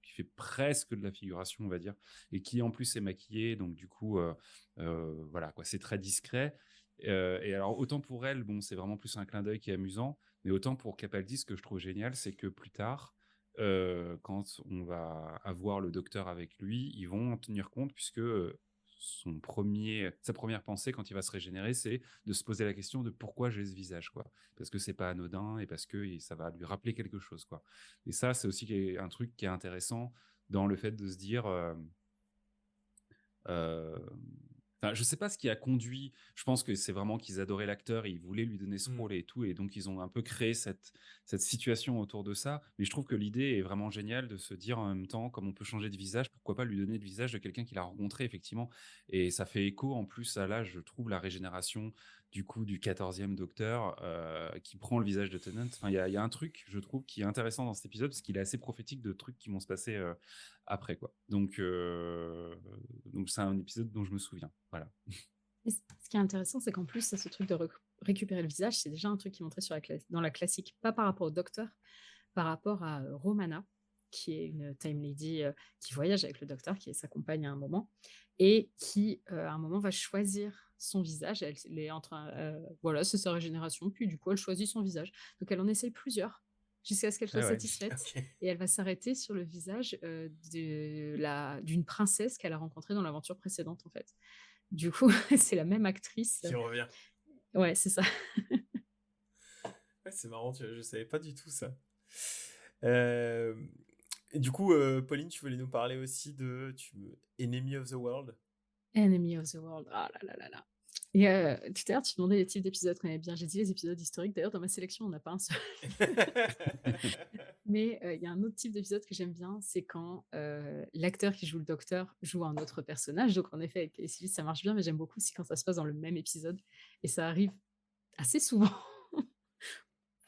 qui fait presque de la figuration, on va dire, et qui en plus est maquillé, donc du coup voilà quoi, c'est très discret. Et alors autant pour elle, bon, c'est vraiment plus un clin d'œil qui est amusant, mais autant pour Capaldi, ce que je trouve génial, c'est que plus tard, quand on va avoir le docteur avec lui, ils vont en tenir compte, puisque sa première pensée quand il va se régénérer, c'est de se poser la question de pourquoi j'ai ce visage, quoi. Parce que c'est pas anodin et parce que ça va lui rappeler quelque chose, quoi. Et ça, c'est aussi un truc qui est intéressant dans le fait de se dire Enfin, je sais pas ce qui a conduit. Je pense que c'est vraiment qu'ils adoraient l'acteur et ils voulaient lui donner ce Mm. rôle et tout, et donc ils ont un peu créé cette situation autour de ça. Mais je trouve que l'idée est vraiment géniale de se dire en même temps, comme on peut changer de visage, pourquoi pas lui donner le visage de quelqu'un qu'il a rencontré effectivement. Et ça fait écho en plus à là, je trouve, la régénération du coup du 14e Docteur qui prend le visage de Tennant. Enfin, il y a un truc, je trouve, qui est intéressant dans cet épisode parce qu'il est assez prophétique de trucs qui vont se passer après, quoi. Donc c'est un épisode dont je me souviens. Voilà. Et ce qui est intéressant, c'est qu'en plus, ce truc de récupérer le visage, c'est déjà un truc qui montrait dans la classique, pas par rapport au docteur, par rapport à Romana, qui est une Time Lady qui voyage avec le docteur, qui est sa compagne à un moment, et qui, à un moment, va choisir son visage. Elle est en train, voilà, c'est sa régénération, puis du coup, elle choisit son visage. Donc, elle en essaye plusieurs, jusqu'à ce qu'elle soit Ah ouais. satisfaite. Ok. Et elle va s'arrêter sur le visage d'une princesse qu'elle a rencontrée dans l'aventure précédente, en fait. Du coup, c'est la même actrice. Qui revient. Ouais, c'est ça. Ouais, c'est marrant, je savais pas du tout ça. Et du coup, Pauline, tu voulais nous parler aussi de Enemy of the World. Enemy of the World. Ah là là là là. Et tout à l'heure, tu demandais les types d'épisodes qu'on aimait bien. J'ai dit les épisodes historiques. D'ailleurs, dans ma sélection, on n'a pas un seul. Mais il y a un autre type d'épisode que j'aime bien, c'est quand l'acteur qui joue le docteur joue un autre personnage. Donc, en effet, avec Civil, ça marche bien, mais j'aime beaucoup aussi quand ça se passe dans le même épisode. Et ça arrive assez souvent.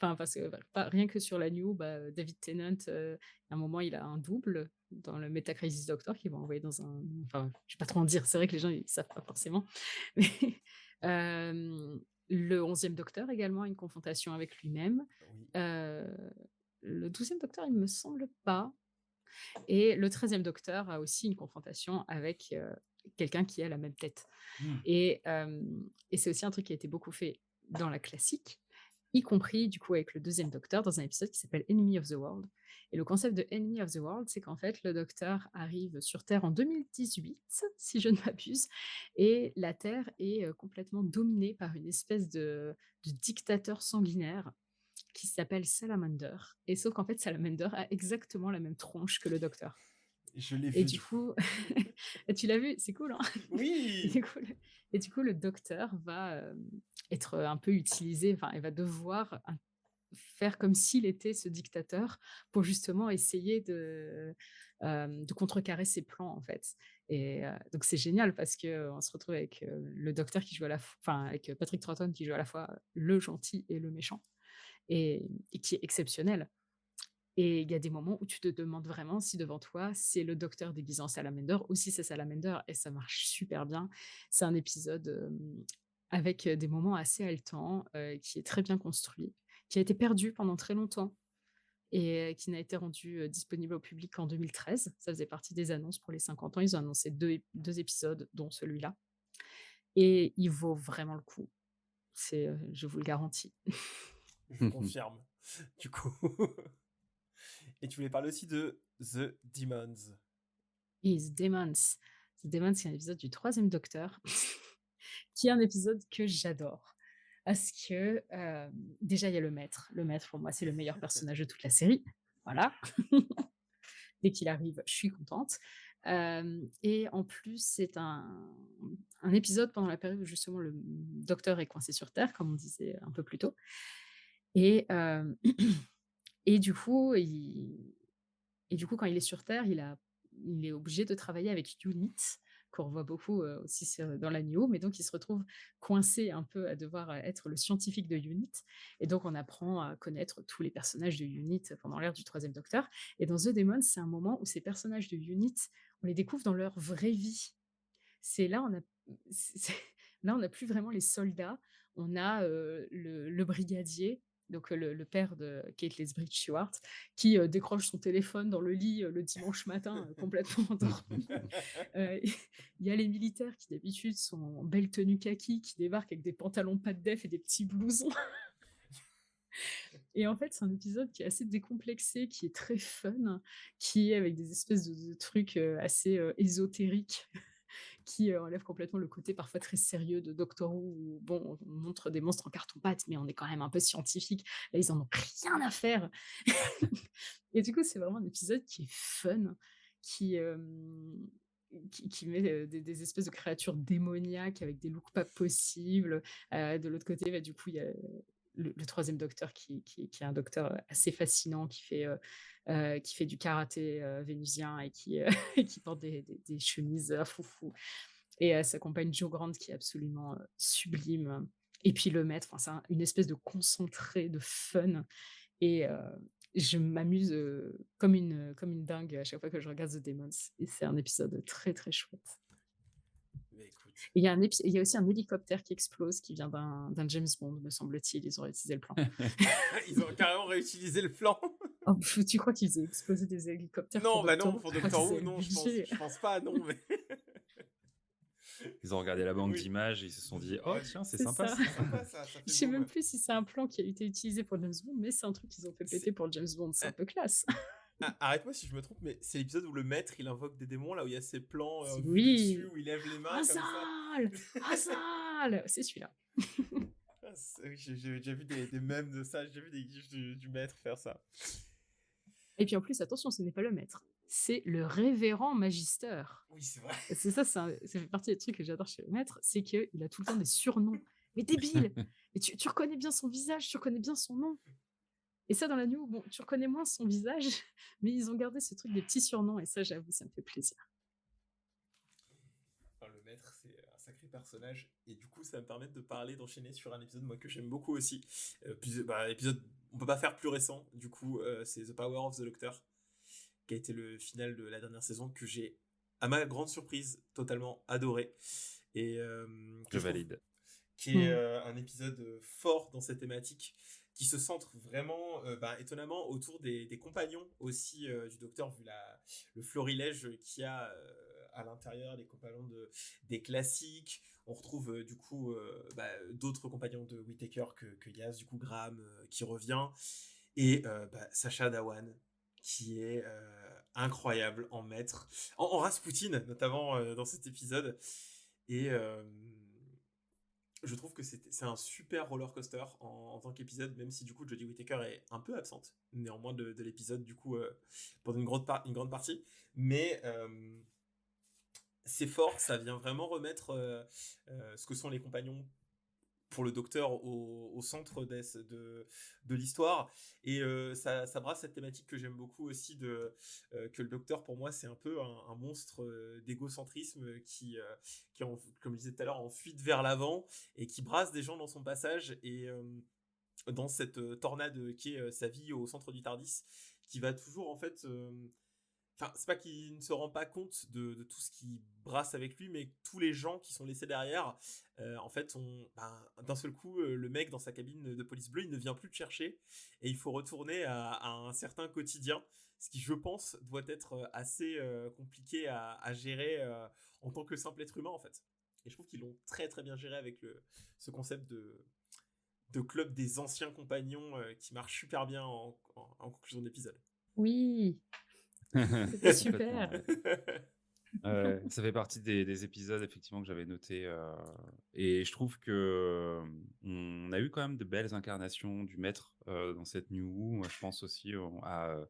Enfin, parce que rien que sur la New, David Tennant, à un moment, il a un double dans le Metacrisis Doctor qu'ils vont envoyer dans un. Enfin, je ne vais pas trop en dire, c'est vrai que les gens ne savent pas forcément. Mais le 11e Docteur également a une confrontation avec lui-même. Oui. Le 12e Docteur, il ne me semble pas. Et le 13e Docteur a aussi une confrontation avec quelqu'un qui a la même tête. Mm. Et c'est aussi un truc qui a été beaucoup fait dans la classique, y compris du coup avec le 2e Docteur dans un épisode qui s'appelle Enemy of the World. Et le concept de Enemy of the World, c'est qu'en fait, le Docteur arrive sur Terre en 2018, si je ne m'abuse, et la Terre est complètement dominée par une espèce de dictateur sanguinaire qui s'appelle Salamander. Et sauf qu'en fait, Salamander a exactement la même tronche que le Docteur. Je l'ai Et vu. du coup, tu l'as vu, c'est cool, hein. Oui. Et du coup, le docteur va être un peu utilisé, enfin, il va devoir faire comme s'il était ce dictateur pour justement essayer de contrecarrer ses plans, en fait. Et donc, c'est génial parce qu'on se retrouve avec le docteur qui joue avec Patrick Troughton qui joue à la fois le gentil et le méchant, et qui est exceptionnel. Et il y a des moments où tu te demandes vraiment si devant toi, c'est le docteur déguisé en Salamander ou si c'est Salamander, et ça marche super bien. C'est un épisode avec des moments assez haletants, qui est très bien construit, qui a été perdu pendant très longtemps et qui n'a été rendu disponible au public qu'en 2013. Ça faisait partie des annonces pour les 50 ans. Ils ont annoncé deux épisodes, dont celui-là. Et il vaut vraiment le coup. Je vous le garantis. Je confirme. Du coup. Et tu voulais parler aussi de The Demons. Et The Demons. The Demons, c'est un épisode du 3e Docteur, qui est un épisode que j'adore. Parce que, déjà, il y a le maître. Le maître, pour moi, c'est le meilleur personnage de toute la série. Voilà. Dès qu'il arrive, je suis contente. Et en plus, c'est un épisode pendant la période où, justement, le Docteur est coincé sur Terre, comme on disait un peu plus tôt. Et, et du coup, quand il est sur Terre, il est obligé de travailler avec Unit, qu'on revoit beaucoup aussi dans la New, mais donc il se retrouve coincé un peu à devoir être le scientifique de Unit. Et donc on apprend à connaître tous les personnages de Unit pendant l'ère du 3e Docteur. Et dans The Demons, c'est un moment où ces personnages de Unit, on les découvre dans leur vraie vie. Là, on n'a plus vraiment les soldats, on a le brigadier, donc le père de Kate Lethbridge Stewart, qui décroche son téléphone dans le lit le dimanche matin, complètement endormi. Il y a les militaires qui d'habitude sont en belle tenue kaki, qui débarquent avec des pantalons pas de def et des petits blousons. Et en fait, c'est un épisode qui est assez décomplexé, qui est très fun, qui est avec des espèces de trucs assez ésotériques, qui enlève complètement le côté parfois très sérieux de Doctor Who, où bon, on montre des monstres en carton-pâte, mais on est quand même un peu scientifique. Là, ils en ont rien à faire. Et du coup, c'est vraiment un épisode qui est fun, qui qui met des espèces de créatures démoniaques avec des looks pas possibles. De l'autre côté, du coup, il y a le troisième docteur qui est un docteur assez fascinant qui fait du karaté vénusien et et qui porte des chemises à foufou. Et sa compagne Jo Grant qui est absolument sublime. Et puis le maître, enfin, une espèce de concentré de fun. Et je m'amuse comme une dingue à chaque fois que je regarde The Demons. Et c'est un épisode très très chouette. Mais écoute, Et il y a aussi un hélicoptère qui explose qui vient d'un James Bond, me semble-t-il. Ils ont réutilisé le plan. ils ont carrément réutilisé le plan. Oh, tu crois qu'ils aient explosé des hélicoptères Non, pour bah Doctor non, Who? pour Je crois Doctor qu'ils Who, avaient le non, budget. je pense pas, non, mais... Ils ont regardé la banque Oui. d'images et ils se sont dit oh Ouais, tiens c'est C'est sympa ça. ça. c'est sympa, ça fait Je sais boum. même plus si c'est un plan qui a été utilisé pour James Bond, mais c'est un truc qu'ils ont fait péter pour James Bond. C'est un peu classe. Arrête-moi si je me trompe, mais c'est l'épisode où le maître il invoque des démons, là où il y a ces plans vus Oui. dessus, où il lève les mains comme ça. Azal Azal C'est celui-là. Ah, oui, j'ai déjà vu des mèmes de ça, j'ai déjà vu des gifs du maître faire ça. Et puis en plus, attention, ce n'est pas le maître. C'est le révérend magister. Oui, c'est vrai. C'est ça, ça fait partie des trucs que j'adore chez le maître, c'est qu'il a tout le temps des surnoms. Mais débile. Mais tu reconnais bien son visage, tu reconnais bien son nom. Et ça, dans la New, bon, tu reconnais moins son visage, mais ils ont gardé ce truc des petits surnoms, et ça, j'avoue, ça me fait plaisir. Enfin, le maître, c'est un sacré personnage, et du coup, ça va me permet de parler, d'enchaîner sur un épisode, moi, que j'aime beaucoup aussi. Épisode, on peut pas faire plus récent, du coup, c'est The Power of the Doctor, qui a été le final de la dernière saison, que j'ai, à ma grande surprise, totalement adoré. Et, Je valide. Qui est un épisode fort dans cette thématique, qui se centre vraiment, étonnamment, autour des compagnons aussi du docteur, vu le florilège qu'il y a à l'intérieur, les compagnons des classiques. On retrouve du coup d'autres compagnons de Whittaker que Yaz, du coup Graham qui revient, et Sacha Dhawan, qui est incroyable en maître, en Rasputin notamment dans cet épisode. Et je trouve que c'est un super roller coaster en tant qu'épisode, même si du coup Jodie Whittaker est un peu absente néanmoins de l'épisode du coup pendant une grande partie, mais c'est fort, ça vient vraiment remettre ce que sont les compagnons pour le docteur au centre de l'histoire, et ça brasse cette thématique que j'aime beaucoup aussi que le docteur pour moi c'est un peu un monstre d'égocentrisme qui comme je disais tout à l'heure, en fuite vers l'avant, et qui brasse des gens dans son passage, et dans cette tornade qui est sa vie au centre du Tardis, qui va toujours en fait enfin, c'est pas qu'il ne se rend pas compte de tout ce qui brasse avec lui, mais tous les gens qui sont laissés derrière, en fait, d'un seul coup, le mec dans sa cabine de police bleue, il ne vient plus te chercher, et il faut retourner à un certain quotidien, ce qui, je pense, doit être assez compliqué à gérer en tant que simple être humain, en fait. Et je trouve qu'ils l'ont très très bien géré avec ce concept de club des anciens compagnons qui marche super bien en conclusion d'épisode. Oui, c'était super. Ça fait partie des épisodes effectivement que j'avais noté, et je trouve que on a eu quand même de belles incarnations du maître dans cette New Who. Moi, je pense aussi à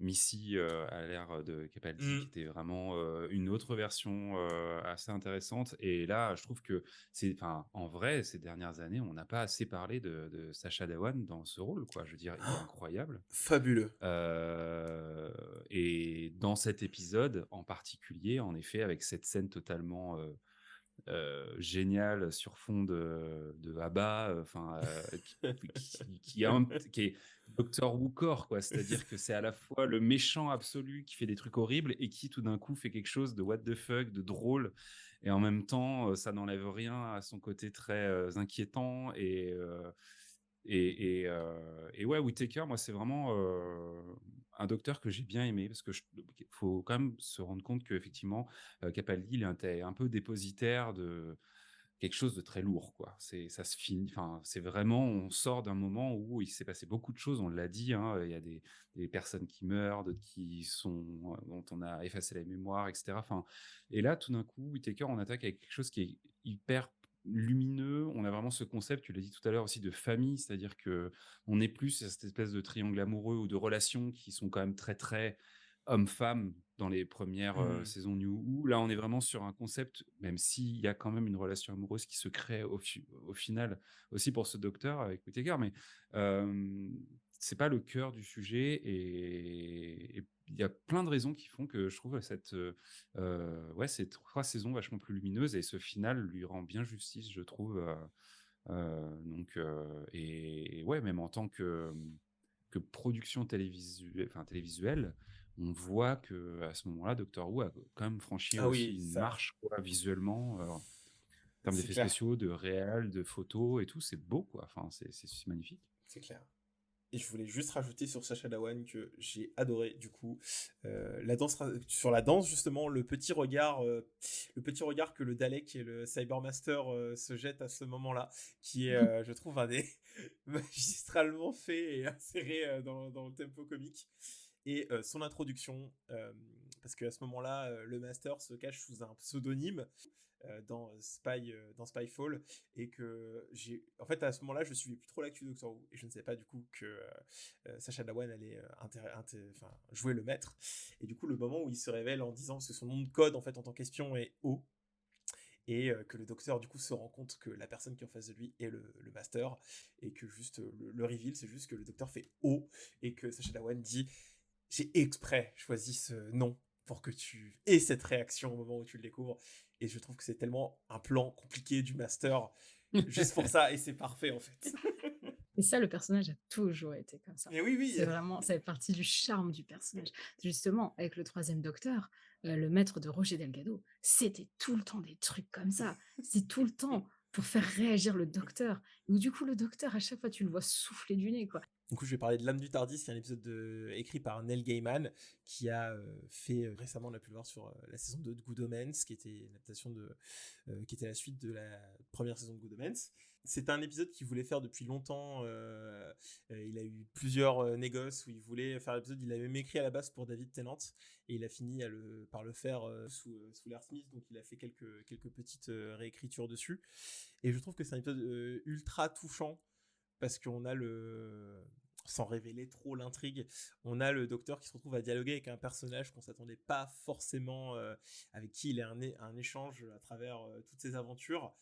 Missy à l'ère de Capaldi, qui était vraiment une autre version assez intéressante. Et là, je trouve que en vrai, ces dernières années, on n'a pas assez parlé de Sacha Dhawan dans ce rôle, quoi. Je veux dire, il est incroyable. Fabuleux. Et dans cet épisode en particulier, en effet, avec cette scène totalement géniale sur fond de ABBA, qui est Doctor Who core, quoi. C'est-à-dire que c'est à la fois le méchant absolu qui fait des trucs horribles et qui tout d'un coup fait quelque chose de what the fuck, de drôle, et en même temps ça n'enlève rien à son côté très inquiétant. Et ouais, Whittaker, moi, c'est vraiment un docteur que j'ai bien aimé, parce que faut quand même se rendre compte qu'effectivement, Capaldi, il était un peu dépositaire de quelque chose de très lourd, quoi. Ça se finit, enfin, c'est vraiment, on sort d'un moment où il s'est passé beaucoup de choses, on l'a dit, hein, il y a des personnes qui meurent, d'autres dont on a effacé la mémoire, etc. Enfin, et là, tout d'un coup, Whittaker, on attaque avec quelque chose qui est hyper lumineux. On a vraiment ce concept, tu l'as dit tout à l'heure aussi, de famille, c'est-à-dire que on n'est plus à cette espèce de triangle amoureux ou de relations qui sont quand même très très homme-femme dans les premières Mmh. saisons New Who. Là, on est vraiment sur un concept, même s'il y a quand même une relation amoureuse qui se crée au final, aussi pour ce docteur avec Whittaker, mais c'est pas le cœur du sujet. Et il y a plein de raisons qui font que je trouve ouais, ces 3 saisons vachement plus lumineuses, et ce final lui rend bien justice, je trouve. Donc, et ouais, même en tant que production télévisuelle, on voit que à ce moment-là, Doctor Who a quand même franchi Ah aussi oui, une ça, marche, quoi, visuellement, en termes c'est d'effets clair, spéciaux, de réel, de photos et tout, c'est beau, quoi. Enfin, c'est magnifique. c'est clair. Et je voulais juste rajouter sur Sacha Dhawan que j'ai adoré du coup la danse sur la danse justement le petit regard que le Dalek et le Cybermaster se jettent à ce moment-là, qui est je trouve un des magistralement fait et inséré dans le tempo comique. Et son introduction, parce qu'à ce moment-là, le Master se cache sous un pseudonyme dans Spyfall, et que en fait à ce moment-là je suivais plus trop l'actu Doctor Who et je ne savais pas du coup que Sacha Dhawan allait jouer le maître, et du coup le moment où il se révèle en disant, parce que son nom de code en fait en tant qu'espion est O, et que le docteur du coup se rend compte que la personne qui est en face de lui est le master, et que juste le reveal c'est juste que le docteur fait O, et que Sacha Dhawan dit j'ai exprès choisi ce nom pour que tu aies cette réaction au moment où tu le découvres. Et je trouve que c'est tellement un plan compliqué du master, juste pour ça, et c'est parfait en fait. Et ça, le personnage a toujours été comme ça. Et oui, oui. C'est vraiment, ça fait partie du charme du personnage. Justement, avec le troisième docteur, le maître de Roger Delgado, c'était tout le temps des trucs comme ça. C'est tout le temps pour faire réagir le docteur. Où du coup, le docteur, à chaque fois, tu le vois souffler du nez, quoi. Du coup, je vais parler de L'âme du Tardis, qui est un épisode écrit par Neil Gaiman, qui a fait récemment, on a pu le voir sur la saison 2 de Good Omens, qui était une adaptation qui était la suite de la première saison de Good Omens. C'est un épisode qu'il voulait faire depuis longtemps. Il a eu plusieurs négoces où il voulait faire l'épisode. Il avait même écrit à la base pour David Tennant, et il a fini par le faire sous Laird Smith, donc il a fait quelques petites réécritures dessus. Et je trouve que c'est un épisode ultra touchant, parce qu'on a sans révéler trop l'intrigue, on a le docteur qui se retrouve à dialoguer avec un personnage qu'on s'attendait pas forcément, avec qui il a un échange à travers toutes ses aventures.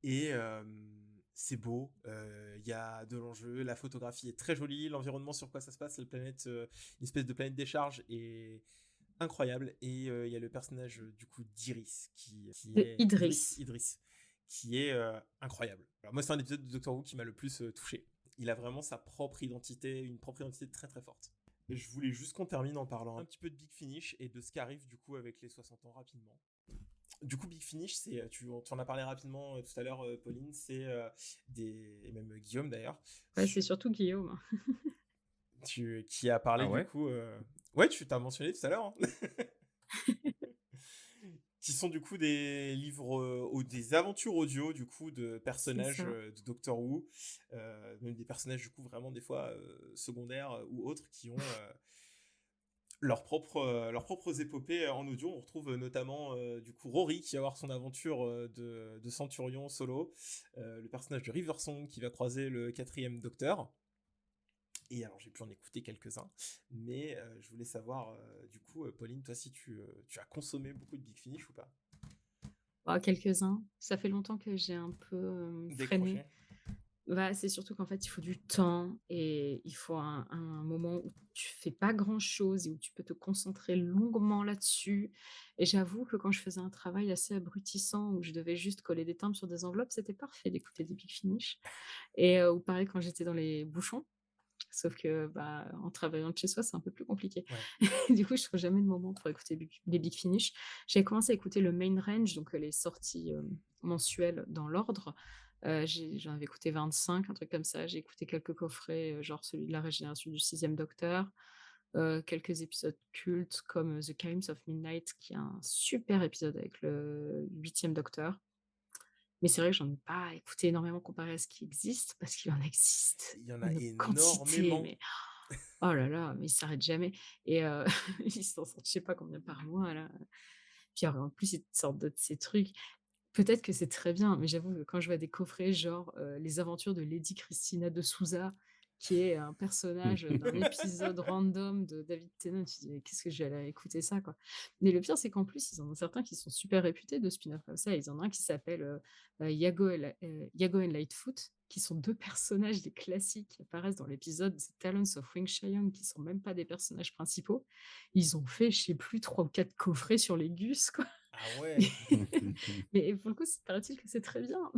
Et c'est beau, il y a de l'enjeu, la photographie est très jolie, l'environnement sur quoi ça se passe, la planète, une espèce de planète décharge, est incroyable. Et il y a le personnage du coup d'Iris qui est Idris, qui est incroyable. Alors moi, c'est un épisode de Doctor Who qui m'a le plus touché. Il a vraiment sa propre identité, une propre identité très très forte. Et je voulais juste qu'on termine en parlant un petit peu de Big Finish et de ce qui arrive du coup avec les 60 ans rapidement. Du coup, Big Finish, tu en as parlé rapidement tout à l'heure, Pauline, c'est et même Guillaume d'ailleurs. Ouais, c'est surtout Guillaume. Qui a parlé Ah ouais? du coup. Ouais, tu t'as mentionné tout à l'heure. Hein. Qui sont du coup des livres ou des aventures audio du coup de personnages de Doctor Who, même des personnages du coup vraiment des fois secondaires ou autres, qui ont leurs propres épopées en audio. On retrouve notamment du coup Rory qui va avoir son aventure de Centurion solo, le personnage de Riversong qui va croiser le 4e Docteur. Et alors, j'ai pu en écouter quelques-uns, mais je voulais savoir, du coup, Pauline, toi, si tu as consommé beaucoup de Big Finish ou pas? Oh, quelques-uns. Ça fait longtemps que j'ai un peu freiné. Décroché. Bah, c'est surtout qu'en fait, il faut du temps et il faut un moment où tu fais pas grand-chose et où tu peux te concentrer longuement là-dessus. Et j'avoue que quand je faisais un travail assez abrutissant, où je devais juste coller des timbres sur des enveloppes, c'était parfait d'écouter des Big Finish. Et ou pareil quand j'étais dans les bouchons. Sauf que, bah, en travaillant de chez soi, c'est un peu plus compliqué. Ouais. Du coup, je trouve jamais de moment pour écouter les Big Finish. J'ai commencé à écouter le Main Range, donc les sorties mensuelles dans l'ordre. J'en avais écouté 25, un truc comme ça. J'ai écouté quelques coffrets, genre celui de la régénération du 6e Docteur, quelques épisodes cultes comme The Chimes of Midnight, qui est un super épisode avec le 8e Docteur. Mais c'est vrai que j'en ai pas écouté énormément comparé à ce qui existe, parce qu'il en existe Il y en a une quantité, énormément. mais oh là là, mais il s'arrête jamais. Et ils s'en sortent je sais pas combien par mois là. Puis alors, en plus, ils te sortent de ces trucs. Peut-être que c'est très bien, mais j'avoue que quand je vois des coffrets genre, Les aventures de Lady Christina de Souza, qui est un personnage d'un épisode random de David Tennant. Tu dis, mais qu'est-ce que je vais aller écouter ça, quoi. Mais le pire, c'est qu'en plus, ils en ont certains qui sont super réputés de spin-off comme ça. Ils en ont un qui s'appelle Yago and Lightfoot, qui sont deux personnages des classiques qui apparaissent dans l'épisode The Talents of Wing Chun, qui sont même pas des personnages principaux. Ils ont fait, je sais plus, 3 ou 4 coffrets sur les gus, quoi. Ah ouais. Mais pour le coup, paraît-il que c'est très bien.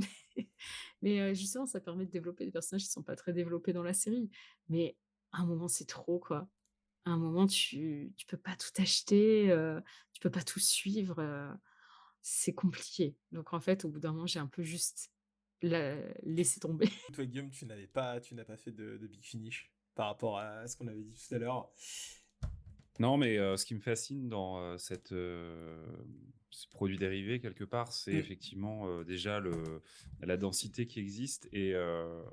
Mais justement, ça permet de développer des personnages qui sont pas très développés dans la série. Mais à un moment, c'est trop, quoi. À un moment, tu peux pas tout acheter, tu peux pas tout suivre, c'est compliqué. Donc en fait, au bout d'un moment, j'ai un peu juste laissé tomber. Toi, Guillaume, tu n'as pas fait de Big Finish par rapport à ce qu'on avait dit tout à l'heure. Non, mais ce qui me fascine dans ce produit dérivé, quelque part, c'est effectivement déjà la densité qui existe. Et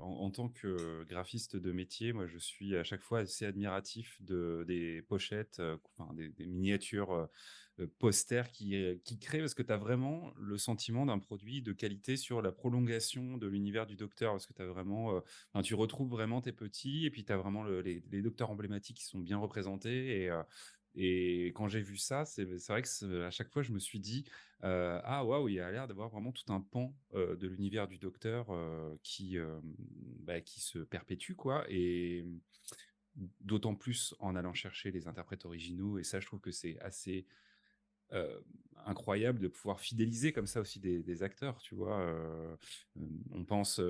en tant que graphiste de métier, moi, je suis à chaque fois assez admiratif des pochettes, enfin, des miniatures posters qui créent, parce que tu as vraiment le sentiment d'un produit de qualité sur la prolongation de l'univers du Docteur, parce que tu as vraiment, enfin, tu retrouves vraiment tes petits, et puis tu as vraiment les Docteurs emblématiques qui sont bien représentés. Et quand j'ai vu ça, c'est vrai que à chaque fois, je me suis dit, ah waouh, il y a l'air d'avoir vraiment tout un pan de l'univers du Docteur qui se perpétue, quoi. Et d'autant plus en allant chercher les interprètes originaux. Et ça, je trouve que c'est assez incroyable de pouvoir fidéliser comme ça aussi des acteurs, tu vois. On pense,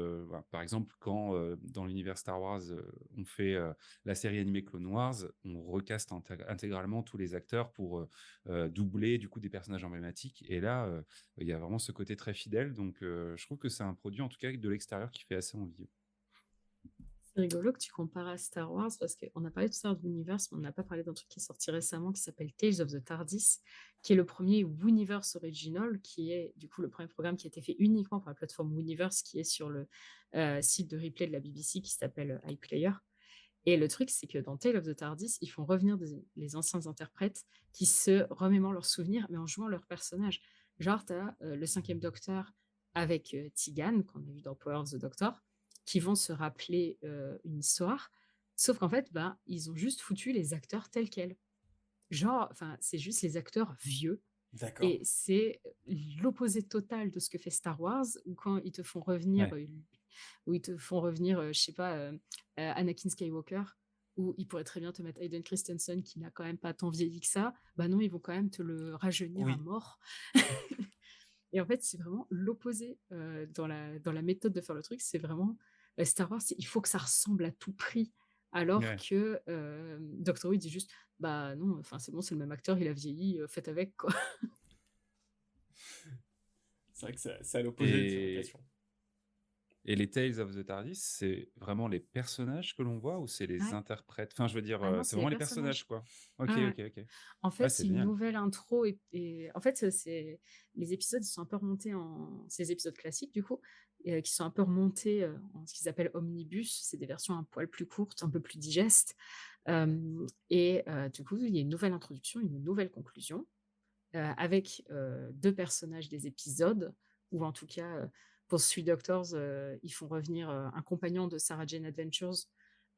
par exemple, quand dans l'univers Star Wars, on fait la série animée Clone Wars, on recaste intégralement tous les acteurs pour doubler du coup des personnages emblématiques. Et là, il y a vraiment ce côté très fidèle. Donc, je trouve que c'est un produit, en tout cas de l'extérieur, qui fait assez envie. C'est rigolo que tu compares à Star Wars parce qu'on a parlé de Star Universe, mais on n'a pas parlé d'un truc qui est sorti récemment qui s'appelle Tales of the TARDIS, qui est le premier Universe Original, qui est du coup le premier programme qui a été fait uniquement pour la plateforme Universe, qui est sur le site de replay de la BBC qui s'appelle iPlayer. Et le truc, c'est que dans Tales of the TARDIS, ils font revenir les anciens interprètes qui se remémorent leurs souvenirs, mais en jouant leurs personnages. Genre, tu as le 5e Docteur avec Tegan, qu'on a vu dans Power of the Doctor, qui vont se rappeler une histoire, sauf qu'en fait, ils ont juste foutu les acteurs tels quels. Genre, c'est juste les acteurs vieux. D'accord. Et c'est l'opposé total de ce que fait Star Wars, où quand ils te font revenir, je sais pas, Anakin Skywalker, où ils pourraient très bien te mettre Hayden Christensen, qui n'a quand même pas tant vieilli que ça. Bah non, ils vont quand même te le rajeunir à mort. Et en fait, c'est vraiment l'opposé dans la méthode de faire le truc. C'est vraiment Star Wars, il faut que ça ressemble à tout prix. Alors que Doctor Who dit juste, bah non, c'est bon, c'est le même acteur, il a vieilli, faites avec, quoi. C'est vrai que c'est à l'opposé de cette fabrication. Et les Tales of the TARDIS, c'est vraiment les personnages que l'on voit ou c'est les interprètes? Enfin, je veux dire, c'est vraiment les personnages, quoi. Ok. En fait, c'est une nouvelle intro et en fait, les épisodes ils sont un peu remontés ces épisodes classiques du coup, qui sont un peu remontés en ce qu'ils appellent omnibus. C'est des versions un poil plus courtes, un peu plus digestes. Du coup, il y a une nouvelle introduction, une nouvelle conclusion avec 2 personnages des épisodes, ou en tout cas. Pour Three Doctors, ils font revenir un compagnon de Sarah Jane Adventures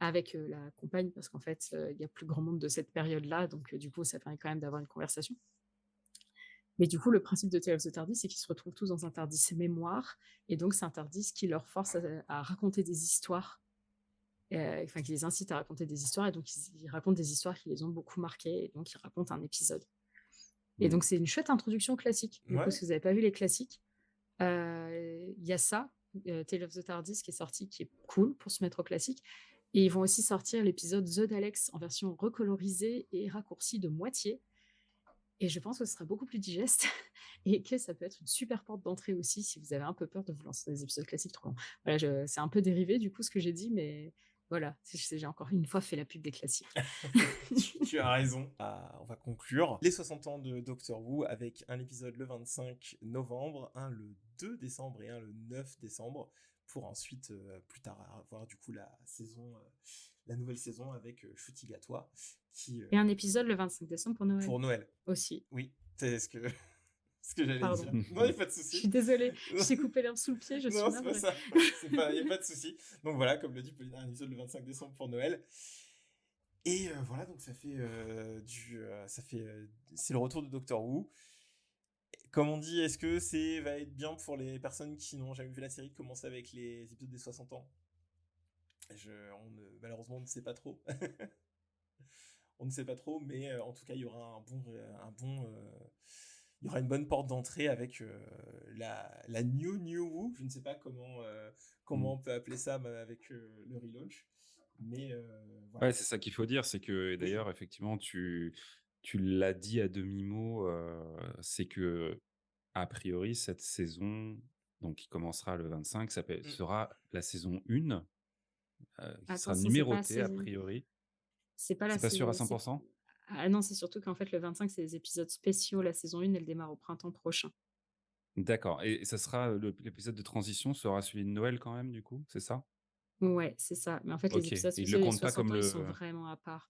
avec la compagne, parce qu'en fait, il y a plus grand monde de cette période-là, donc du coup, ça permet quand même d'avoir une conversation. Mais du coup, le principe de Tales of the TARDIS, c'est qu'ils se retrouvent tous dans un TARDIS mémoire, et donc c'est un TARDIS qui leur force à raconter des histoires, qui les incite à raconter des histoires, et donc ils racontent des histoires qui les ont beaucoup marqués, et donc ils racontent un épisode. Et donc c'est une chouette introduction classique. Du coup, si vous n'avez pas vu les classiques, il y a ça, Tale of the TARDIS qui est sorti, qui est cool pour se mettre au classique. Et ils vont aussi sortir l'épisode The Daleks en version recolorisée et raccourcie de moitié. Et je pense que ce sera beaucoup plus digeste et que ça peut être une super porte d'entrée aussi si vous avez un peu peur de vous lancer dans des épisodes classiques trop longs. Voilà, c'est un peu dérivé du coup ce que j'ai dit, mais voilà, j'ai encore une fois fait la pub des classiques. Tu as raison. On va conclure les 60 ans de Doctor Who avec un épisode le 25 novembre, un le 2 décembre et un le 9 décembre, pour ensuite plus tard avoir du coup la nouvelle saison avec Ncuti Gatwa qui et un épisode le 25 décembre pour Noël. Pour Noël aussi. Oui, c'est ce que ce que j'allais Pardon. dire. Non, il n'y a pas de Je souci. suis désolée, je t'ai coupé l'herbe sous le pied, je suis Non, c'est pas navrée. ça. Il n'y a pas de souci. Donc voilà, comme le dit Pauline, un épisode le 25 décembre pour Noël. Et voilà, donc ça fait c'est le retour de Doctor Who. Comme on dit, est-ce que va être bien pour les personnes qui n'ont jamais vu la série commencer avec les épisodes des 60 ans? Malheureusement, on ne sait pas trop. On ne sait pas trop, mais en tout cas, il y aura il y aura une bonne porte d'entrée avec la New Who. Je ne sais pas comment on peut appeler ça avec le relaunch, mais voilà. Ouais, c'est ça qu'il faut dire, c'est que et d'ailleurs, effectivement, tu l'as dit à demi-mot, c'est que a priori, cette saison, donc qui commencera le 25, sera la saison 1, qui sera Attention, c'est pas numérotée a priori. c'est pas la C'est pas sûr à saison. 100%? Ah non, c'est surtout qu'en fait, le 25, c'est des épisodes spéciaux. La saison 1, elle démarre au printemps prochain. D'accord, et ça sera l'épisode de transition sera celui de Noël quand même, du coup, c'est ça? Ouais, c'est ça. Mais en fait, les OK, épisodes ils le spéciaux des comptent pas 60 comme ans, ils sont le vraiment à part.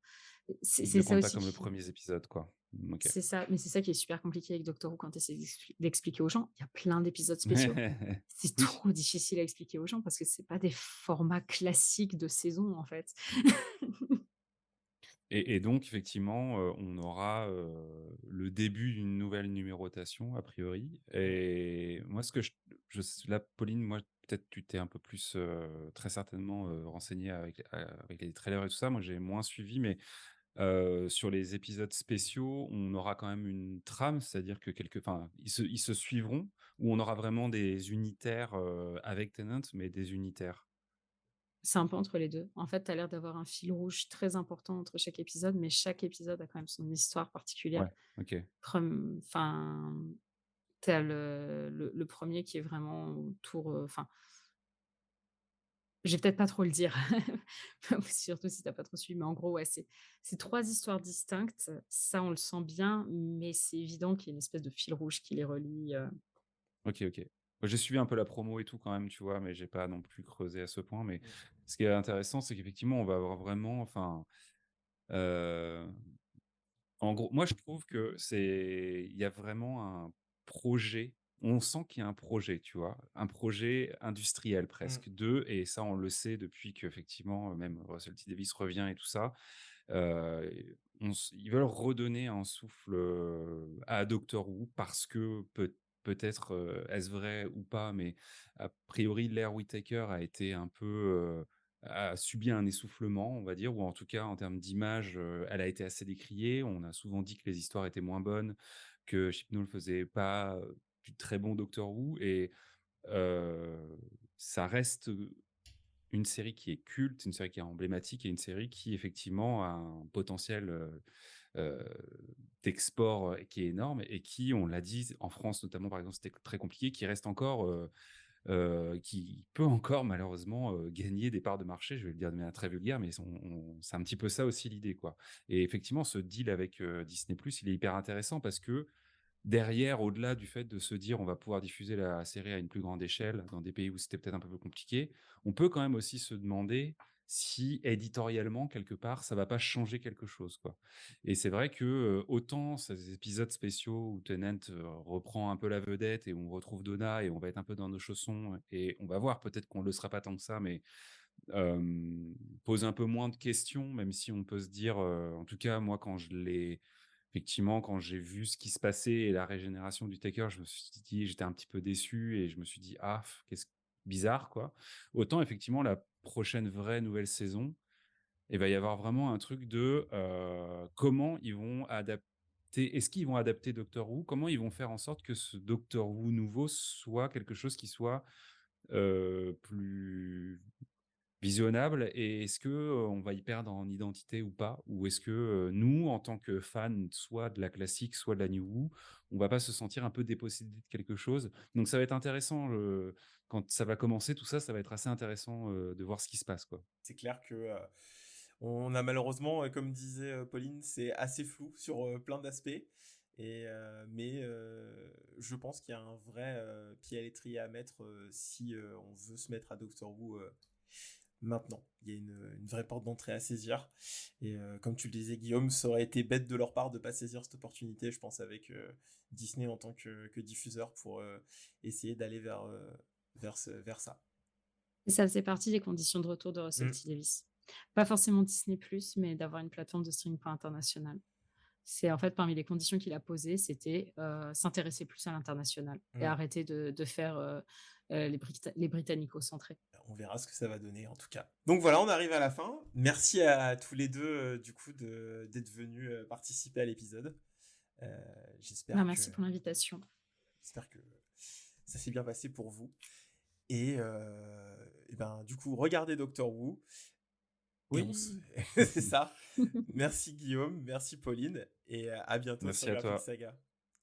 ils C'est le ça comptent pas aussi comme le qui. premier épisode, quoi. OK. C'est ça, mais c'est ça qui est super compliqué avec Doctor Who quand tu essaies d'expliquer aux gens. Il y a plein d'épisodes spéciaux. C'est Oui. trop difficile à expliquer aux gens parce que c'est pas des formats classiques de saison, en fait. Et donc effectivement, on aura, le début d'une nouvelle numérotation a priori et moi ce que là, Pauline, moi peut-être tu t'es un peu plus, très certainement, renseignée avec les trailers et tout ça. Moi, j'ai moins suivi mais sur les épisodes spéciaux, on aura quand même une trame, c'est-à-dire que ils se suivront ou on aura vraiment des unitaires, avec Tennant, mais des unitaires? C'est un peu entre les deux. En fait, tu as l'air d'avoir un fil rouge très important entre chaque épisode, mais chaque épisode a quand même son histoire particulière. Ouais, OK. Enfin, tu as le premier qui est vraiment autour. Enfin, je vais peut-être pas trop le dire, surtout si tu pas trop suivi, mais en gros, ouais, c'est 3 histoires distinctes. Ça, on le sent bien, mais c'est évident qu'il y a une espèce de fil rouge qui les relie. OK, OK. Moi, j'ai suivi un peu la promo et tout quand même, tu vois? Mais j'ai pas non plus creusé à ce point. Mais ce qui est intéressant, c'est qu'effectivement, on va avoir vraiment heu, en gros, moi, je trouve que il y a vraiment un projet. On sent qu'il y a un projet, tu vois? Un projet industriel presque et ça, on le sait depuis qu'effectivement, même Russell T Davies revient et tout ça. Ils veulent redonner un souffle, à Doctor Who parce que peut-être, est-ce vrai ou pas, mais a priori, l'ère Whittaker a été un peu, a subi un essoufflement, on va dire, ou en tout cas en termes d'image, elle a été assez décriée. On a souvent dit que les histoires étaient moins bonnes, que Chibnall faisait pas, du très bon Doctor Who et heu, ça reste, une série qui est culte, une série qui est emblématique et une série qui effectivement a un potentiel, heu, d'export, qui est énorme et qui, on l'a dit, en France notamment par exemple, c'était très compliqué, qui reste encore, qui peut encore malheureusement, gagner des parts de marché. Je vais le dire de manière très vulgaire, mais c'est un petit peu ça aussi l'idée, quoi. Et effectivement, ce deal avec, Disney+, il est hyper intéressant parce que derrière, au-delà du fait de se dire: «On va pouvoir diffuser la série à une plus grande échelle dans des pays où c'était peut-être un peu plus compliqué», on peut quand même aussi se demander si éditorialement, quelque part, ça va pas changer quelque chose, quoi. Et c'est vrai que, autant ces épisodes spéciaux où Tennant, reprend un peu la vedette et on retrouve Donna et on va être un peu dans nos chaussons et on va voir, peut-être qu'on le sera pas tant que ça, mais pose un peu moins de questions, même si on peut se dire, en tout cas, moi, effectivement, quand j'ai vu ce qui se passait et la régénération du Taker, je me suis dit, j'étais un petit peu déçu et je me suis dit, ah, qu'est-ce bizarre, quoi. Autant, effectivement, la prochaine vraie nouvelle saison, il va y avoir vraiment un truc de comment ils vont adapter. Est-ce qu'ils vont adapter Doctor Who? Comment ils vont faire en sorte que ce Doctor Who nouveau soit quelque chose qui soit plus visionnable et est-ce que, on va y perdre en identité ou pas? Ou est-ce que, nous, en tant que fans, soit de la classique, soit de la New Who, on va pas se sentir un peu dépossédé de quelque chose? Donc ça va être intéressant, quand ça va commencer tout ça, ça va être assez intéressant, de voir ce qui se passe, quoi. C'est clair que on a malheureusement, comme disait Pauline, c'est assez flou sur plein d'aspects. Mais je pense qu'il y a un vrai pied à l'étrier à mettre si on veut se mettre à Doctor Who maintenant. Il y a une vraie porte d'entrée à saisir. Et comme tu le disais, Guillaume, ça aurait été bête de leur part de ne pas saisir cette opportunité, je pense, avec Disney en tant que diffuseur pour essayer d'aller vers ça. Et ça faisait partie des conditions de retour de Russell T. Davies. Pas forcément Disney+, mais d'avoir une plateforme de streaming pas internationale. C'est en fait parmi les conditions qu'il a posées, c'était s'intéresser plus à l'international et arrêter de faire les Britannico-centrés. On verra ce que ça va donner en tout cas. Donc voilà, on arrive à la fin. Merci à tous les deux du coup d'être venus participer à l'épisode. J'espère merci pour l'invitation. J'espère que ça s'est bien passé pour vous. Et ben du coup, regardez Doctor Who. Oui, c'est ça. Merci Guillaume, merci Pauline, et à bientôt Merci sur à toi. Graphic Saga.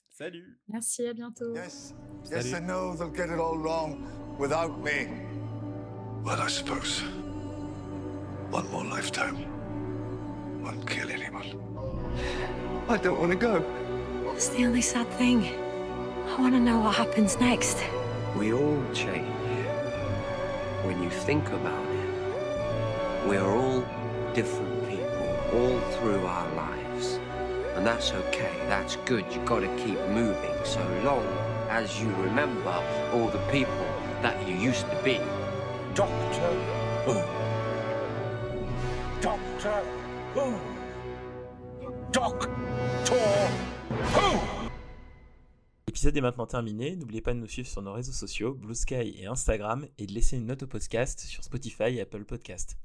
Salut. Merci, à bientôt. Yes, Salut. I know they'll get it all wrong without me. Well, I suppose. One more lifetime. Won't kill anyone. I don't want to go. That's the only sad thing. I want to know what happens next. We all change. When you think about it, we're all different people all through our lives. And that's okay, that's good. You gotta keep moving so long as you remember all the people that you used to be. Doctor Who. Doctor Who. Doctor Who. L'épisode est maintenant terminé. N'oubliez pas de nous suivre sur nos réseaux sociaux, Blue Sky et Instagram, et de laisser une note au podcast sur Spotify et Apple Podcast.